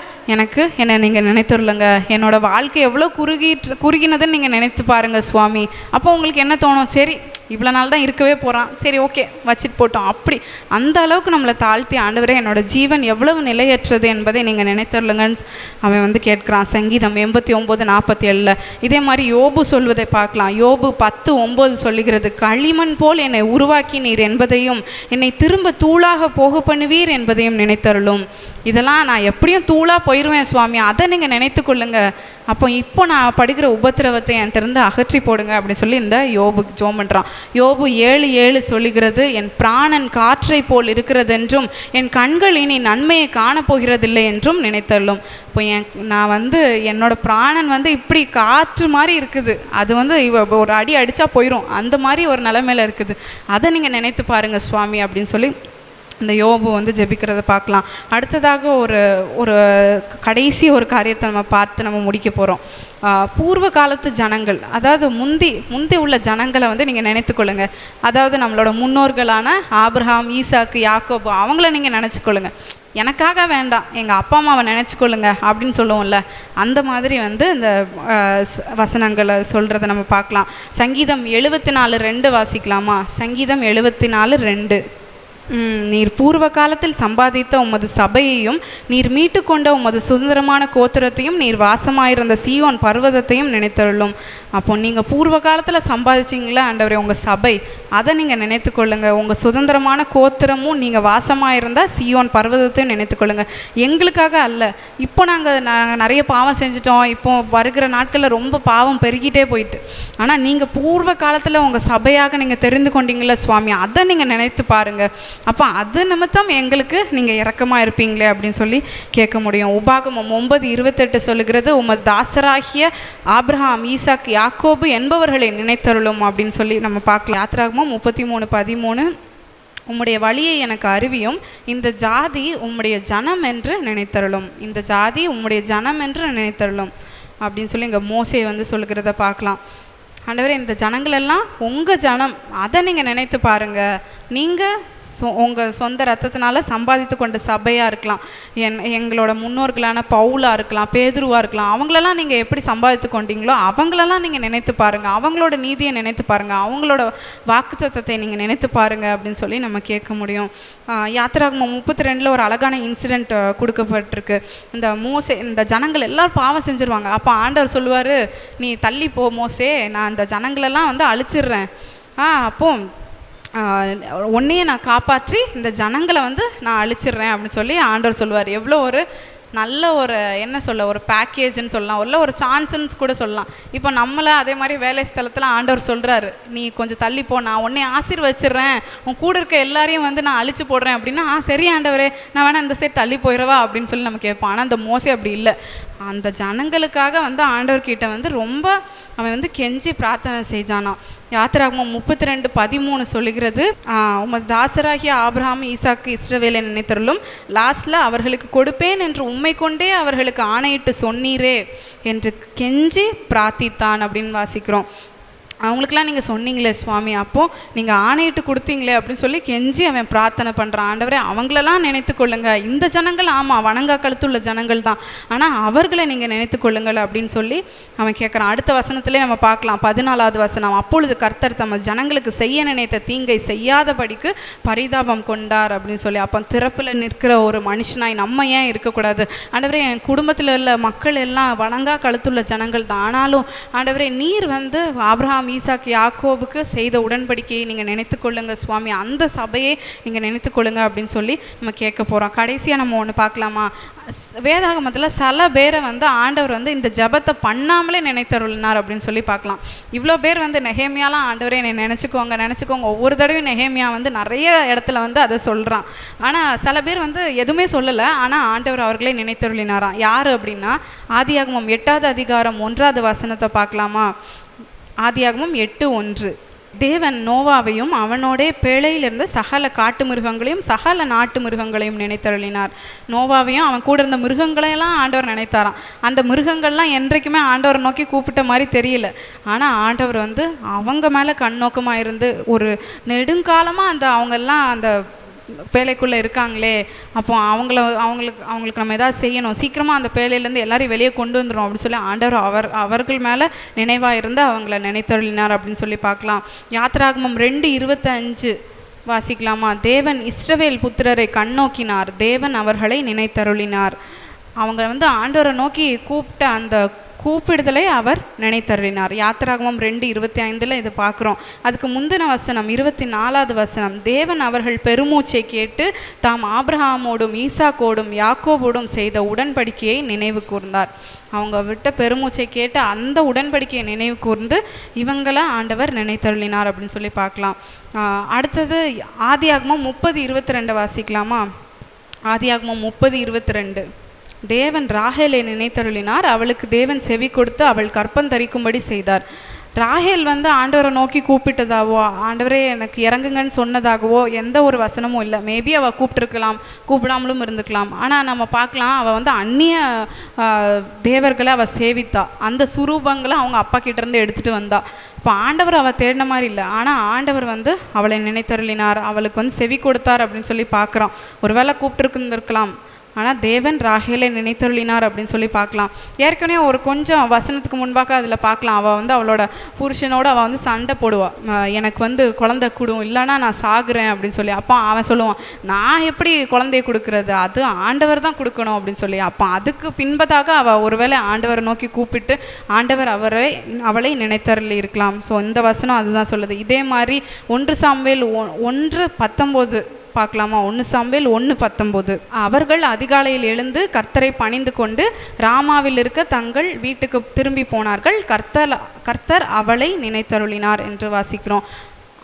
என்னை நீங்கள் நினைத்துருளுங்க, என்னோடய வாழ்க்கை எவ்வளோ குறுகினதுன்னு நீங்கள் நினைத்து பாருங்கள் சுவாமி. அப்போ உங்களுக்கு என்ன தோணும், சரி இவ்வளோ நாள் தான் இருக்கவே போகிறான், சரி ஓகே வச்சுட்டு போட்டோம், அப்படி அந்த அளவுக்கு நம்மளை தாழ்த்தி ஆண்டவரே என்னோடய ஜீவன் எவ்வளவு நிலையற்றது என்பதை நீங்கள் நினைத்துருளுங்கன்னு அவன் வந்து கேட்குறான். சங்கீதம் 89:47. இதே மாதிரி யோபு சொல்வதை பார்க்கலாம். யோபு 10:9 சொல்லுகிறது, களிமண் போல் என்னை உருவாக்கினீர் என்பதையும் என்னை திரும்ப தூளாக போக பண்ணுவீர் என்பதையும் நினைத்தருளும். இதெல்லாம் நான் எப்படியும் தூளாக போயிடுவேன் சுவாமி, அதை நீங்கள் நினைத்து கொள்ளுங்க, அப்போ இப்போ நான் படுகிற உபத்திரவத்தை என்கிட்ட இருந்து அகற்றி போடுங்க அப்படின்னு சொல்லி இந்த யோபு ஜோம் பண்ணுறான். யோபு 7:7 சொல்லுகிறது, என் பிராணன் காற்றை போல் இருக்கிறது என்றும் என் கண்கள் இனி நன்மையை காணப்போகிறதில்லை என்றும் நினைத்தள்ளும். இப்போ நான் வந்து என்னோடய பிராணன் வந்து இப்படி காற்று மாதிரி இருக்குது, அது வந்து ஒரு அடி அடித்தா போயிடும், அந்த மாதிரி ஒரு நிலைமையில் இருக்குது, அதை நீங்கள் நினைத்து பாருங்கள் சுவாமி அப்படின்னு சொல்லி இந்த யோபு வந்து ஜெபிக்கிறத பார்க்கலாம். அடுத்ததாக ஒரு கடைசி ஒரு காரியத்தை நம்ம முடிக்க போகிறோம். பூர்வ காலத்து ஜனங்கள், அதாவது முந்தி உள்ள ஜனங்களை வந்து நீங்கள் நினைத்துக்கொள்ளுங்க. அதாவது நம்மளோட முன்னோர்களான ஆபிரகாம், ஈசாக்கு, யாக்கோபு, அவங்கள நீங்கள் நினச்சிக்கொள்ளுங்க. எனக்காக வேண்டாம், எங்கள் அப்பா அம்மாவை நினச்சிக்கொள்ளுங்க அப்படின்னு சொல்லுவோம்ல, அந்த மாதிரி வந்து இந்த வசனங்களை சொல்கிறத நம்ம பார்க்கலாம். சங்கீதம் 74:2 வாசிக்கலாமா? சங்கீதம் 74:2. நீர் பூர்வ காலத்தில் சம்பாதித்த உமது சபையையும் நீர் மீட்டு கொண்ட உமது சுதந்திரமான கோத்திரத்தையும் நீர் வாசமாயிருந்த சீயோன் பர்வதத்தையும் நினைத்தருளும். அப்போ நீங்கள் பூர்வ காலத்தில் சம்பாதிச்சிங்களா ஆண்டவரே உங்கள் சபை, அதை நீங்கள் நினைத்து கொள்ளுங்கள். உங்கள் சுதந்திரமான கோத்திரமும் நீங்கள் வாசமாயிருந்த சீயோன் பர்வதத்தையும் நினைத்து கொள்ளுங்கள். எங்களுக்காக அல்ல, இப்போ நாங்கள் நிறைய பாவம் செஞ்சிட்டோம், இப்போ வருகிற நாட்களில் ரொம்ப பாவம் பெருகிட்டே போயிட்டு, ஆனால் நீங்கள் பூர்வ காலத்தில் உங்கள் சபையாக நீங்கள் தெரிந்து கொண்டீங்களா சுவாமி, அதை நீங்கள் நினைத்து பாருங்கள். அப்போ அது நிமித்தம் எங்களுக்கு நீங்கள் இரக்கமாக இருப்பீங்களே அப்படின்னு சொல்லி கேட்க முடியும். உபாகமம் 9:28 சொல்லுகிறது, உமது தாசராகிய ஆபிரகாம், ஈசாக்கு, யாக்கோபு என்பவர்களை நினைத்தருளும் அப்படின்னு சொல்லி நம்ம பார்க்கலாம். யாத்திராகமம் 33:13. உம்முடைய வழியை எனக்கு அறிவியும், இந்த ஜாதி உம்முடைய ஜனம் என்று நினைத்தருளும், இந்த ஜாதி உம்முடைய ஜனம் என்று நினைத்தருளும் அப்படின்னு சொல்லி இங்கே மோசே வந்து சொல்லுகிறத பார்க்கலாம். ஆண்டவரே இந்த ஜனங்களெல்லாம் உங்கள் ஜனம், அதை நீங்கள் நினைத்து பாருங்கள், நீங்கள் உங்கள் சொந்த ரத்தத்தினால சம்பாதித்து கொண்ட சபையாக இருக்கலாம், எங்களோட முன்னோர்களான பவுலாக இருக்கலாம், பேதுருவாக இருக்கலாம், அவங்களெல்லாம் நீங்கள் எப்படி சம்பாதித்து கொண்டீங்களோ அவங்களெல்லாம் நீங்கள் நினைத்து பாருங்கள், அவங்களோட நீதியை நினைத்து பாருங்கள், அவங்களோட வாக்குத்தத்தத்தை நீங்கள் நினைத்து பாருங்கள் அப்படின்னு சொல்லி நம்ம கேட்க முடியும். யாத்திராகமம் 32 ஒரு அழகான இன்சிடெண்ட் கொடுக்கப்பட்டிருக்கு. இந்த ஜனங்கள் எல்லோரும் பாவம் செஞ்சுருவாங்க. அப்போ ஆண்டவர் சொல்லுவார், நீ தள்ளி போ மோசே, நான் இந்த ஜனங்களெல்லாம் வந்து அழிச்சிடுறேன், அப்போ உன்னையே நான் காப்பாற்றி இந்த ஜனங்களை வந்து நான் அழிச்சிடுறேன் அப்படின்னு சொல்லி ஆண்டவர் சொல்லுவார். எவ்வளோ ஒரு நல்ல ஒரு என்ன சொல்ல ஒரு பேக்கேஜ்னு சொல்லலாம், இல்லை ஒரு சான்ஸ்ன்னு கூட சொல்லலாம். இப்போ நம்மளை அதே மாதிரி வேலை ஸ்தலத்தில் ஆண்டவர் சொல்கிறாரு, நீ கொஞ்சம் தள்ளி போ, நான் உன்னை ஆசீர்வச்சிடுறேன், உன் கூட இருக்க எல்லாரையும் வந்து நான் அழிச்சு போடுறேன் அப்படின்னா, சரி ஆண்டவரே நான் வேணா இந்த சைடு தள்ளி போயிடவா அப்படின்னு சொல்லி நம்ம கேட்போம். ஆனால் அந்த மோசே அப்படி இல்லை. அந்த ஜனங்களுக்காக வந்து ஆண்டவர்கிட்ட வந்து ரொம்ப அவன் வந்து கெஞ்சி பிரார்த்தனை செய்தானான். யாத்திராகமம் 32:13 சொல்லுகிறது, உமது தாசராகிய ஆபிரகாம், ஈசாக்கு, இஸ்ரவேலை நினைத்தருளும், லாஸ்ட்டில் அவர்களுக்கு கொடுப்பேன் என்று உம்மை கொண்டே அவர்களுக்கு ஆணையிட்டு சொன்னீரே என்று கெஞ்சி பிரார்த்தித்தான் அப்படின்னு வாசிக்கிறோம். அவங்களுக்கெல்லாம் நீங்கள் சொன்னீங்களே சுவாமி, அப்போது நீங்கள் ஆணையிட்டு கொடுத்தீங்களே அப்படின்னு சொல்லி கெஞ்சி அவன் பிரார்த்தனை பண்ணுறான். ஆண்டவரே அவங்களெல்லாம் நினைத்து கொள்ளுங்க, இந்த ஜனங்கள் ஆமாம் வணங்கா கழுத்துள்ள ஜனங்கள் தான், ஆனால் அவர்களை நீங்கள் நினைத்து கொள்ளுங்கள் அப்படின்னு சொல்லி அவன் கேட்குறான். அடுத்த வசனத்திலே நம்ம பார்க்கலாம், 14வது வசனம், அப்பொழுது கர்த்தர் தமது ஜனங்களுக்கு செய்ய நினைத்த தீங்கை செய்யாதபடிக்கு பரிதாபம் கொண்டார் அப்படின்னு சொல்லி. அப்போ திறப்பில் நிற்கிற ஒரு மனுஷனாய் நம்ம ஏன் இருக்கக்கூடாது? ஆண்டவரே என் குடும்பத்தில் உள்ள மக்கள் எல்லாம் வணங்கா கழுத்துள்ள ஜனங்கள் தான், ஆனாலும் ஆண்டவரே நீர் வந்து ஆபிரகாம், ஈசாக்கு, யாக்கோபுக்கு செய்த உடன்படிக்கையை நீங்கள் நினைத்து கொள்ளுங்க சுவாமி, அந்த சபையை நீங்கள் நினைத்து கொள்ளுங்க அப்படின்னு சொல்லி நம்ம கேட்க போகிறோம். கடைசியாக நம்ம ஒன்று பார்க்கலாமா, வேதாகமத்தில் சில பேரை வந்து ஆண்டவர் வந்து இந்த ஜபத்தை பண்ணாமலே நினைத்தருளினார் அப்படின்னு சொல்லி பார்க்கலாம். இவ்வளோ பேர் வந்து நெகேமியாலாம் ஆண்டவரே என்னை நினச்சிக்கோங்க ஒவ்வொரு தடவையும் நெகேமியா வந்து நிறைய இடத்துல வந்து அதை சொல்கிறான். ஆனால் சில பேர் வந்து எதுவுமே சொல்லலை, ஆனால் ஆண்டவர் அவர்களே நினைத்தருளினாராம். யார் அப்படின்னா, ஆதியாகமம் 8வது அதிகாரம் 1வது வசனத்தை பார்க்கலாமா. ஆதியாகமம் 8:1, தேவன் நோவாவையும் அவனோடே பேழையிலிருந்து சகல காட்டு மிருகங்களையும் சகல நாட்டு மிருகங்களையும் நினைத்தருளினார். நோவாவையும் அவன் கூட இருந்த மிருகங்களையெல்லாம் ஆண்டவர் நினைத்தாராம். அந்த மிருகங்கள்லாம் என்றைக்குமே ஆண்டவரை நோக்கி கூப்பிட்ட மாதிரி தெரியல, ஆனால் ஆண்டவர் வந்து அவங்க மேலே கண்ணோக்கமாக இருந்து ஒரு நெடுங்காலமாக அவங்கெல்லாம் அந்த பேழைக்குள்ளே இருக்காங்களே, அப்போ அவங்களுக்கு நம்ம எதாவது செய்யணும், சீக்கிரமாக அந்த பேழையிலேருந்து எல்லாரையும் வெளியே கொண்டு வந்துடும் அப்படின்னு சொல்லி ஆண்டவர் அவர்கள் மேலே நினைவாக இருந்து அவங்கள நினைத்தருளினார் அப்படின்னு சொல்லி பார்க்கலாம். யாத்திராகமம் 2:25 வாசிக்கலாமா. தேவன் இஸ்ரவேல் புத்திரரை கண்ணோக்கினார், தேவன் அவர்களை நினைத்தருளினார். அவங்க வந்து ஆண்டவரை நோக்கி கூப்பிட்ட அந்த கூப்பிடுதலை அவர் நினைத்தருளினார். யாத்திராகமம் 2:25 இது பார்க்குறோம். அதுக்கு முந்தின வசனம் 24வது வசனம், தேவன் அவர்கள் பெருமூச்சை கேட்டு தாம் ஆபிரகாமோடும் ஈசாக்கோடும் யாக்கோபோடும் செய்த உடன்படிக்கையை நினைவு கூர்ந்தார். அவங்க விட்ட பெருமூச்சை கேட்டு அந்த உடன்படிக்கையை நினைவு கூர்ந்து இவங்களை ஆண்டவர் நினைத்தருளினார் அப்படின்னு சொல்லி பார்க்கலாம். அடுத்தது ஆதியாகமம் 30:22 வாசிக்கலாமா. ஆதியாகமம் 30:22, தேவன் ராகேலை நினைத்தருளினார், அவளுக்கு தேவன் செவி கொடுத்து அவள் கற்பம் தரிக்கும்படி செய்தார். ராகேல் வந்து ஆண்டவரை நோக்கி கூப்பிட்டதாவோ, ஆண்டவரே எனக்கு இறங்குங்கன்னு சொன்னதாகவோ எந்த ஒரு வசனமும் இல்லை. மேபி அவள் கூப்பிட்டுருக்கலாம், கூப்பிடாமலும் இருந்துக்கலாம். ஆனால் நம்ம பார்க்கலாம், அவள் வந்து அந்நிய தேவர்களை அவள் சேவித்தா, அந்த சுரூபங்களை அவங்க அப்பா கிட்டேருந்து எடுத்துகிட்டு வந்தா. இப்போ ஆண்டவர் அவள் தேடின மாதிரி இல்லை, ஆனால் ஆண்டவர் வந்து அவளை நினைத்தருளினார், அவளுக்கு வந்து செவி கொடுத்தார் அப்படின்னு சொல்லி பார்க்குறோம். ஒருவேளை கூப்பிட்டுருக்குந்திருக்கலாம், ஆனால் தேவன் ராகேலை நினைத்தருளினார் அப்படின்னு சொல்லி பார்க்கலாம். ஏற்கனவே ஒரு கொஞ்சம் வசனத்துக்கு முன்பாக அதில் பார்க்கலாம், அவள் வந்து அவளோட புருஷனோடு அவள் வந்து சண்டை போடுவாள், எனக்கு வந்து குழந்தை கொடும், இல்லைனா நான் சாகுறேன் அப்படின்னு சொல்லி. அப்போ அவன் சொல்லுவான், நான் எப்படி குழந்தைய கொடுக்குறது, அது ஆண்டவர் தான் கொடுக்கணும் அப்படின்னு சொல்லி. அப்போ அதுக்கு பின்பதாக அவள் ஒருவேளை ஆண்டவரை நோக்கி கூப்பிட்டு ஆண்டவர் அவளை நினைத்தருளி இருக்கலாம். ஸோ இந்த வசனம் அதுதான் சொல்லுது. இதே மாதிரி 1 சாமுவேல் 1:19 பார்க்கலாமா. 1 சாமுவேல் 1:19, அவர்கள் அதிகாலையில் எழுந்து கர்த்தரை பணிந்து கொண்டு ராமாவில் இருக்க தங்கள் வீட்டுக்கு திரும்பி போனார்கள், கர்த்தர் அவளை நினைத்தருளினார் என்று வாசிக்கிறோம்.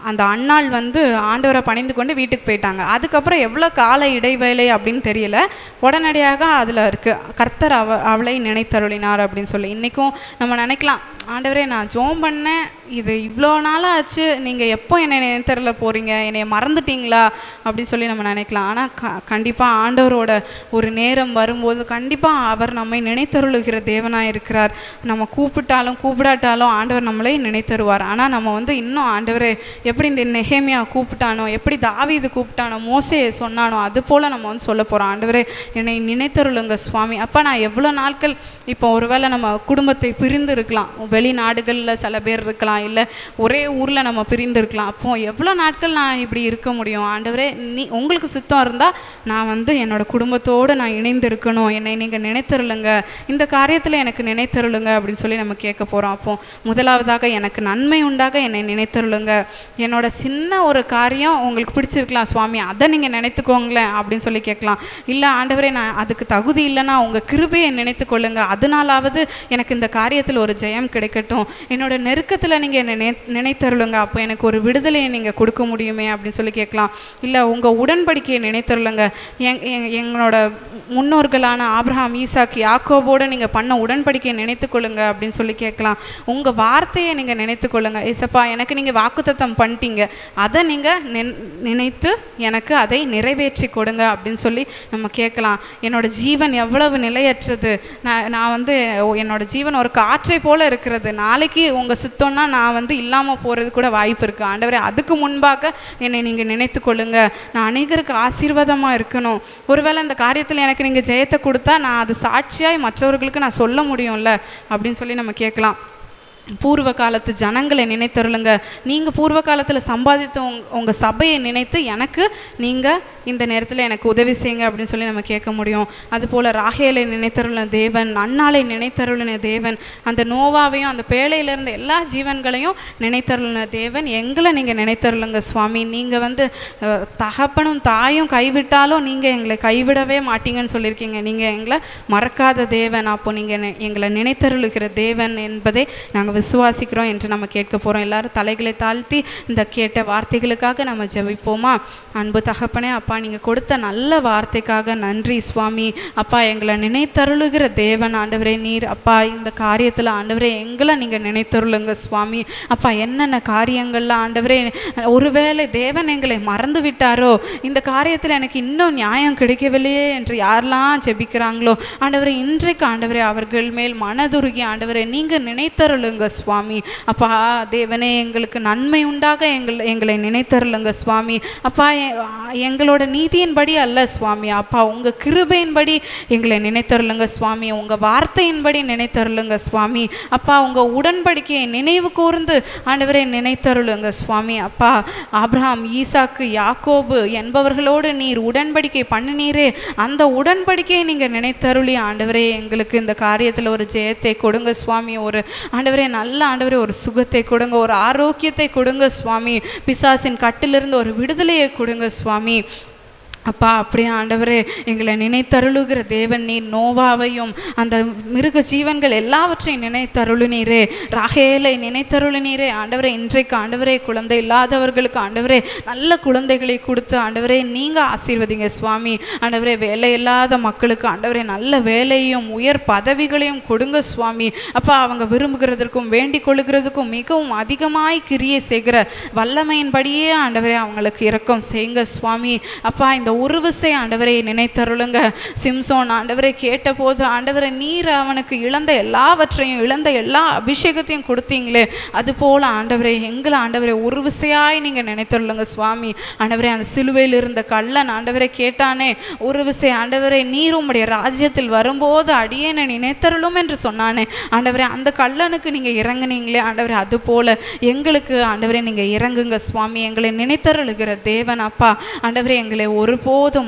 அந்த அன்னாள் வந்து ஆண்டவரை பணிந்து கொண்டு வீட்டுக்கு போயிட்டாங்க. அதுக்கப்புறம் எவ்வளோ கால இடைவேளை அப்படின்னு தெரியல, உடனடியாக அதில் இருக்குது கர்த்தர் அவளை நினைத்தருளினார் அப்படின்னு சொல்லி. இன்றைக்கும் நம்ம நினைக்கலாம், ஆண்டவரே நான் ஜோம் பண்ணேன், இது இவ்வளோ நாளாக ஆச்சு, நீங்கள் எப்போ என்னை நினைத்தரல போகிறீங்க, என்னை மறந்துட்டீங்களா அப்படின்னு சொல்லி நம்ம நினைக்கலாம். ஆனால் கண்டிப்பாக ஆண்டவரோட ஒரு நேரம் வரும்போது கண்டிப்பாக அவர் நம்மை நினைத்தருளுகிற தேவனாக இருக்கிறார். நம்ம கூப்பிட்டாலும் கூப்பிடாட்டாலும் ஆண்டவர் நம்மளை நினைத்தருவார். ஆனால் நம்ம வந்து இன்னும் ஆண்டவரே எப்படி இந்த நெகேமியா கூப்பிட்டானோ, எப்படி தாவீது கூப்பிட்டானோ, மோசே சொன்னானோ, அது போல் நம்ம வந்து சொல்ல போகிறோம். ஆண்டவரே என்னை நினைத்தருளுங்க சுவாமி. அப்போ நான் எவ்வளோ நாட்கள் இப்போ ஒருவேளை நம்ம குடும்பத்தை பிரிந்து இருக்கலாம், வெளிநாடுகளில் சில பேர் இருக்கலாம், இல்லை ஒரே ஊரில் நம்ம பிரிந்து இருக்கலாம். அப்போது எவ்வளோ நாட்கள் நான் இப்படி இருக்க முடியும்? ஆண்டவரே உங்களுக்கு சித்தம் இருந்தால் நான் வந்து என்னோடய குடும்பத்தோடு நான் இணைந்து இருக்கணும், என்னை நீங்கள் நினைத்தருளுங்க, இந்த காரியத்தில் எனக்கு நினைத்தருளுங்க அப்படின்னு சொல்லி நம்ம கேட்க போகிறோம். அப்போது முதலாவதாக எனக்கு நன்மை உண்டாக என்னை நினைத்தருளுங்க. என்னோட சின்ன ஒரு காரியம் உங்களுக்கு பிடிச்சிருக்கலாம் சுவாமி, அதை நீங்கள் நினைத்துக்கோங்களேன் அப்படின்னு சொல்லி கேட்கலாம். இல்லை ஆண்டவரே நான் அதுக்கு தகுதி இல்லைன்னா உங்கள் கிருபையை நினைத்து கொள்ளுங்க, அதனாலாவது எனக்கு இந்த காரியத்தில் ஒரு ஜெயம் கிடைக்கட்டும், என்னோட நெருக்கத்தில் நீங்கள் என்னை நினைத்தருளுங்க, அப்போ எனக்கு ஒரு விடுதலையை நீங்கள் கொடுக்க முடியுமே அப்படின்னு சொல்லி கேட்கலாம். இல்லை உங்கள் உடன்படிக்கையை நினைத்தருளுங்க, எங்களோட முன்னோர்களான ஆபிரகாம், ஈசாக்கு, யாக்கோபோடு நீங்கள் பண்ண உடன்படிக்கையை நினைத்து கொள்ளுங்க அப்படின்னு சொல்லி கேட்கலாம். உங்கள் வார்த்தையை நீங்கள் நினைத்து கொள்ளுங்க. ஏசப்பா எனக்கு நீங்கள் வாக்குத்தத்தம் பண்ணிட்டீங்க, அதை நீங்கள் நினைத்து எனக்கு அதை நிறைவேற்றி கொடுங்க அப்படின்னு சொல்லி நம்ம கேட்கலாம். என்னோட ஜீவன் எவ்வளவு நிலையற்றது, நான் வந்து என்னோட ஜீவன் ஒரு காற்றை போல் இருக்கிறது, நாளைக்கு உங்கள் சித்தம்னா நான் வந்து இல்லாமல் போகிறது கூட வாய்ப்பு இருக்குது. ஆண்டவரே அதுக்கு முன்பாக என்னை நீங்கள் நினைத்து கொள்ளுங்க, நான் அநேகருக்கு ஆசீர்வாதமாக இருக்கணும். ஒருவேளை இந்த காரியத்தில் எனக்கு நீங்கள் ஜெயத்தை கொடுத்தா நான் அது சாட்சியாய் மற்றவர்களுக்கு நான் சொல்ல முடியும்ல அப்படின்னு சொல்லி நம்ம கேட்கலாம். பூர்வ காலத்து ஜனங்களை நினைத்தருளுங்க. நீங்கள் பூர்வ காலத்தில் சம்பாதித்த உங்கள் சபையை நினைத்து எனக்கு நீங்கள் இந்த நேரத்தில் எனக்கு உதவி செய்யுங்க அப்படின்னு சொல்லி நம்ம கேட்க முடியும். அதுபோல் ராகேலை நினைத்தருளின தேவன், அன்னாளை நினைத்தருளின தேவன், அந்த நோவாவையும் அந்த பேழையிலிருந்த எல்லா ஜீவன்களையும் நினைத்தருளின தேவன், எங்களை நீங்கள் நினைத்தருளுங்க சுவாமி. நீங்கள் வந்து தகப்பனும் தாயும் கைவிட்டாலும் நீங்கள் எங்களை கைவிடவே மாட்டீங்கன்னு சொல்லியிருக்கீங்க. நீங்கள் எங்களை மறக்காத தேவன், அப்போ நீங்கள் எங்களை நினைத்தருளுகிற தேவன் என்பதை நாங்கள் விசுவாசிக்கிறோம் என்று நம்ம கேட்க போகிறோம். எல்லாரும் தலைகளை தாழ்த்தி இந்த கேட்ட வார்த்தைகளுக்காக நம்ம ஜெபிப்போமா? அன்பு தகப்பனே, அப்பா நீங்கள் கொடுத்த நல்ல வார்த்தைக்காக நன்றி சுவாமி. அப்பா எங்களை நினைத்தருளுகிற தேவன் ஆண்டவரே நீர். அப்பா இந்த காரியத்தில் ஆண்டவரே எங்களை நீங்கள் நினைத்தருளுங்க சுவாமி. அப்பா என்னென்ன காரியங்களில் ஆண்டவரே ஒருவேளை தேவன் எங்களை மறந்து விட்டாரோ, இந்த காரியத்தில் எனக்கு இன்னும் நியாயம் கிடைக்கவில்லையே என்று யாரெல்லாம் ஜெபிக்கிறாங்களோ ஆண்டவரே, இன்றைக்கு ஆண்டவரே அவர்கள் மேல் மனதுருகி ஆண்டவரே நீங்கள் நினைத்தருளுங்க சுவாமி. அப்பா தேவனே எங்களுக்கு நன்மை உண்டாக எங்களை நினைத்தருளுங்க சுவாமி. அப்பா எங்களோட நீதியின்படி அல்ல சுவாமி, அப்பா உங்கள் கிருபையின்படி எங்களை நினைத்தருளுங்க சுவாமி. உங்கள் வார்த்தையின்படி நினைத்தருளுங்க சுவாமி. அப்பா உங்கள் உடன்படிக்கையை நினைவு கூர்ந்து ஆண்டவரே நினைத்தருளுங்க சுவாமி. அப்பா ஆபிரகாம், ஈசாக்கு, யாக்கோபு என்பவர்களோடு நீர் உடன்படிக்கை பண்ணினீரே, அந்த உடன்படிக்கையை நீங்கள் நினைத்தருளி ஆண்டவரே எங்களுக்கு இந்த காரியத்தில் ஒரு ஜெயத்தை கொடுங்க சுவாமி. ஒரு ஆண்டவரே நல்ல ஆண்டவரே ஒரு சுகத்தை கொடுங்க, ஒரு ஆரோக்கியத்தை கொடுங்க சுவாமி. பிசாசின் கட்டிலிருந்து ஒரு விடுதலையை கொடுங்க சுவாமி. அப்பா அப்படியே ஆண்டவரே எங்களை நினைத்தருளுகிற தேவன் நீர். நோவாவையும் அந்த மிருக ஜீவன்கள் எல்லாவற்றையும் நினைத்தருளினீரே, ராகேலை நினைத்தருளினீரே ஆண்டவரே. இன்றைக்கு ஆண்டவரே குழந்தை இல்லாதவர்களுக்கு ஆண்டவரே நல்ல குழந்தைகளை கொடுத்து ஆண்டவரே நீங்கள் ஆசீர்வதிங்க சுவாமி. ஆண்டவரே வேலை இல்லாத மக்களுக்கு ஆண்டவரே நல்ல வேலையும் உயர் பதவிகளையும் கொடுங்க சுவாமி. அப்பா அவங்க விரும்புகிறதற்கும் வேண்டிக் கொள்ளுகிறதுக்கும் மிகவும் அதிகமாய் கிரியை செய்கிற வல்லமையின்படியே ஆண்டவரே அவங்களுக்கு இரக்கம் செய்யுங்க சுவாமி. அப்பா இந்த ஒரு விசை ஆண்டவரை நினைத்தருளுங்க. சிம்சோன் ஆண்டவரை கேட்டபோது ஆண்டவரை நீர் அவனுக்கு இழந்த எல்லாவற்றையும் இழந்த எல்லா அபிஷேகத்தையும் கொடுத்தீங்களே, அதுபோல் ஆண்டவரை எங்களை ஆண்டவரை ஒரு விசையாய் நீங்கள் நினைத்தருளுங்க சுவாமி. ஆண்டவரை அந்த சிலுவையில் இருந்த கள்ளன் ஆண்டவரை கேட்டானே, ஒரு விசை ஆண்டவரை நீர் உம்முடைய ராஜ்யத்தில் வரும்போது அடியேனை நினைத்தருளும் என்று சொன்னானே ஆண்டவரை, அந்த கள்ளனுக்கு நீங்கள் இறங்குனீங்களே ஆண்டவரை, அதுபோல் எங்களுக்கு ஆண்டவரை நீங்கள் இறங்குங்க சுவாமி. எங்களை நினைத்தருளுகிற தேவன் அப்பா ஆண்டவரை, எங்களை ஒருபோதும்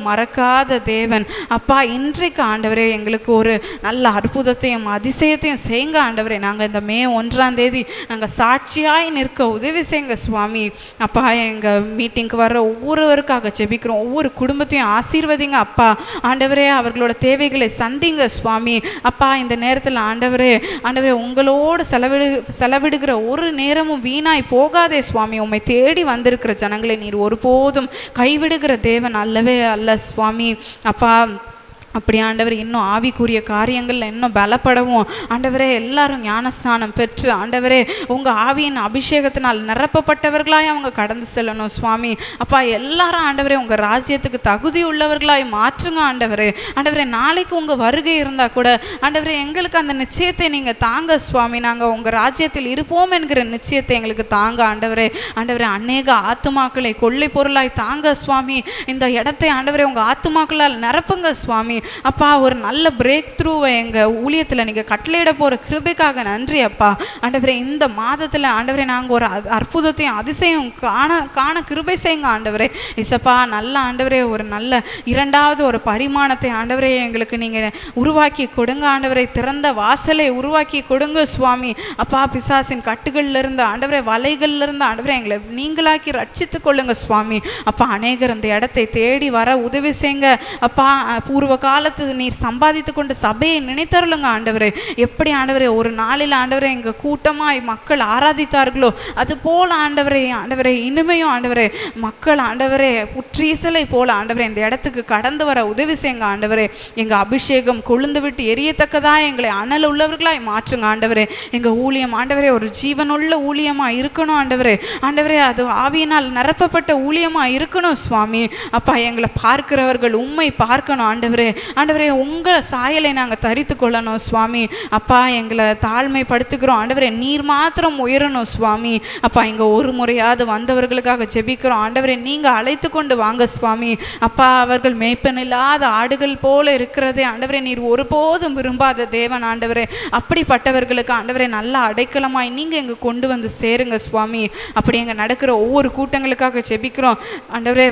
மறக்காத தேவன் அப்பா. இன்றைக்கு ஆண்டவரே எங்களுக்கு ஒரு நல்ல அற்புதத்தையும் அதிசயத்தையும் செய்யுங்க ஆண்டவரே. நாங்கள் இந்த மே 1ஆம் தேதி நாங்கள் சாட்சியாய் நிற்க உதவி செய்யுங்க சுவாமி. அப்பா எங்கள் மீட்டிங்க்கு வர்ற ஒவ்வொருவருக்காக ஜெபிக்கிறோம், ஒவ்வொரு குடும்பத்தையும் ஆசீர்வதிங்க அப்பா. ஆண்டவரே அவர்களோட தேவைகளை சந்திங்க சுவாமி. அப்பா இந்த நேரத்தில் ஆண்டவரே உங்களோடு செலவிடுகிற ஒரு நேரமும் வீணாய் போகாதே சுவாமி. உம்மை தேடி வந்திருக்கிற ஜனங்களை நீர் ஒருபோதும் கைவிடுகிற தேவன் அல்லவே அல்ல சுவாமி. அப்பா அப்படி ஆண்டவர் இன்னும் ஆவிக்குரிய காரியங்களில் இன்னும் பலப்படவும் ஆண்டவரே எல்லாரும் ஞானஸ்நானம் பெற்று ஆண்டவரே உங்கள் ஆவியின் அபிஷேகத்தினால் நிரப்பப்பட்டவர்களாய் அவங்க கடந்து செல்லணும் சுவாமி. அப்பா எல்லாரும் ஆண்டவரே உங்கள் ராஜ்யத்துக்கு தகுதி உள்ளவர்களாய் மாற்றுங்க ஆண்டவரே. ஆண்டவரே நாளைக்கு உங்கள் வருகை இருந்தால் கூட ஆண்டவரே எங்களுக்கு அந்த நிச்சயத்தை நீங்கள் தாங்க சுவாமி. நாங்கள் உங்கள் ராஜ்யத்தில் இருப்போம் என்கிற நிச்சயத்தை எங்களுக்கு தாங்க ஆண்டவரே. ஆண்டவரே அநேக ஆத்துமாக்களை கொள்ளை பொருளாய் தாங்க சுவாமி. இந்த இடத்தை ஆண்டவரே உங்கள் ஆத்துமாக்களால் நிரப்புங்க சுவாமி. அப்பா ஒரு நல்ல பிரேக் த்ரூவை எங்கள் ஊழியத்தில் நீங்கள் கட்டளையிட போகிற கிருபைக்காக நன்றி அப்பா. ஆண்டவரே இந்த மாதத்தில் ஆண்டவரே நாங்கள் ஒரு அற்புதத்தையும் அதிசயம் காண கிருபை செய்யுங்க ஆண்டவரே. இசப்பா நல்ல ஆண்டவரே ஒரு நல்ல இரண்டாவது ஒரு பரிமாணத்தை ஆண்டவரே எங்களுக்கு நீங்கள் உருவாக்கி கொடுங்க ஆண்டவரே. திறந்த வாசலை உருவாக்கி கொடுங்க சுவாமி. அப்பா பிசாசின் கட்டுகள்லேருந்து ஆண்டவரே வலைகள்லேருந்து ஆண்டவரே எங்களை நீங்களாக்கி ரட்சித்து கொள்ளுங்க சுவாமி. அப்பா அநேகர் அந்த இடத்தை தேடி வர உதவி செய்யுங்க அப்பா. பூர்வ காலத்து நீர் சம்பாதித்து கொண்டு சபையை நினைத்தருளுங்க ஆண்டவரே. எப்படி ஆண்டவரே ஒரு நாளில் ஆண்டவரே எங்கள் கூட்டமாய் மக்கள் ஆராதித்தார்களோ அது போல ஆண்டவரே ஆண்டவரே இனிமையும் ஆண்டவரே மக்கள் ஆண்டவரே புற்றீசலை போல ஆண்டவரே இந்த இடத்துக்கு கடந்து வர உதவி செய்யுங்க ஆண்டவரே. எங்கள் அபிஷேகம் கொழுந்து விட்டு எரியத்தக்கதாக எங்களை அனல் உள்ளவர்களாய் மாற்றுங்க ஆண்டவரே. எங்கள் ஊழியம் ஆண்டவரே ஒரு ஜீவனுள்ள ஊழியமாக இருக்கணும் ஆண்டவரே. ஆண்டவரே அது ஆவியினால் நிரப்பப்பட்ட ஊழியமாக இருக்கணும் சுவாமி. அப்பா எங்களை பார்க்கிறவர்கள் உண்மை பார்க்கணும் ஆண்டவரே. ஆண்டவரே உங்கள் சாயலை நாங்கள் தரித்து கொள்ளணும் சுவாமி. அப்பா எங்களை தாழ்மைப்படுத்துகிறோம் ஆண்டவரே. நீர் மாத்திரம் உயரணும் சுவாமி. அப்பா இங்கே ஒரு முறையாவது வந்தவர்களுக்காக ஜெபிக்கிறோம் ஆண்டவரே. நீங்கள் அழைத்து கொண்டு வாங்க சுவாமி. அப்பா அவர்கள் மேய்ப்பனில்லாத ஆடுகள் போல இருக்கிறதே ஆண்டவரே நீர் ஒருபோதும் விரும்பாத தேவன் ஆண்டவரே. அப்படிப்பட்டவர்களுக்கு ஆண்டவரே நல்ல அடைக்கலமாய் நீங்கள் எங்கே கொண்டு வந்து சேருங்க சுவாமி. அப்படி எங்கே நடக்கிற ஒவ்வொரு கூட்டங்களுக்காக ஜெபிக்கிறோம் ஆண்டவரே.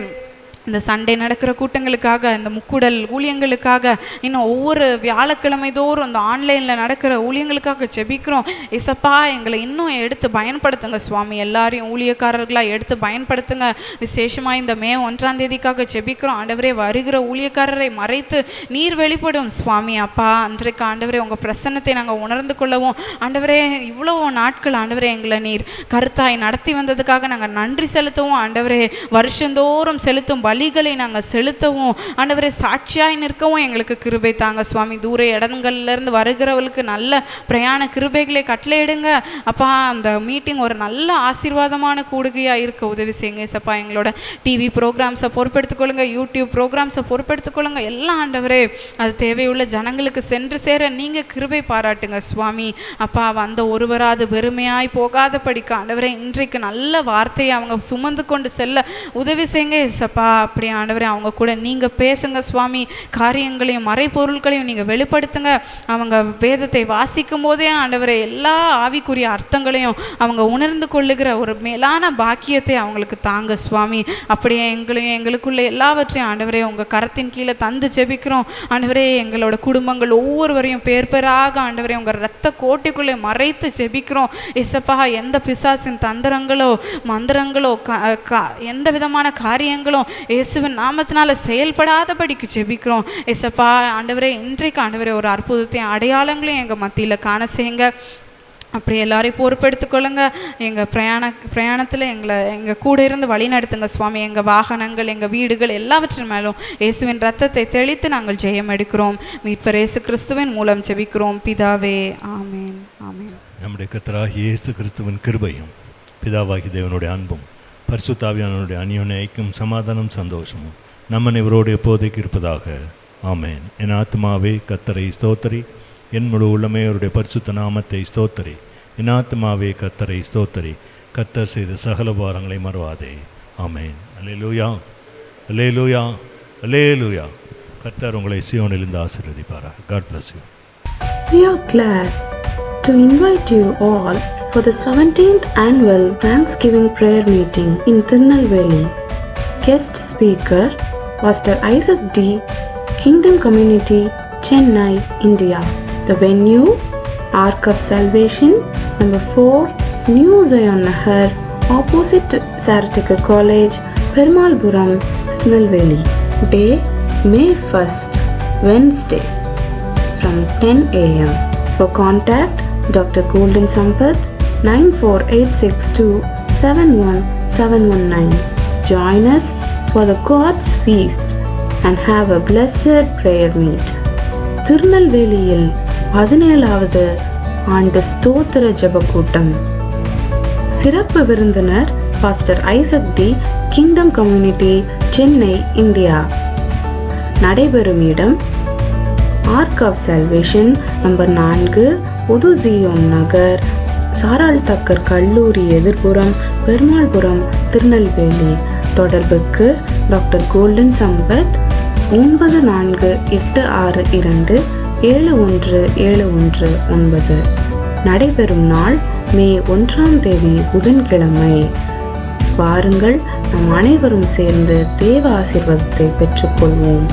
இந்த சண்டே நடக்கிற கூட்டங்களுக்காக, இந்த முக்குடல் ஊழியங்களுக்காக, இன்னும் ஒவ்வொரு வியாழக்கிழமை தோறும் இந்த ஆன்லைனில் நடக்கிற ஊழியங்களுக்காக ஜெபிக்கிறோம். இசப்பா எங்களை இன்னும் எடுத்து பயன்படுத்துங்க சுவாமி. எல்லாரையும் ஊழியக்காரர்களாக எடுத்து பயன்படுத்துங்க. விசேஷமாக இந்த மே 1ஆம் தேதிக்காக ஜெபிக்கிறோம் ஆண்டவரே. வருகிற ஊழியக்காரரை மறைத்து நீர் வெளிப்படும் சுவாமி. அப்பா அன்றைக்கு ஆண்டவரே உங்கள் பிரசன்னத்தை நாங்கள் உணர்ந்து கொள்ளவும் ஆண்டவரே இவ்வளோ நாட்கள் ஆண்டவரே எங்களை நீர் கருத்தாய் நடத்தி வந்ததுக்காக நாங்கள் நன்றி செலுத்தவும் ஆண்டவரே. வருஷந்தோறும் செலுத்தும் பலிகளை நாங்கள் செலுத்தவும் ஆண்டவரே சாட்சியாய் நிற்கவும் எங்களுக்கு கிருபை தாங்க சுவாமி. தூர இடங்கள்லேருந்து வருகிறவர்களுக்கு நல்ல பிரயாண கிருபைகளை கட்டளையிடுங்க அப்பா. அந்த மீட்டிங் ஒரு நல்ல ஆசீர்வாதமான கூடுகையாக இருக்க உதவி செய்யுங்க சப்பா. எங்களோட டிவி ப்ரோக்ராம்ஸை பொறுப்பெடுத்துக்கொள்ளுங்க, யூடியூப் ப்ரோக்ராம்ஸை பொறுப்பெடுத்துக்கொள்ளுங்க. எல்லாம் ஆண்டவரே அது தேவையுள்ள ஜனங்களுக்கு சென்று சேர நீங்கள் கிருபை பாராட்டுங்க சுவாமி. அப்பா வந்த ஒருவராது வெறுமையாய் போகாத படிக்க ஆண்டவரே இன்றைக்கு நல்ல வார்த்தையை அவங்க சுமந்து கொண்டு செல்ல உதவி செய்யுங்க சப்பா. அப்படி ஆண்டவரே அவங்க கூட நீங்கள் பேசுங்க சுவாமி. காரியங்களையும் மறைப்பொருட்களையும் நீங்கள் வெளிப்படுத்துங்க. அவங்க வேதத்தை வாசிக்கும் போதே ஆண்டவரே எல்லா ஆவிக்குரிய அர்த்தங்களையும் அவங்க உணர்ந்து கொள்ளுகிற ஒரு மேலான பாக்கியத்தை அவங்களுக்கு தாங்க சுவாமி. அப்படியே எங்களுக்குள்ள எல்லாவற்றையும் ஆண்டவரே உங்கள் கரத்தின் கீழே தந்து ஜெபிக்கிறோம் ஆண்டவரே. எங்களோட குடும்பங்கள் ஒவ்வொருவரையும் பேர் பேராக ஆண்டவரே உங்கள் இரத்த கோட்டைக்குள்ளே மறைத்து ஜெபிக்கிறோம் இசப்பா. எந்த பிசாசின் தந்திரங்களோ மந்திரங்களோ எந்த விதமான காரியங்களும் இயேசுவின் நாமத்தினால செயல்படாதபடிக்கு ஜெபிக்கிறோம் இசப்பா. ஆண்டவரே இன்றைக்கு ஆண்டவரே ஒரு அற்புதத்தையும் அடையாளங்களையும் எங்கள் மத்தியில் காண செய்யுங்க. அப்படி எல்லாரையும் பொறுப்பெடுத்துக்கொள்ளுங்க. எங்கள் பிரயாணத்தில் எங்கள் கூட இருந்து வழி நடத்துங்க சுவாமி. எங்கள் வாகனங்கள், எங்கள் வீடுகள் எல்லாவற்றின் மேலும் இயேசுவின் ரத்தத்தை தெளித்து நாங்கள் ஜெயம் எடுக்கிறோம். மீட்பர் இயேசு கிறிஸ்துவின் மூலம் ஜெபிக்கிறோம் பிதாவே, ஆமேன் ஆமேன். நம்முடைய கர்த்தராகிய இயேசு கிறிஸ்துவின் கிருபையும் பிதாவாகிய தேவனுடைய அன்பும் பரிசுத்த ஆவியானவருடைய அந்யோன்ய ஐக்கியம் சமாதானம் சந்தோஷமும் நம்ம இவரோடு எப்போதைக்கு இருப்பதாக. ஆமேன். என் ஆத்மாவே கர்த்தரை ஸ்தோத்திரி, என் முழு உள்ளமே அவருடைய பரிசுத்த நாமத்தை ஸ்தோத்திரி. என் ஆத்மாவே கர்த்தரை ஸ்தோத்திரி, கர்த்தர் செய்த சகல பாரங்களை மறவாதே. ஆமேன். அல்லேலூயா, அல்லேலூயா, அல்லேலூயா. கர்த்தர் உங்களை சீயோனிலிருந்து ஆசீர்வதிப்பாரா. God bless you. We are glad to invite you all for the 17th annual Thanksgiving prayer meeting in Tirunelveli. Guest speaker Pastor Isaac D, Kingdom Community, Chennai, India. The venue Ark of Salvation, number 4, New Zion Nahar, opposite to Saratika College, Perumalpuram, Tirunelveli. Day May 1st, Wednesday, from 10 a.m. For contact Dr. Golden Sampath 94862 71719. Join us for the God's Feast and have a blessed prayer meet. திருநெல்வேலியில் 17வது ஆண்டு ஸ்தோத்திர ஜெப கூட்டம். சிறப்பு விருந்தினர் pastor Isaac D, kingdom community, Chennai, India. நடைபெறும் இடம் ark of salvation, number 4, உதுசியோன் நகர், சாராள் தக்கர் கல்லூரி எதிர்ப்புறம், பெருமாள்புரம், திருநெல்வேலி. தொடர்புக்கு டாக்டர் கோல்டன் சம்பத் 9486271719. நடைபெறும் நாள் மே 1ஆம் தேதி புதன்கிழமை. வாருங்கள், நம் அனைவரும் சேர்ந்து தேவ ஆசீர்வாதத்தை பெற்றுக்கொள்வோம்.